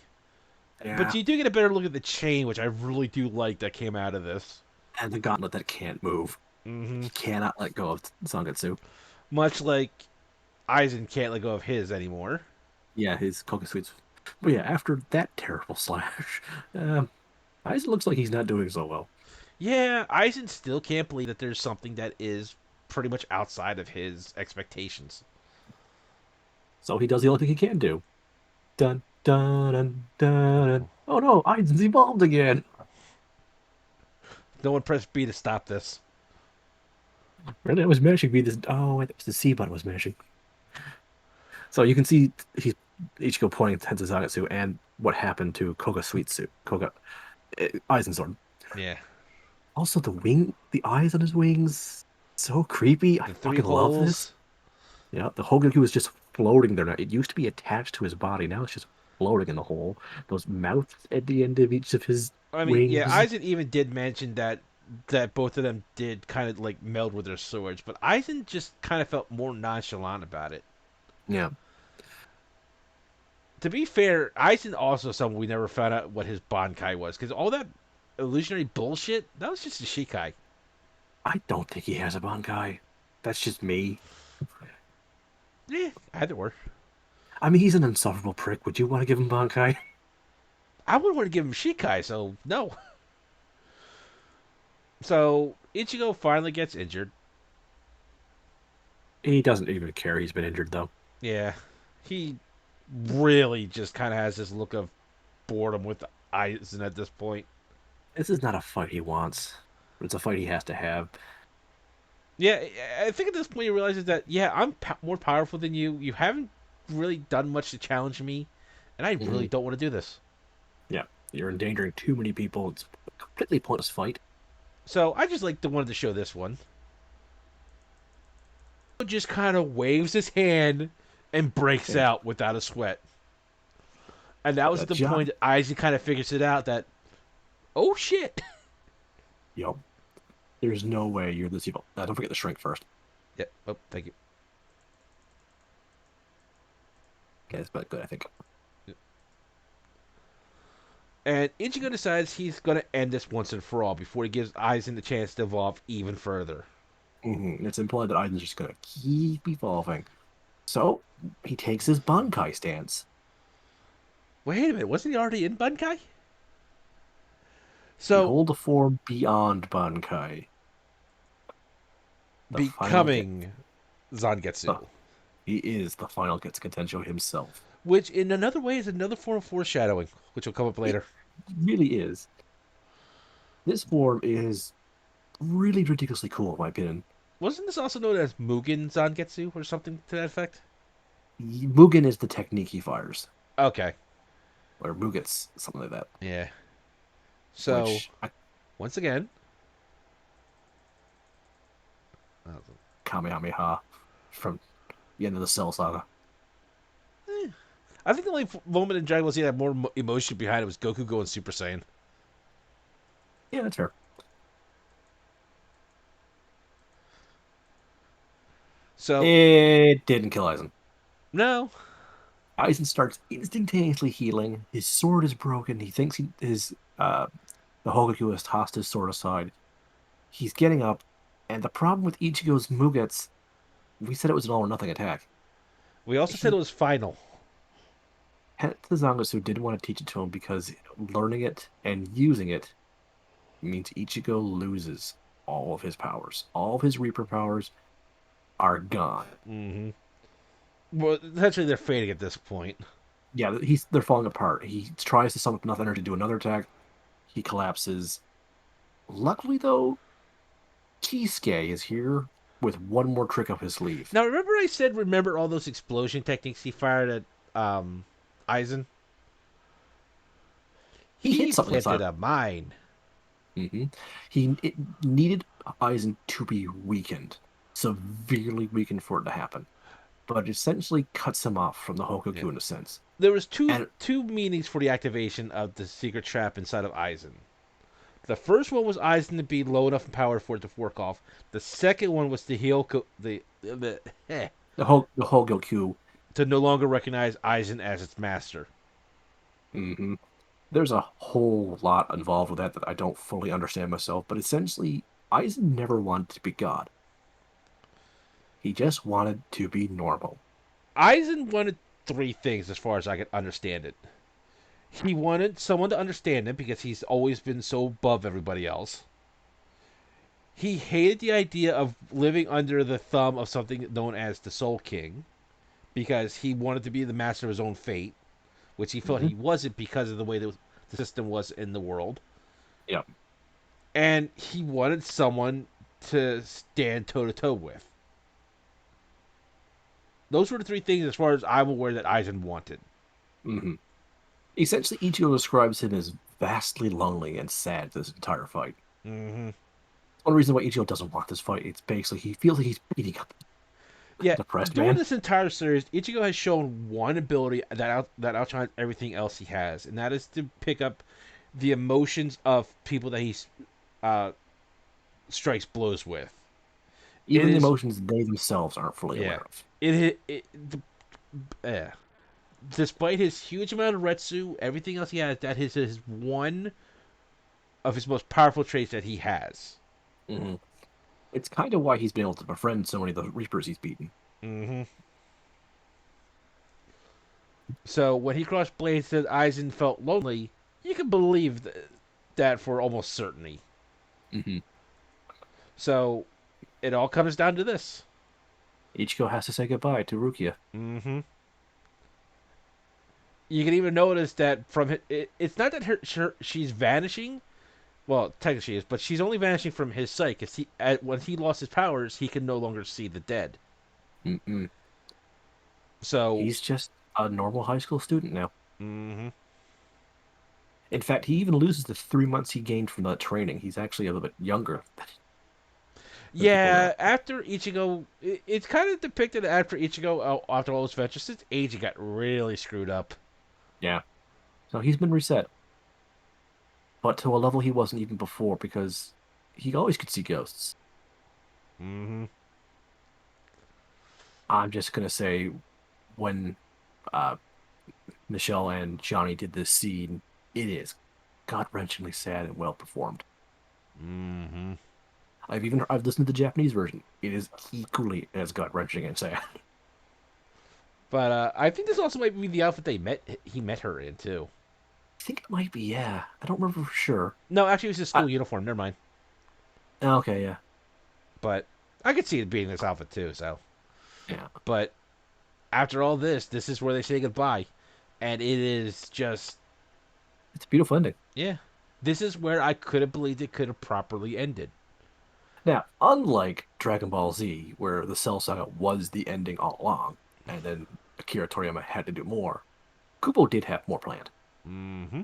But Yeah, you do get a better look at the chain, which I really do like that came out of this. and the gauntlet that can't move. Hmm. He cannot let go of Zangetsu. Much like Aizen can't let go of his anymore. Yeah, his Coca Sweets. But yeah, after that terrible slash, Aizen looks like he's not doing so well. Yeah, Aizen still can't believe that there's something that is pretty much outside of his expectations. So he does the only thing he can do. Dun dun dun dun. Dun. Oh no, Aizen's evolved again. No one pressed B to stop this. Really, I was mashing be this. Oh, it was the C button was mashing. So you can see he's Ichigo pointing to Zangetsu and what happened to Koga Sweet Suit, Koga Aizen Sword. Yeah. Also, the eyes on his wings, so creepy. I The three fucking love this. holes. Yeah, the Hogaku is just floating there now. It used to be attached to his body. Now it's just floating in the hole. Those mouths at the end of each of his I mean, yeah, wings. Aizen even did mention that both of them did kind of like meld with their swords, but Aizen just kind of felt more nonchalant about it. Yeah, To be fair, Aizen also someone we never found out what his Bankai was because all that illusionary bullshit that was just a Shikai. I don't think he has a Bankai. That's just me. Yeah, either or. I mean, he's an insufferable prick. Would you want to give him Bankai? I wouldn't want to give him Shikai, so no. So Ichigo finally gets injured. He doesn't even care. He's been injured though. Yeah, he really just kind of has this look of boredom with Aizen at this point. This is not a fight he wants, but it's a fight he has to have. Yeah, I think at this point he realizes that yeah, I'm more powerful than you. You haven't really done much to challenge me, and I really Hmm. don't want to do this. Yeah, you're endangering too many people. It's a completely pointless fight. So I just like to wanted to show this one. Just kind of waves his hand and breaks And out without a sweat. And that was the at the job, point that Isaac kind of figures it out that oh shit. yo, there's no way you're this evil. Don't forget the shrink first. Yeah. Oh, thank you. Okay, that's about good, I think. And Ichigo decides he's going to end this once and for all before he gives Aizen the chance to evolve even further. It's implied that Aiden's just gonna keep evolving. So he takes his Bankai stance. Wait a minute, wasn't he already in Bunkai? So Behold the form beyond Bankai. The final get. becoming Zangetsu, The, he is the final gets Contention himself. which in another way is another form of foreshadowing, which will come up It later. really is. This form is really ridiculously cool, in my opinion. Wasn't this also known as Mugen Zangetsu or something to that effect? Mugen is the technique he fires, Okay, or Muget's something like that. yeah. So Which I, once again, Kamehameha from the end of the Cell Saga. I think the only moment in Dragon Ball Z that had more emotion behind it was Goku going Super Saiyan. Yeah, that's fair. So It didn't kill Aizen. no, Aizen starts instantaneously healing. His sword is broken. He thinks the Hogaku has tossed his sword aside. He's getting up, and the problem with Ichigo's Mugetsu, we said it was an all or nothing attack. we also said it He was final. The Zangetsu didn't want to teach it to him because learning it and using it means Ichigo loses all of his powers. All of his Reaper powers are gone. Mm-hmm. Well, essentially they're fading at this point. Yeah, they're falling apart. He tries to summon enough energy to do another attack. He collapses. Luckily, though, Kisuke is here with one more trick up his sleeve. Now remember I said remember all those explosion techniques he fired at Aizen? He He hit something planted inside. a mine. Hmm. It needed Aizen to be weakened, severely weakened for it to happen. But it essentially cuts him off from the Yeah. Hokaku in a sense. There was two And two meanings for the activation of the secret trap inside of Aizen. The first one was Aizen to be low enough in power for it to work off. The second one was to heal the the Hogaku to no longer recognize Aizen as its master. Hmm. There's a whole lot involved with that that I don't fully understand myself, but essentially, Aizen never wanted to be God. He just wanted to be normal. Aizen wanted three things, as far as I could understand it. He wanted someone to understand him because he's always been so above everybody else. He hated the idea of living under the thumb of something known as the Soul King because he wanted to be the master of his own fate, which he felt Hmm. he wasn't because of the way the system was in the world. Yeah. And he wanted someone to stand toe to toe with. Those were the three things, as far as I'm aware, that Aizen wanted. Hmm. Essentially, Ichigo describes him as vastly lonely and sad this entire fight. Mm-hmm. One reason why Ichigo doesn't want this fight, it's basically he feels like he's beating up a Yeah, depressed during man. this entire series, Ichigo has shown one ability that outshines everything else he has, and that is to pick up the emotions of people that he uh, strikes blows with. It Even the is, emotions they themselves aren't fully yeah, aware of. yeah. Despite his huge amount of Retsu, everything else he has, that is his one of his most powerful traits that he has. Hmm. It's kind of why he's been able to befriend so many of the Reapers he's beaten. Mm-hmm. So when he crossed blades that Aizen felt lonely, you can believe that for almost certainty. Hmm. So it all comes down to this. Ichigo has to say goodbye to Rukia. Mm-hmm. You can even notice that from it's not that she's vanishing. Well, technically she is, but she's only vanishing from his sight because when he lost his powers, he can no longer see the dead. Mm-mm. So, He's just a normal high school student now. mm-hmm. In fact, he even loses the 3 months he gained from that training. He's actually a little bit younger than before Yeah, that. after Ichigo, it's kind of depicted after Ichigo, after all his adventures, his age got really screwed up. Yeah. So he's been reset, but to a level he wasn't even before because he always could see ghosts. Mm-hmm. I'm just gonna say when uh, Michelle and Johnny did this scene, it is gut-wrenchingly sad and well performed. Mm-hmm. I've listened to the Japanese version. It is equally as gut-wrenching and sad. But I think this also might be the outfit he met her in too. I think it might be, yeah. I don't remember for sure. No, actually, it was his I, school uniform. Never mind. okay, yeah, But I could see it being this outfit too. So, yeah. but after all this is where they say goodbye, and it is just It's a beautiful ending. yeah. This is where I could have believed it could have properly ended. Now, unlike Dragon Ball Z, where the Cell Saga was the ending all along, and then Akira Toriyama had to do more, Kubo did have more planned. Mm-hmm.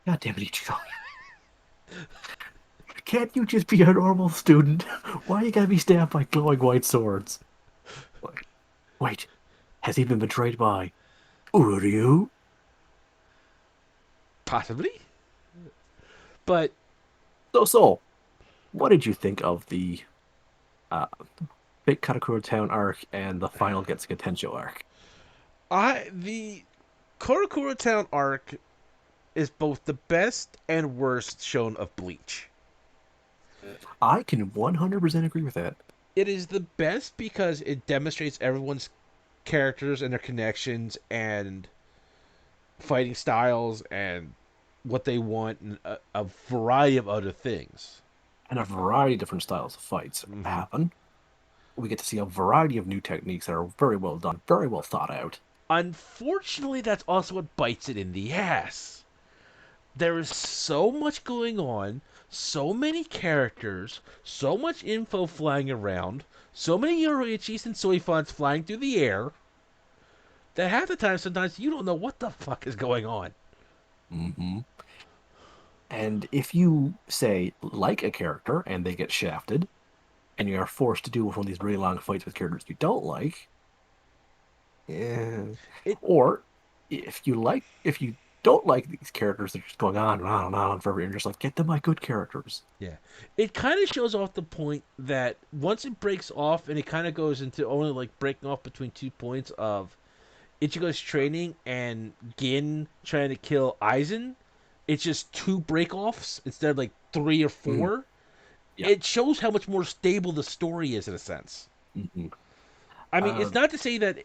God damn it, Ichigo. Can't you just be a normal student? Why you gotta be stabbed by glowing white swords? Like, wait, has he been betrayed by Uryu? Possibly, but So, what did you think of the uh, Big Karakura Town arc and the final Getsuga Tensho arc? the Korokoro Town arc is both the best and worst shown of Bleach. I can 100% agree with that. It is the best because it demonstrates everyone's characters and their connections and fighting styles and what they want and a variety of other things. And a variety of different styles of fights Mm-hmm. happen. We get to see a variety of new techniques that are very well done, very well thought out. Unfortunately, that's also what bites it in the ass. There is so much going on, so many characters, so much info flying around, so many Yoroichis and Soifans flying through the air that half the time sometimes you don't know what the fuck is going on. Hmm. And if you say like a character and they get shafted, and you are forced to do one of these really long fights with characters you don't like, yeah. It Or if you don't like these characters that are just going on and on and on forever. You're just like, get to my good characters. Yeah. It kind of shows off the point that once it breaks off and it kind of goes into only like breaking off between 2 points of Ichigo's training and Gin trying to kill Aizen, it's just two breakoffs instead of like three or Mhm. four. Yeah. It shows how much more stable the story is in a sense. Hmm. I mean, it's Uh, not to say that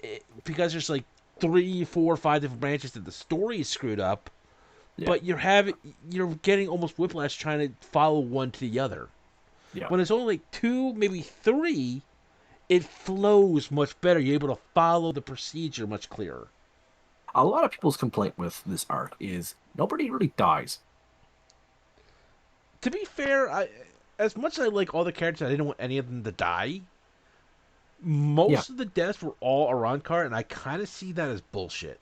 because there's like three, four, five different branches that the story is screwed up, yeah. but you're getting almost whiplash trying to follow one to the other. Yeah. When it's only like two, maybe three, it flows much better. You're able to follow the procedure much clearer. A lot of people's complaint with this arc is nobody really dies. To be fair, as much as I like all the characters, I didn't want any of them to die. Yeah. Most of the deaths were all Arankar, and I kind of see that as bullshit.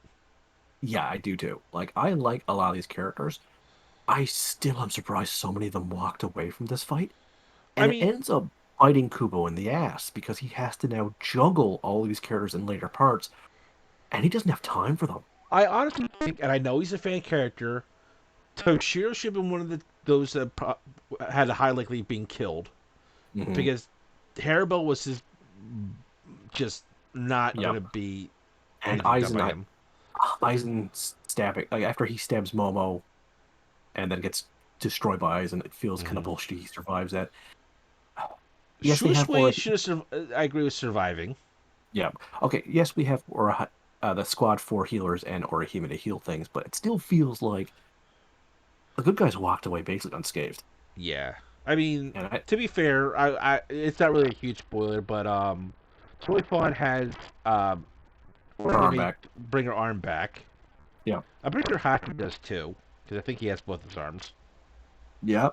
Yeah, I do too. Like, I like a lot of these characters. I still am surprised so many of them walked away from this fight. I And it mean, ends up biting Kubo in the ass because he has to now juggle all these characters in later parts, and he doesn't have time for them. I honestly think, and I know he's a fan character, Toshiro should have been one of those that had a high likelihood of being killed Hmm. because Haribo was his just not going Yep. to be And anything done by him. Aizen stabbing, like after he stabs Momo and then gets destroyed by Aizen, it feels kind of Mm-hmm. bullshit. He survives that. Yes, they have Shushway Ora. should have. I agree with surviving. Yeah. Okay. Yes, we have Ora, the squad four healers and Orihime to heal things, but it still feels like the good guys walked away basically unscathed. Yeah, I mean, And I, to be fair, it's not really a huge spoiler, but Toy Fawn has um, her arm Orihime back. bring her arm back. Yeah. I'm pretty sure Haku does too, because I think he has both his arms. Yeah.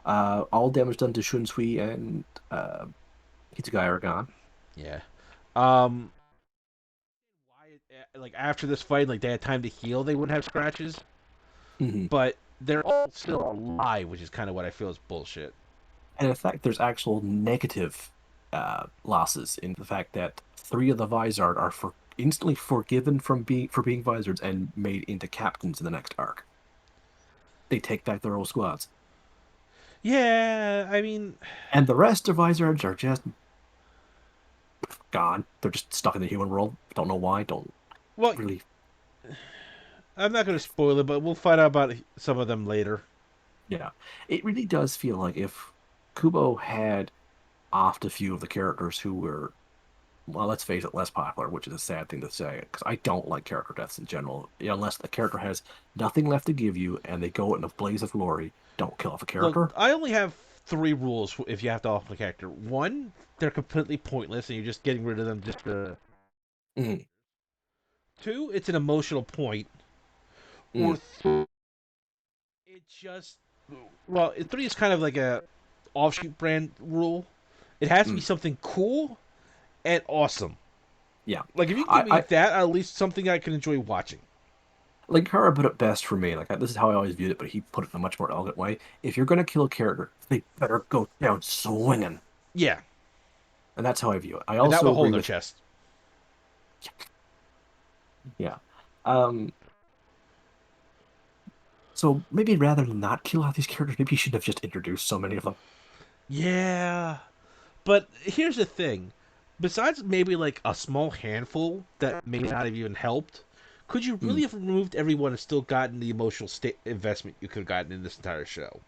All damage done to Shunsui and Hitsugai are gone. Yeah. Um, why? Like after this fight, like they had time to heal, they wouldn't have scratches, Hmm. but they're all still alive, which is kind of what I feel is bullshit. And in fact, there's actual negative losses in the fact that three of the Vizard are instantly forgiven for being Vizards and made into captains in the next arc. They take back their old squads, Yeah, I mean, and the rest of Vizards are just gone. They're just stuck in the human world. Don't know why. Don't well, really. I'm not going to spoil it, but we'll find out about some of them later. Yeah, it really does feel like if Kubo had offed a few of the characters who were, well, let's face it, less popular, which is a sad thing to say, because I don't like character deaths in general. Unless the character has nothing left to give you and they go in a blaze of glory, don't kill off a Look, character. I only have three rules if you have to off a character. One, they're completely pointless and you're just getting rid of them just to. Mm, Two, it's an emotional point. Or mm, three, it just. Well, three is kind of like a offshoot brand rule. It has to be mm. something cool and awesome. Yeah, Like if you can give me I that, at least something I can enjoy watching. like Kara put it best for me. Like this is how I always viewed it, but he put it in a much more elegant way. If you're gonna kill a character, they better go down swinging, Yeah, and that's how I view it. I and that also will hold agree their with, chest. yeah. Um, so maybe rather than not kill out these characters, maybe you should have just introduced so many of them. Yeah, but here's the thing. Besides maybe like a small handful that may not have even helped, could you Mm. really have removed everyone and still gotten the emotional investment you could have gotten in this entire show?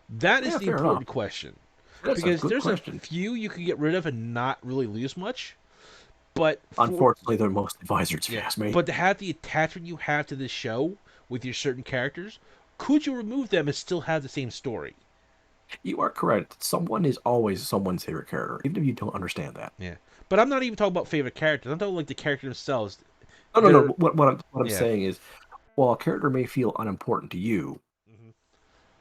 That is Yeah, the fair enough. important question. That's a Because good there's a question. few you can get rid of and not really lose much, but for Unfortunately, they're most advisors, if you yeah, ask me. but to have the attachment you have to this show with your certain characters, could you remove them and still have the same story? You are correct. Someone is always someone's favorite character, even if you don't understand that. Yeah, but I'm not even talking about favorite characters. I'm talking like the characters themselves. No, no, no. They're What I'm yeah. saying is, while a character may feel unimportant to you, Mhm.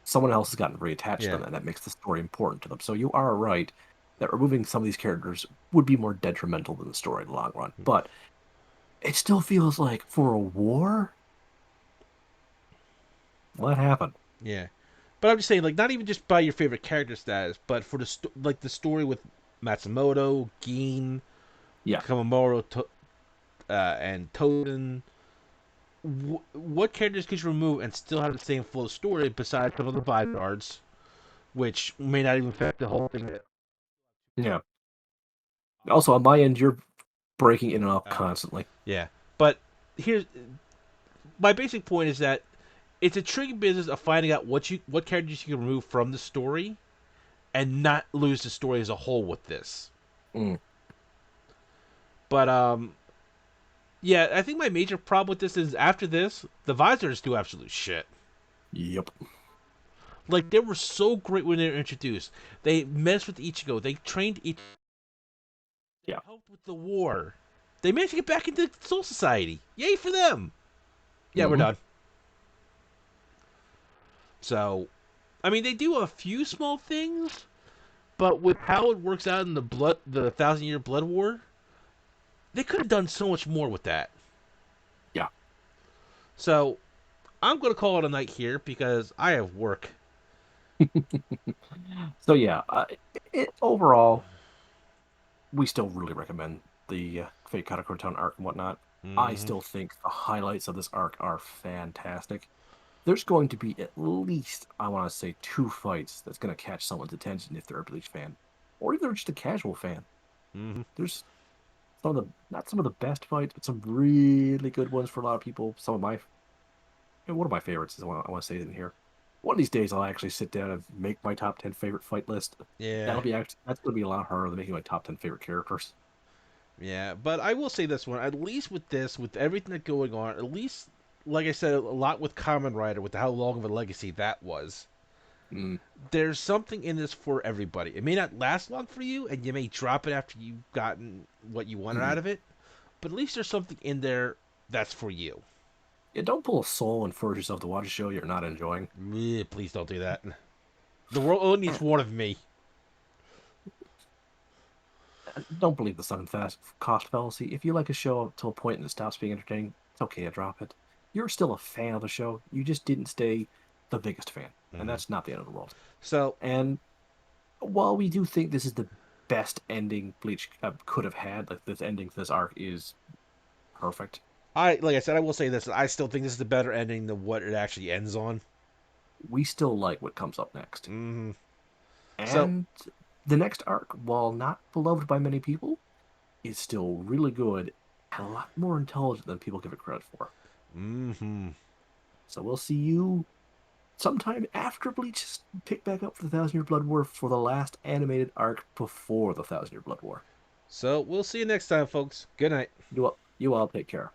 someone else has gotten really attached to Yeah. them, and that makes the story important to them. So you are right that removing some of these characters would be more detrimental than the story in the long run. But it still feels like for a war, what happened? Yeah, but I'm just saying, like, not even just by your favorite character status, but for the like the story with Matsumoto, Gin, Yeah. Kamamoro, and Toden. what characters could you remove and still have the same flow story besides some of the vibe guards, which may not even affect the whole thing? Yeah. Also, on my end, you're breaking in and out Oh, constantly. yeah. But here's my basic point is that it's a tricky business of finding out what characters you can remove from the story and not lose the story as a whole with this. Mm, But yeah, I think my major problem with this is after this, the visors do absolute shit. yep. Like they were so great when they were introduced. They messed with Ichigo. They trained Ichigo. They Yeah. helped with the war. They managed to get back into Soul Society. Yay for them! Yeah, we're Hmm. done. So, I mean, they do a few small things, but with how it works out in the 1,000 Year Blood War, they could have done so much more with that. Yeah. So, I'm gonna call it a night here because I have work. So yeah, overall, we still really recommend the Fate Katakura Town arc and whatnot. I Mm-hmm. still think the highlights of this arc are fantastic. There's going to be at least, I want to say, two fights that's going to catch someone's attention if they're a Bleach fan, or if they're just a casual fan. Mm-hmm. There's some of the not some of the best fights, but some really good ones for a lot of people. Some of my one of my favorites is I want to say it in here. One of these days, I'll actually sit down and make my top 10 favorite fight list. Yeah. That's going to be a lot harder than making my top 10 favorite characters. Yeah, but I will say this one. At least with this, with everything that's going on, at least, like I said, a lot with Kamen Rider, with how long of a legacy that was. Mm, There's something in this for everybody. It may not last long for you, and you may drop it after you've gotten what you wanted mm. out of it, but at least there's something in there that's for you. Yeah, don't pull a soul and force yourself to watch a show you're not enjoying. Please don't do that. The world only needs And one of me. don't believe the sunk cost fallacy. If you like a show to a point and it stops being entertaining, it's okay to drop it. You're still a fan of the show. You just didn't stay the biggest fan, and Hmm. that's not the end of the world. So And while we do think this is the best ending Bleach could have had, like this ending to this arc is perfect, like I said, I will say this: I still think this is the better ending than what it actually ends on. we still like what comes up next. Hmm. So, And the next arc, while not beloved by many people, is still really good and a lot more intelligent than people give it credit for. hmm. So we'll see you sometime after Bleach is picked back up for the Thousand Year Blood War for the last animated arc before the Thousand Year Blood War. So we'll see you next time, folks. Good night. You all take care.